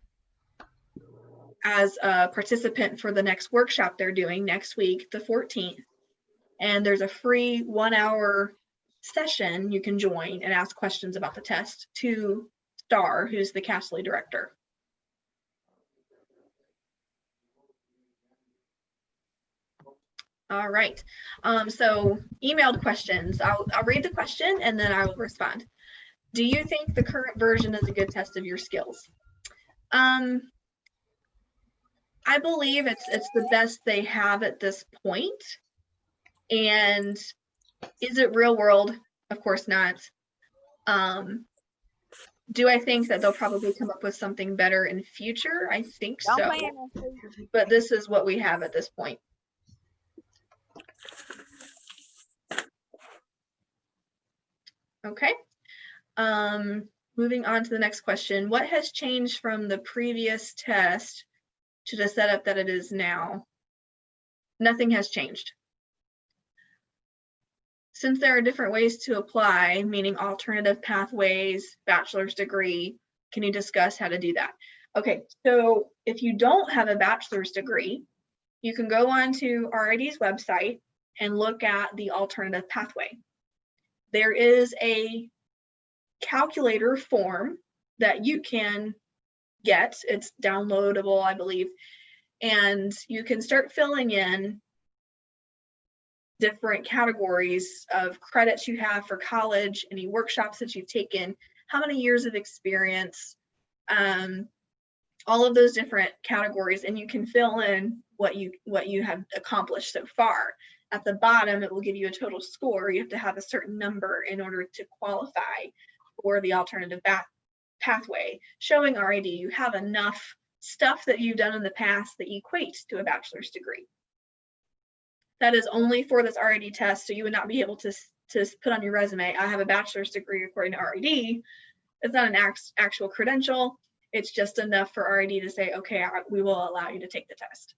as a participant for the next workshop they're doing next week, the 14th. And there's a free 1-hour session you can join and ask questions about the test to Star, who's the CASLI director. All right, so emailed questions. I'll read the question and then I will respond. Do you think the current version is a good test of your skills? I believe it's the best they have at this point. And is it real world? Of course not. Do I think that they'll probably come up with something better in future? I think so. But this is what we have at this point. Okay. Moving on to the next question. What has changed from the previous test to the setup that it is now? Nothing has changed. Since there are different ways to apply, meaning alternative pathways, bachelor's degree, can you discuss how to do that? Okay, so if you don't have a bachelor's degree, you can go on to RID's website and look at the alternative pathway. there is a calculator form that you can get. It's downloadable, I believe, and you can start filling in different categories of credits you have for college, any workshops that you've taken, how many years of experience, all of those different categories, and you can fill in what you have accomplished so far. At the bottom, it will give you a total score. You have to have a certain number in order to qualify for the alternative pathway, showing RID you have enough stuff that you've done in the past that equates to a bachelor's degree. That is only for this RID test, so you would not be able to put on your resume, I have a bachelor's degree according to RID. It's not an actual credential. It's just enough for RID to say, okay, we will allow you to take the test.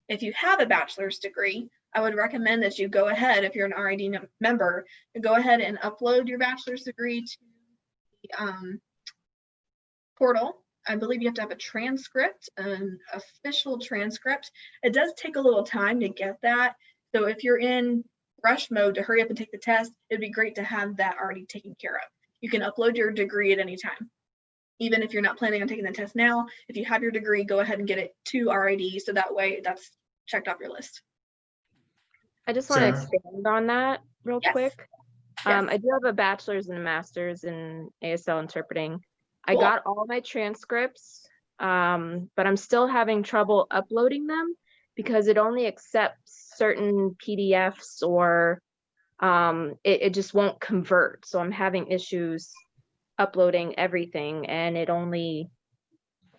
If you have a bachelor's degree, I would recommend that you go ahead, if you're an RID member, go ahead and upload your bachelor's degree to the portal. I believe you have to have a transcript, an official transcript. It does take a little time to get that. So if you're in rush mode to hurry up and take the test, it'd be great to have that already taken care of. You can upload your degree at any time. Even if you're not planning on taking the test now, if you have your degree, go ahead and get it to RID, so that way that's checked off your list. I just want to Sarah? expand on that real Yes. quick. Yes. I do have a bachelor's and a master's in ASL interpreting. I Cool. got all my transcripts, but I'm still having trouble uploading them because it only accepts certain PDFs, or it just won't convert. So I'm having issues uploading everything, and it only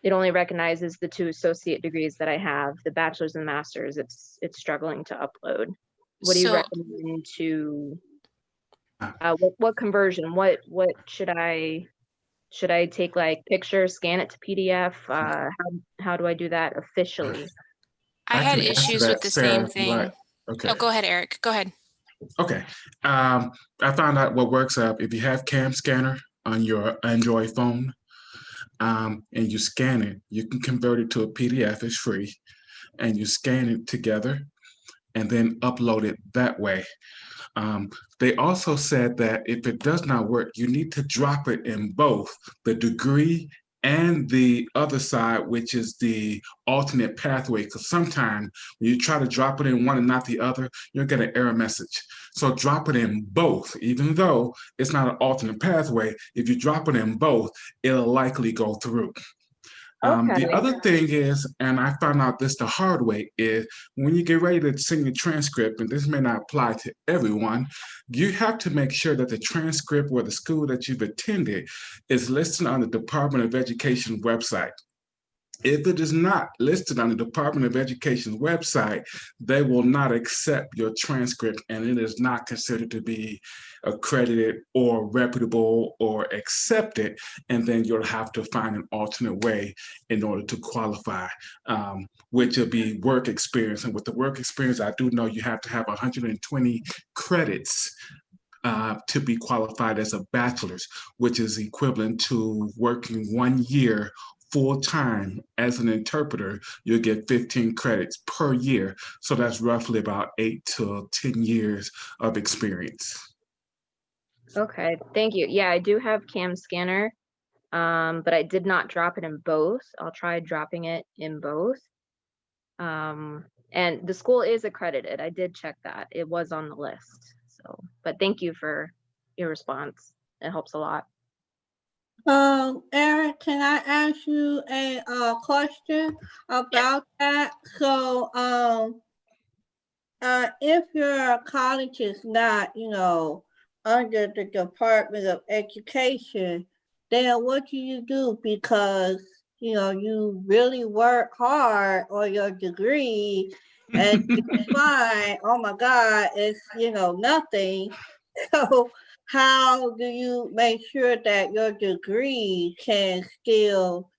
recognizes the 2 associate degrees that I have, the bachelor's and master's. It's struggling to upload. What do you So- recommend to what conversion? What should I take, like picture, scan it to PDF? How do I do that officially? I I had can answer issues with that, the Sarah, same if you thing. like. Okay. Oh, go ahead, Eric. Go ahead. Okay. I found out what works up. If you have Cam Scanner on your Android phone, and you scan it, you can convert it to a PDF. It's free, and you scan it together, and then upload it that way. They also said that if it does not work, you need to drop it in both the degree and the other side, which is the alternate pathway. Because sometimes when you try to drop it in one and not the other, you'll get an error message. So drop it in both, even though it's not an alternate pathway. If you drop it in both, it'll likely go through. The other thing is, and I found out this the hard way, is when you get ready to send your transcript, and this may not apply to everyone, you have to make sure that the transcript or the school that you've attended is listed on the Department of Education website. If it is not listed on the Department of Education's website, they will not accept your transcript, and it is not considered to be accredited or reputable or accepted, and then you'll have to find an alternate way in order to qualify, which will be work experience. And with the work experience, I do know you have to have 120 credits to be qualified as a bachelor's, which is equivalent to working 1 year full-time as an interpreter. You'll get 15 credits per year. So that's roughly about 8 to 10 years of experience. Okay, thank you. Yeah, I do have Cam Scanner, but I did not drop it in both. I'll try dropping it in both. And the school is accredited. I did check that. It was on the list. So, but thank you for your response. It helps a lot. Eric, can I ask you a question about that? So, if your college is not, under the Department of Education, then what do you do? Because, you really work hard on your degree and you find, oh my God, it's, nothing. So, how do you make sure that your degree can still,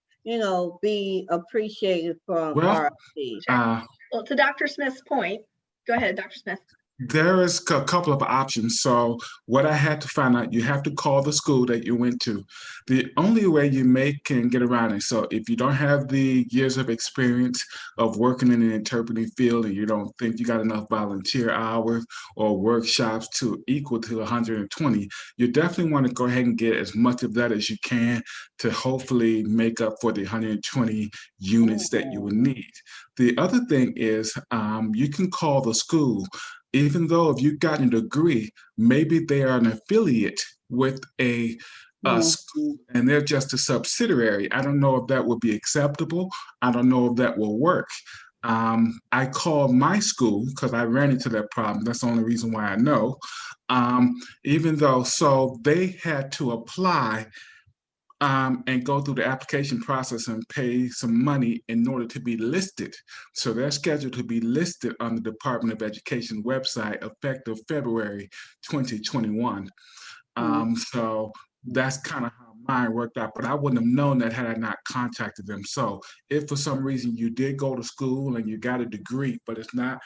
be appreciated from Well, RIT? Well, to Dr. Smith's point, go ahead, Dr. Smith. There is a couple of options. So what I had to find out, you have to call the school that you went to. The only way you can get around it. So if you don't have the years of experience of working in the interpreting field and you don't think you got enough volunteer hours or workshops to equal to 120, you definitely want to go ahead and get as much of that as you can to hopefully make up for the 120 units that you would need. The other thing is you can call the school. Even though if you've gotten a degree, maybe they are an affiliate with a school and they're just a subsidiary. I don't know if that would be acceptable. I don't know if that will work. I called my school because I ran into that problem. That's the only reason why I know. Even though, so they had to apply and go through the application process and pay some money in order to be listed. So they're scheduled to be listed on the Department of Education website effective February 2021. So that's kind of how mine worked out, but I wouldn't have known that had I not contacted them. So if for some reason you did go to school and you got a degree, but it's not,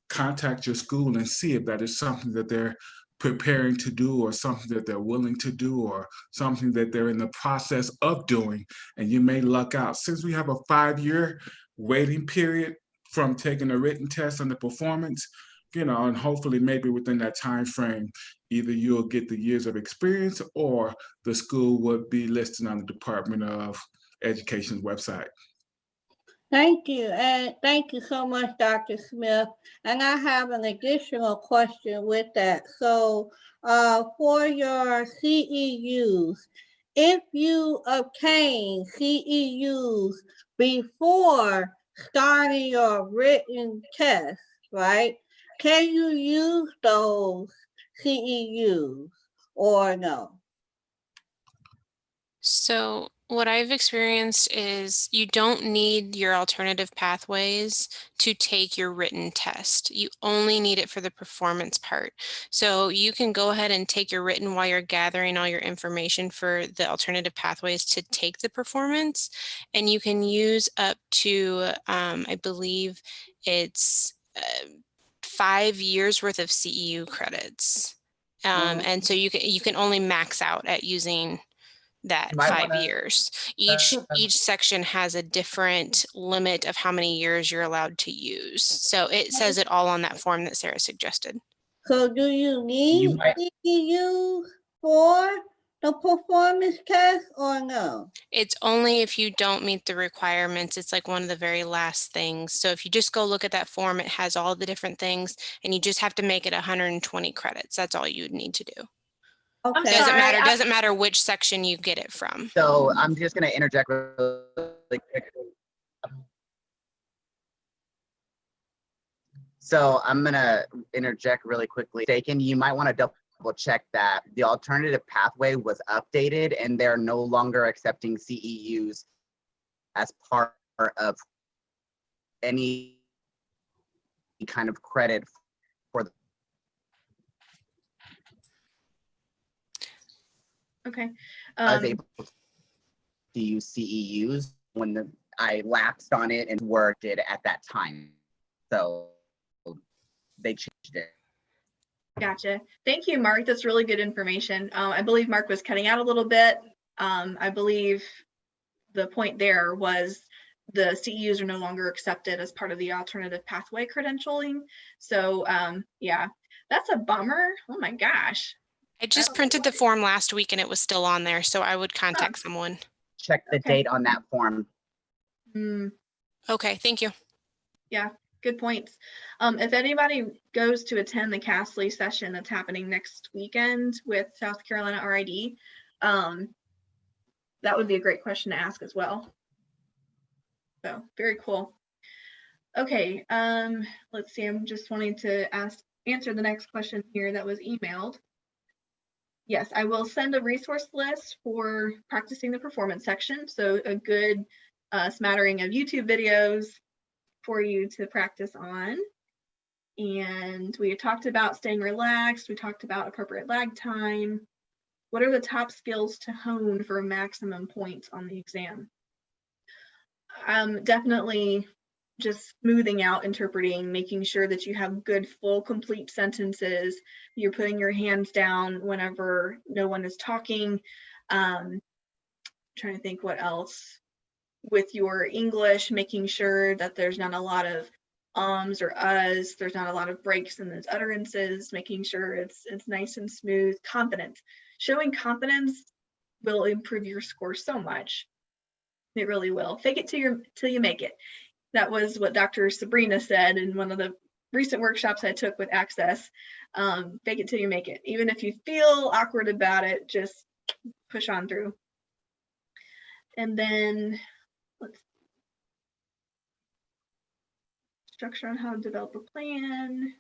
contact your school and see if that is something that they're preparing to do or something that they're willing to do or something that they're in the process of doing, and you may luck out. Since we have a 5-year waiting period from taking a written test and the performance, and hopefully maybe within that time frame, either you'll get the years of experience or the school would be listed on the Department of Education's website. Thank you. And thank you so much, Dr. Smith. And I have an additional question with that. So for your CEUs, if you obtain CEUs before starting your written test, right, can you use those CEUs or no? So what I've experienced is you don't need your alternative pathways to take your written test. You only need it for the performance part. So you can go ahead and take your written while you're gathering all your information for the alternative pathways to take the performance. And you can use up to, I believe it's 5 years worth of CEU credits. And so you can only max out at using that You might 5 wanna, years. Each section has a different limit of how many years you're allowed to use. So it says it all on that form that Sarah suggested. So do you need CEUs for the performance test or no? It's only if you don't meet the requirements. It's like one of the very last things. So if you just go look at that form, it has all the different things and you just have to make it 120 credits. That's all you would need to do. Okay. Doesn't matter which section you get it from. So I'm just going to interject really quickly. So I'm going to interject really quickly. You might want to double check that the alternative pathway was updated and they're no longer accepting CEUs as part of any kind of credit for the Okay. I was able to use CEUs when I lapsed on it and worked it at that time. So they changed it. Gotcha. Thank you, Mark. That's really good information. I believe Mark was cutting out a little bit. I believe the point there was the CEUs are no longer accepted as part of the alternative pathway credentialing. So yeah, that's a bummer. Oh my gosh. I just printed the form last week and it was still on there, so I would contact someone. Check the date on that form. Okay, thank you. Yeah, good points. If anybody goes to attend the Castley session that's happening next weekend with South Carolina RID, that would be a great question to ask as well. So very cool. Okay, let's see. I'm just wanting to answer the next question here that was emailed. Yes, I will send a resource list for practicing the performance section. So a good smattering of YouTube videos for you to practice on. And we talked about staying relaxed. We talked about appropriate lag time. What are the top skills to hone for maximum points on the exam? Definitely just smoothing out interpreting, making sure that you have good, full, complete sentences. You're putting your hands down whenever no one is talking. Trying to think what else. With your English, making sure that there's not a lot of ums or uhs, there's not a lot of breaks in those utterances, making sure it's nice and smooth. Confidence. Showing confidence will improve your score so much. It really will. Fake it till you make it. That was what Dr. Sabrina said in one of the recent workshops I took with Access. Fake it till you make it. Even if you feel awkward about it, just push on through. And then let's structure on how to develop a plan.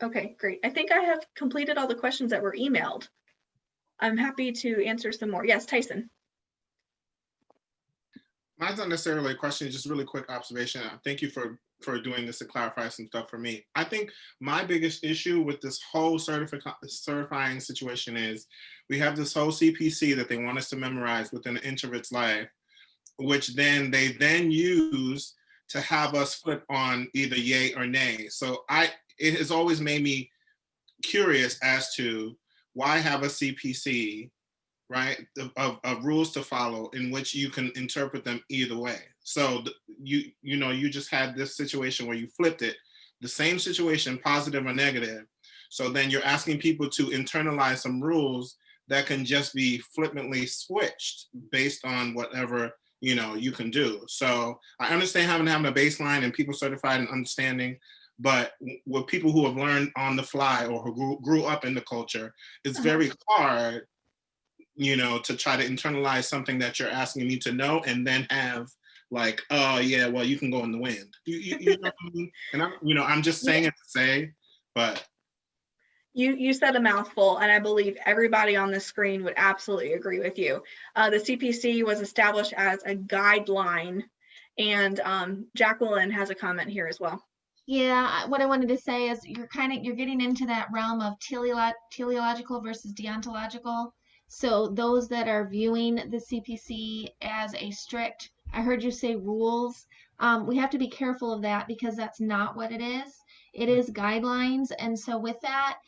Okay, great. I think I have completed all the questions that were emailed. I'm happy to answer some more. Yes, Tyson. Mine's not necessarily a question, just a really quick observation. Thank you for doing this to clarify some stuff for me. I think my biggest issue with this whole certifying situation is we have this whole CPC that they want us to memorize within an introvert's life, which then they use to have us flip on either yay or nay. So it has always made me curious as to why have a CPC, right, of rules to follow in which you can interpret them either way. So you just had this situation where you flipped it, the same situation, positive or negative. So then you're asking people to internalize some rules that can just be flippantly switched based on whatever you can do. So I understand having a baseline and people certified and understanding, but with people who have learned on the fly or who grew up in the culture, it's very hard to try to internalize something that you're asking me to know and then have like, oh yeah, well, you can go in the wind. You know what I mean? And I'm just saying it to say, but. You said a mouthful, and I believe everybody on the screen would absolutely agree with you. The CPC was established as a guideline, and Jacqueline has a comment here as well. Yeah, what I wanted to say is you're getting into that realm of teleological versus deontological. So those that are viewing the CPC as a strict, I heard you say rules. We have to be careful of that because that's not what it is. It is guidelines, and so with that,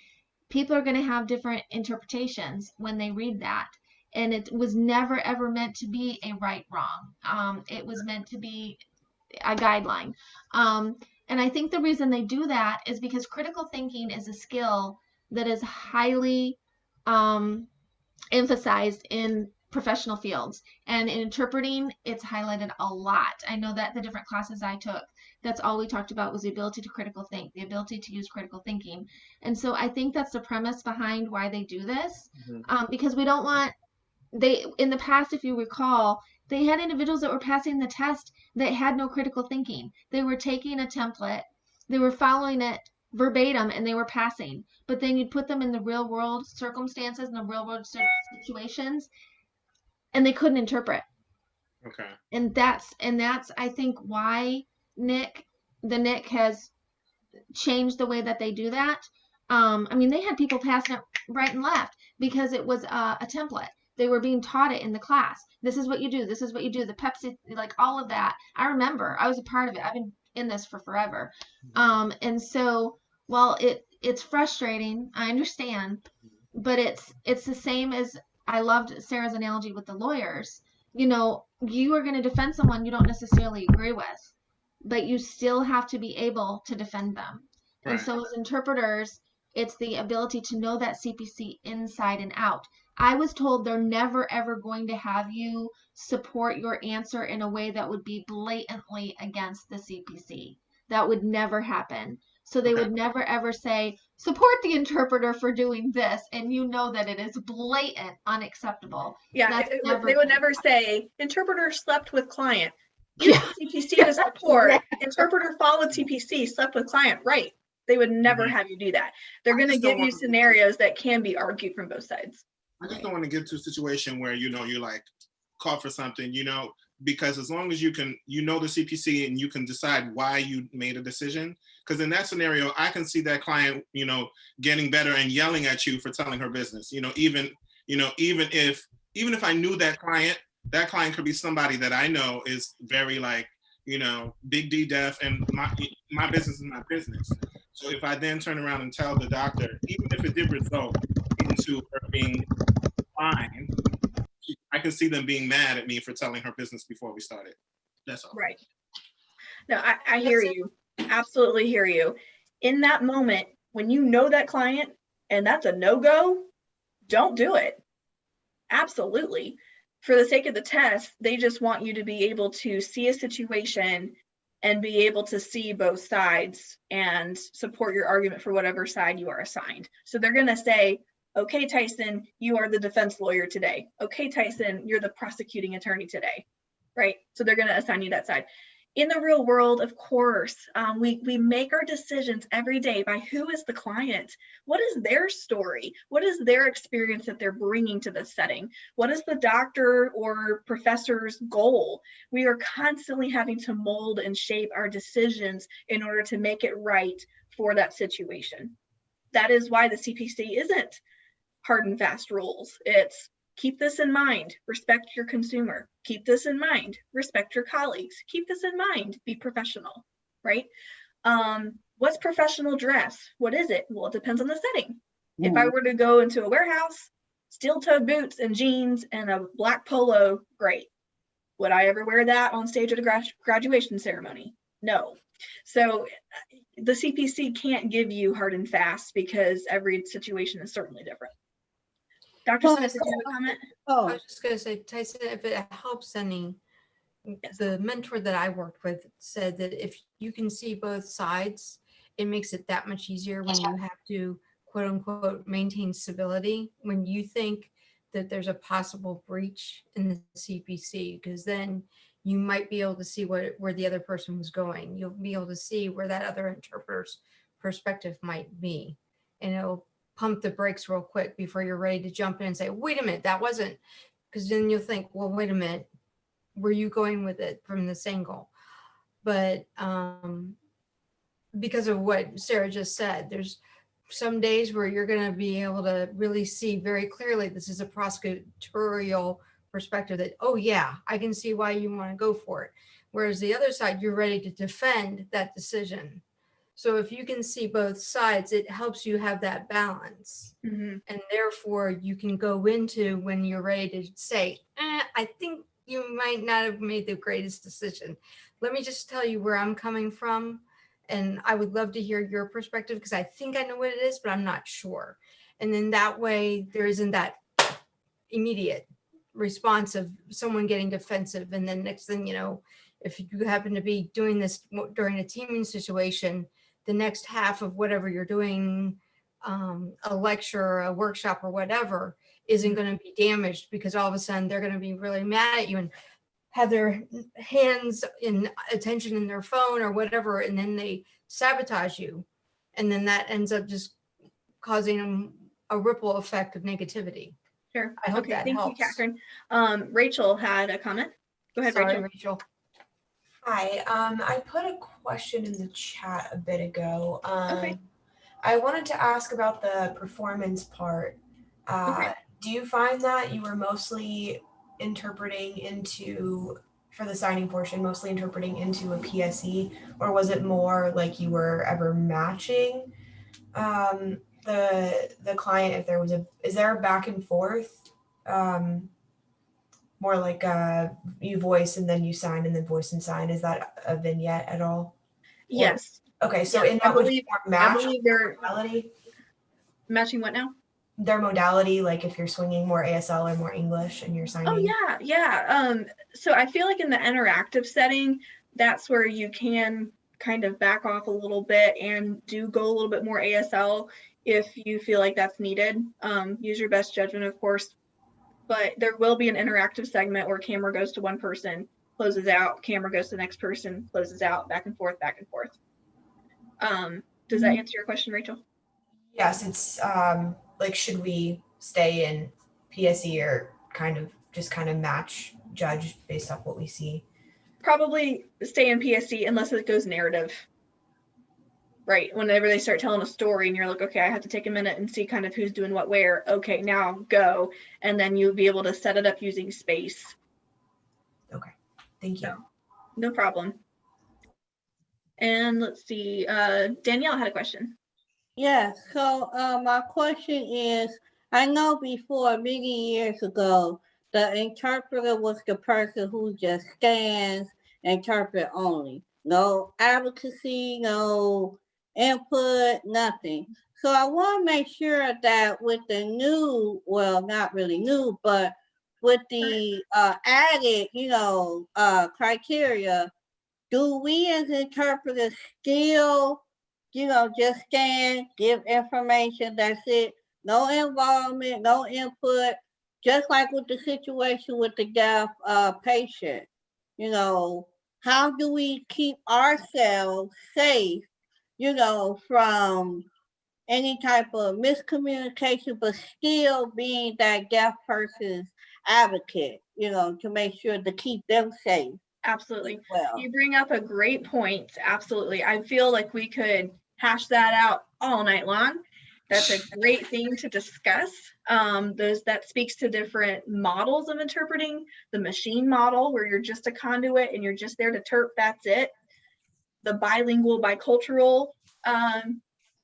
people are going to have different interpretations when they read that. And it was never ever meant to be a right wrong. It was meant to be a guideline. And I think the reason they do that is because critical thinking is a skill that is highly emphasized in professional fields, and in interpreting it's highlighted a lot. I know that the different classes I took, that's all we talked about was the ability to critical think, the ability to use critical thinking. And so I think that's the premise behind why they do this. Because we don't want, in the past, if you recall, they had individuals that were passing the test that had no critical thinking. They were taking a template, they were following it verbatim, and they were passing. But then you'd put them in the real world circumstances and the real world situations, and they couldn't interpret. Okay. And that's I think why the NIC has changed the way that they do that. I mean, they had people passing it right and left because it was a template. They were being taught it in the class. This is what you do. This is what you do. The Pepsi, like all of that. I remember. I was a part of it. I've been in this for forever. And so while it's frustrating, I understand, but it's the same as I loved Sarah's analogy with the lawyers. You are going to defend someone you don't necessarily agree with, but you still have to be able to defend them. Right. And so as interpreters, it's the ability to know that CPC inside and out. I was told they're never ever going to have you support your answer in a way that would be blatantly against the CPC. That would never happen. So they would never ever say, support the interpreter for doing this, and that it is blatant unacceptable. Yeah, they would never say, interpreter slept with client. Use CPC to support. Interpreter followed CPC, slept with client. Right. They would never have you do that. They're going to give you scenarios that can be argued from both sides. I just don't want to get to a situation where, you're like, call for something, because as long as you can, the CPC and you can decide why you made a decision, because in that scenario, I can see that client, getting better and yelling at you for telling her business, even if I knew that client that client could be somebody that I know is very like, you know, big D deaf, and my business is my business. So if I then turn around and tell the doctor, even if it did result into her being fine, I can see them being mad at me for telling her business before we started. That's all. Right. No, I hear you. Absolutely hear you. In that moment, when you know that client and that's a no-go, don't do it. Absolutely. For the sake of the test, they just want you to be able to see a situation and be able to see both sides and support your argument for whatever side you are assigned. So they're going to say, okay, Tyson, you are the defense lawyer today. Okay, Tyson, you're the prosecuting attorney today, right? So they're going to assign you that side. In the real world, of course, we make our decisions every day by who is the client. What is their story? What is their experience that they're bringing to the setting? What is the doctor or professor's goal? We are constantly having to mold and shape our decisions in order to make it right for that situation. That is why the CPC isn't hard and fast rules. It's keep this in mind, respect your consumer. Keep this in mind, respect your colleagues. Keep this in mind, be professional, right? What's professional dress? What is it? Well, it depends on the setting. Ooh. If I were to go into a warehouse, steel-toed boots and jeans and a black polo, great. Would I ever wear that on stage at a graduation ceremony? No. So the CPC can't give you hard and fast because every situation is certainly different. Dr. Smith, did you have a comment? I was just going to say, Tyson, if it helps any, the mentor that I worked with said that if you can see both sides, it makes it that much easier when you have to, quote unquote, maintain civility, when you think that there's a possible breach in the CPC, because then you might be able to see where the other person was going. You'll be able to see where that other interpreter's perspective might be. And it'll pump the brakes real quick before you're ready to jump in and say, wait a minute, that wasn't, because then you'll think, well, wait a minute, were you going with it from this angle? But because of what Sarah just said, there's some days where you're going to be able to really see very clearly, this is a prosecutorial perspective that, oh yeah, I can see why you want to go for it. Whereas the other side, you're ready to defend that decision. So if you can see both sides, it helps you have that balance. Mm-hmm. And therefore you can go into when you're ready to say, I think you might not have made the greatest decision. Let me just tell you where I'm coming from. And I would love to hear your perspective because I think I know what it is, but I'm not sure. And then that way there isn't that immediate response of someone getting defensive. And then next thing you know, if you happen to be doing this during a teaming situation, the next half of whatever you're doing, a lecture, a workshop or whatever, isn't going to be damaged because all of a sudden they're going to be really mad at you and have their hands in attention in their phone or whatever, and then they sabotage you. And then that ends up just causing a ripple effect of negativity. Sure. I hope okay, that thank helps. you, Catherine. Rachel had a comment. Go ahead, Sorry, Rachel. Hi, I put a question in the chat a bit ago. Okay. I wanted to ask about the performance part. Do you find that you were mostly interpreting into, for the signing portion, mostly interpreting into a PSE, or was it more like you were ever matching the client if there was is there a back and forth? More like you voice and then you sign and then voice and sign. Is that a vignette at all? Yes. Okay, so Yes, in that would be more match I believe they're modality? Matching what now? Their modality, like if you're swinging more ASL or more English and you're signing. Oh yeah. So I feel like in the interactive setting, that's where you can kind of back off a little bit and do go a little bit more ASL if you feel like that's needed. Use your best judgment, of course. But there will be an interactive segment where camera goes to one person, closes out, camera goes to the next person, closes out, back and forth, back and forth. Does that answer your question, Rachel? Yes, it's like, should we stay in PSE or kind of match judge based off what we see? Probably stay in PSE unless it goes narrative. Right, whenever they start telling a story and you're like, okay, I have to take a minute and see kind of who's doing what where. Okay, now go. And then you'll be able to set it up using space Thank you. No problem. And let's see, Danielle had a question. Yeah, so my question is, I know before many years ago, the interpreter was the person who just scans, interpret only. No advocacy, no input, nothing. So I want to make sure that with the new, well, not really new, but with the added, criteria, do we as interpreters still, just scan, give information, that's it? No involvement, no input, just like with the situation with the deaf patient. How do we keep ourselves safe, from any type of miscommunication, but still being that deaf person's advocate, to make sure to keep them safe? Absolutely. Well, You bring up a great point. Absolutely. I feel like we could hash that out all night long. That's a great thing to discuss. That speaks to different models of interpreting. The machine model, where you're just a conduit and you're just there to terp, that's it. The bilingual, bicultural,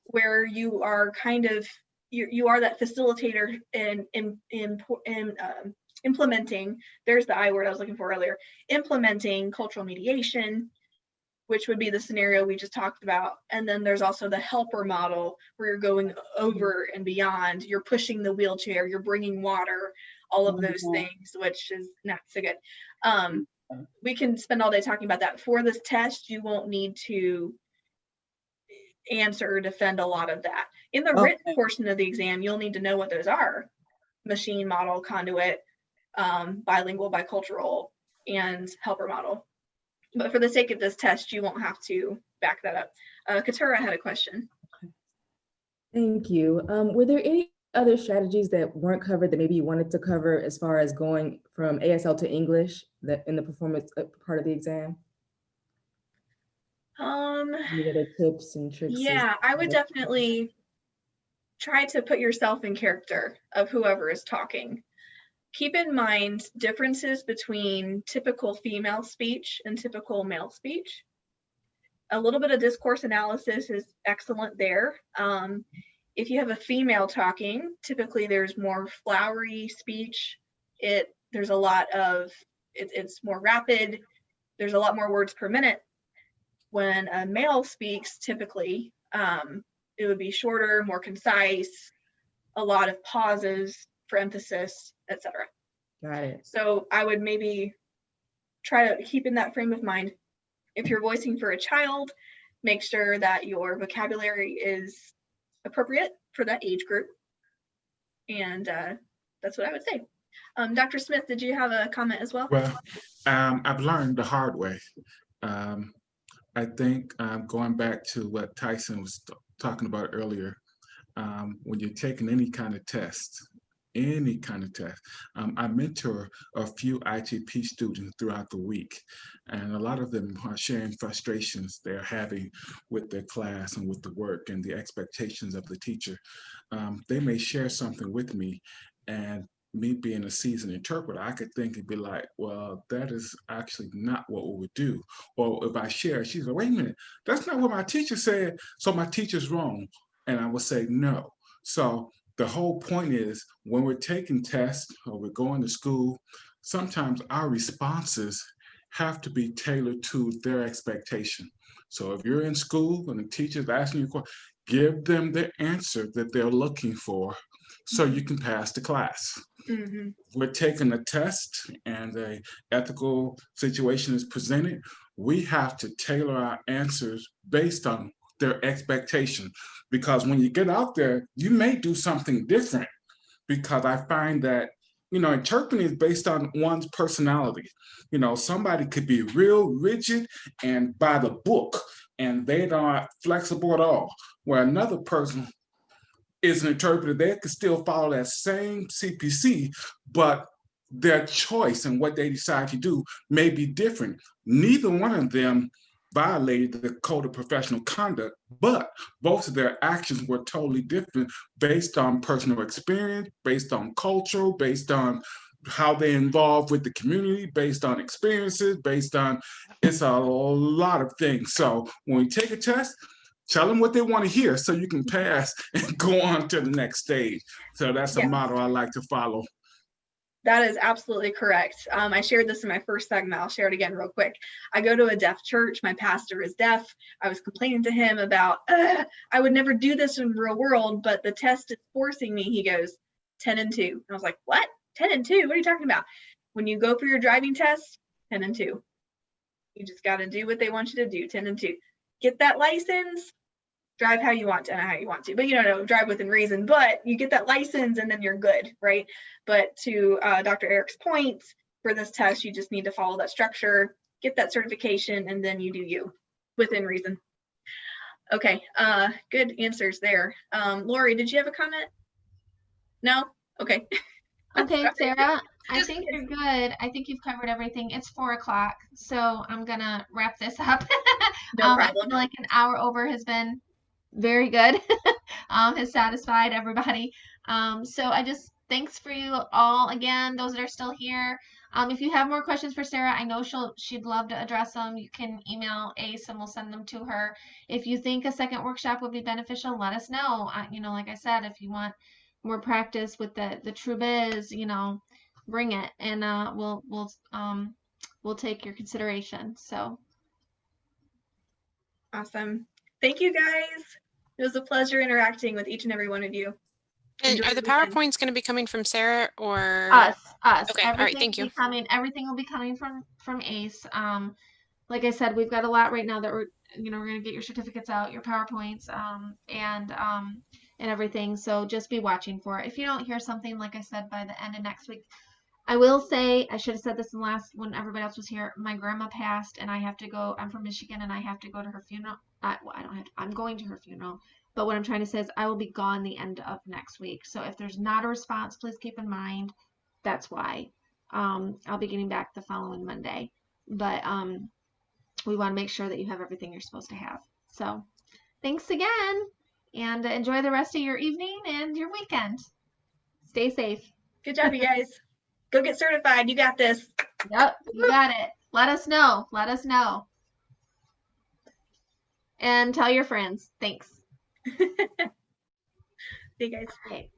where you are kind of, you are that facilitator in implementing, there's the I word I was looking for earlier, implementing cultural mediation, which would be the scenario we just talked about. And then there's also the helper model, where you're going over and beyond, you're pushing the wheelchair, you're bringing water, all of those things, which is not so good. We can spend all day talking about that. For this test, you won't need to answer or defend a lot of that. In the written portion of the exam, you'll need to know what those are: machine model, conduit, bilingual, bicultural, and helper model. But for the sake of this test, you won't have to back that up. Katura had a question. Thank you. Were there any other strategies that weren't covered that maybe you wanted to cover as far as going from ASL to English in the performance part of the exam? Any other tips and tricks? Yeah, I would definitely try to put yourself in character of whoever is talking. Keep in mind differences between typical female speech and typical male speech. A little bit of discourse analysis is excellent there. If you have a female talking, typically there's more flowery speech. There's a lot of, it's more rapid. There's a lot more words per minute. When a male speaks, typically, it would be shorter, more concise, a lot of pauses for emphasis, etc. Got it. So I would maybe try to keep in that frame of mind. If you're voicing for a child, make sure that your vocabulary is appropriate for that age group. And that's what I would say. Dr. Smith, did you have a comment as well? Well, I've learned the hard way. I think going back to what Tyson was talking about earlier, when you're taking any kind of test, I mentor a few ITP students throughout the week, and a lot of them are sharing frustrations they're having with their class and with the work and the expectations of the teacher. They may share something with me, and me being a seasoned interpreter, I could think and be like, well, that is actually not what we would do. Or if I share, she's like, wait a minute, that's not what my teacher said, so my teacher's wrong. And I would say no. So the whole point is, when we're taking tests or we're going to school, sometimes our responses have to be tailored to their expectation. So if you're in school and the teacher's asking you a question, give them the answer that they're looking for so you can pass the class. Mm-hmm. We're taking a test and an ethical situation is presented. We have to tailor our answers based on their expectation, because when you get out there, you may do something different, because I find that, interpreting is based on one's personality. Somebody could be real rigid and by the book, and they're not flexible at all, where another person is an interpreter, they could still follow that same CPC, but their choice and what they decide to do may be different. Neither one of them violated the code of professional conduct, but both of their actions were totally different based on personal experience, based on culture, based on how they involve with the community based on experiences, based on, it's a lot of things. So when you take a test, tell them what they want to hear so you can pass and go on to the next stage. So that's a model I like to follow. That is absolutely correct. I shared this in my first segment. I'll share it again real quick. I go to a deaf church. My pastor is deaf. I was complaining to him about, I would never do this in the real world, but the test is forcing me. He goes, 10 and 2. And I was like, what? 10 and 2? What are you talking about? When you go for your driving test, 10 and 2. You just got to do what they want you to do, 10 and 2. Get that license, drive how you want to, not how you want to, but you know, drive within reason, but you get that license and then you're good, right? But to Dr. Eric's point, for this test, you just need to follow that structure, get that certification, and then you do you within reason. Okay, good answers there. Lori, did you have a comment? No? Okay. Okay, Sarah, I think you're good. I think you've covered everything. It's 4 o'clock, so I'm gonna wrap this up. No I problem. feel like an hour over has been very good. Has satisfied everybody. So I just thanks for you all again, those that are still here. If you have more questions for Sarah, I know she'd love to address them. You can email Ace and we'll send them to her. If you think a second workshop would be beneficial, let us know. You know, like I said, if you want more practice with the true biz, you know, bring it, and we'll take your consideration. So awesome. Thank you guys. It was a pleasure interacting with each and every one of you. And Enjoy are the your weekend. PowerPoints going to be coming from Sarah or us? Okay, all right, thank you. Everything will be coming from Ace. Like I said, we've got a lot right now that we're gonna get your certificates out, your PowerPoints, and everything. So just be watching for it. If you don't hear something, like I said, by the end of next week, I will say, I should have said this when everybody else was here. My grandma passed, and I have to go. I'm from Michigan, and I have to go to her funeral. I don't have to. I'm going to her funeral. But what I'm trying to say is, I will be gone the end of next week. So if there's not a response, please keep in mind that's why. I'll be getting back the following Monday. But we want to make sure that you have everything you're supposed to have. So thanks again, and enjoy the rest of your evening and your weekend. Stay safe. Good job, you guys. Go get certified. You got this. Yep, you got it. Let us know. Let us know. And tell your friends. Thanks. See you guys. Okay.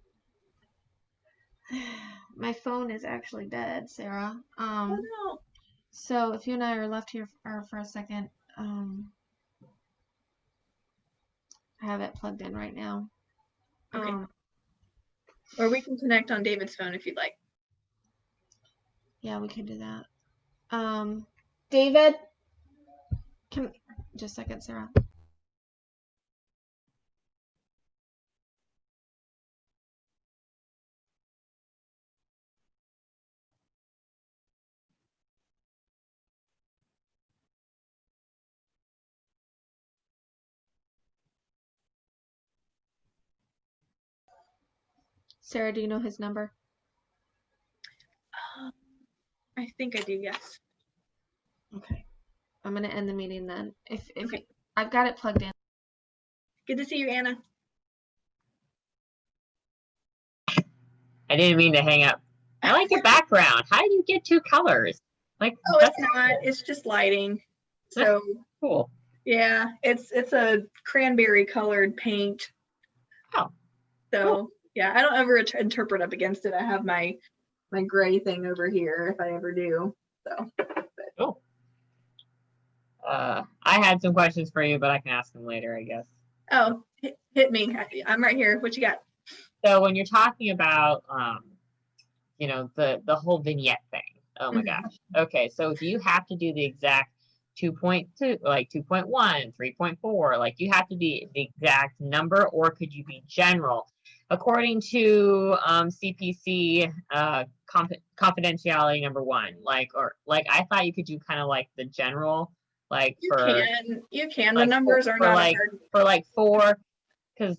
My phone is actually dead, Sarah. Oh no. So if you and I are left here for a second, I have it plugged in right now. Okay. Or we can connect on David's phone if you'd like. Yeah, we can do that. David, just a second, Sarah. Sarah, do you know his number? I think I do, yes. Okay. I'm going to end the meeting then. If Okay. I've got it plugged in. Good to see you, Anna. I didn't mean to hang up. I like your background. How do you get 2 colors? Like, oh, it's not. It's just lighting. So cool. Yeah, it's a cranberry colored paint. Oh. So cool. Yeah, I don't ever interpret up against it. I have my gray thing over here if I ever do. So. Cool. I had some questions for you, but I can ask them later, I guess. Oh, hit me. I'm right here. What you got? So when you're talking about, you know, the whole vignette thing. Oh my gosh. Okay, so do you have to do the exact 2.2, like 2.1, 3.4? Like, you have to be the exact number, or could you be general? According to CPC confidentiality number 1, like I thought you could do kind of like the general, like you for you can. Like the numbers are not like hard. for like 4, because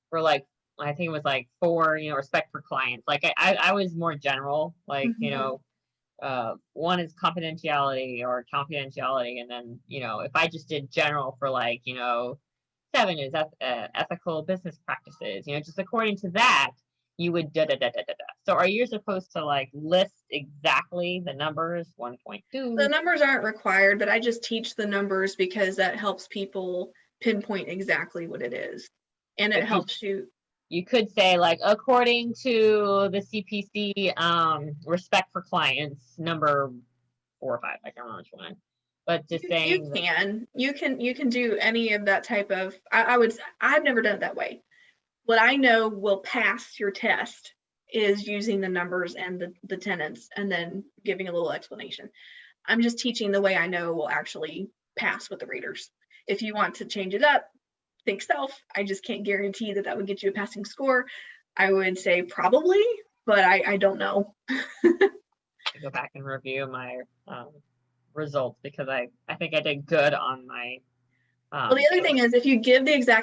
for like I think it was like 4, you know, respect for clients. Like I was more general, like you know, 1 is confidentiality, and then you know, if I just did general for like, you know, 7 is ethical business practices, you know, just according to that, you would da da da da da da. So are you supposed to like list exactly the numbers 1.2? The numbers aren't required, but I just teach the numbers because that helps people pinpoint exactly what it is. And it helps you. You could say like, according to the CPC, respect for clients, number 4 or 5, I can't remember which one. But just saying You can do any of that type of, I've never done it that way. What I know will pass your test is using the numbers and the tenants and then giving a little explanation. I'm just teaching the way I know will actually pass with the readers. If you want to change it up, think self. I just can't guarantee that would get you a passing score. I would say probably, but I don't know. Go back and review my results because I think I did good on my. Well, the other thing is if you give the exact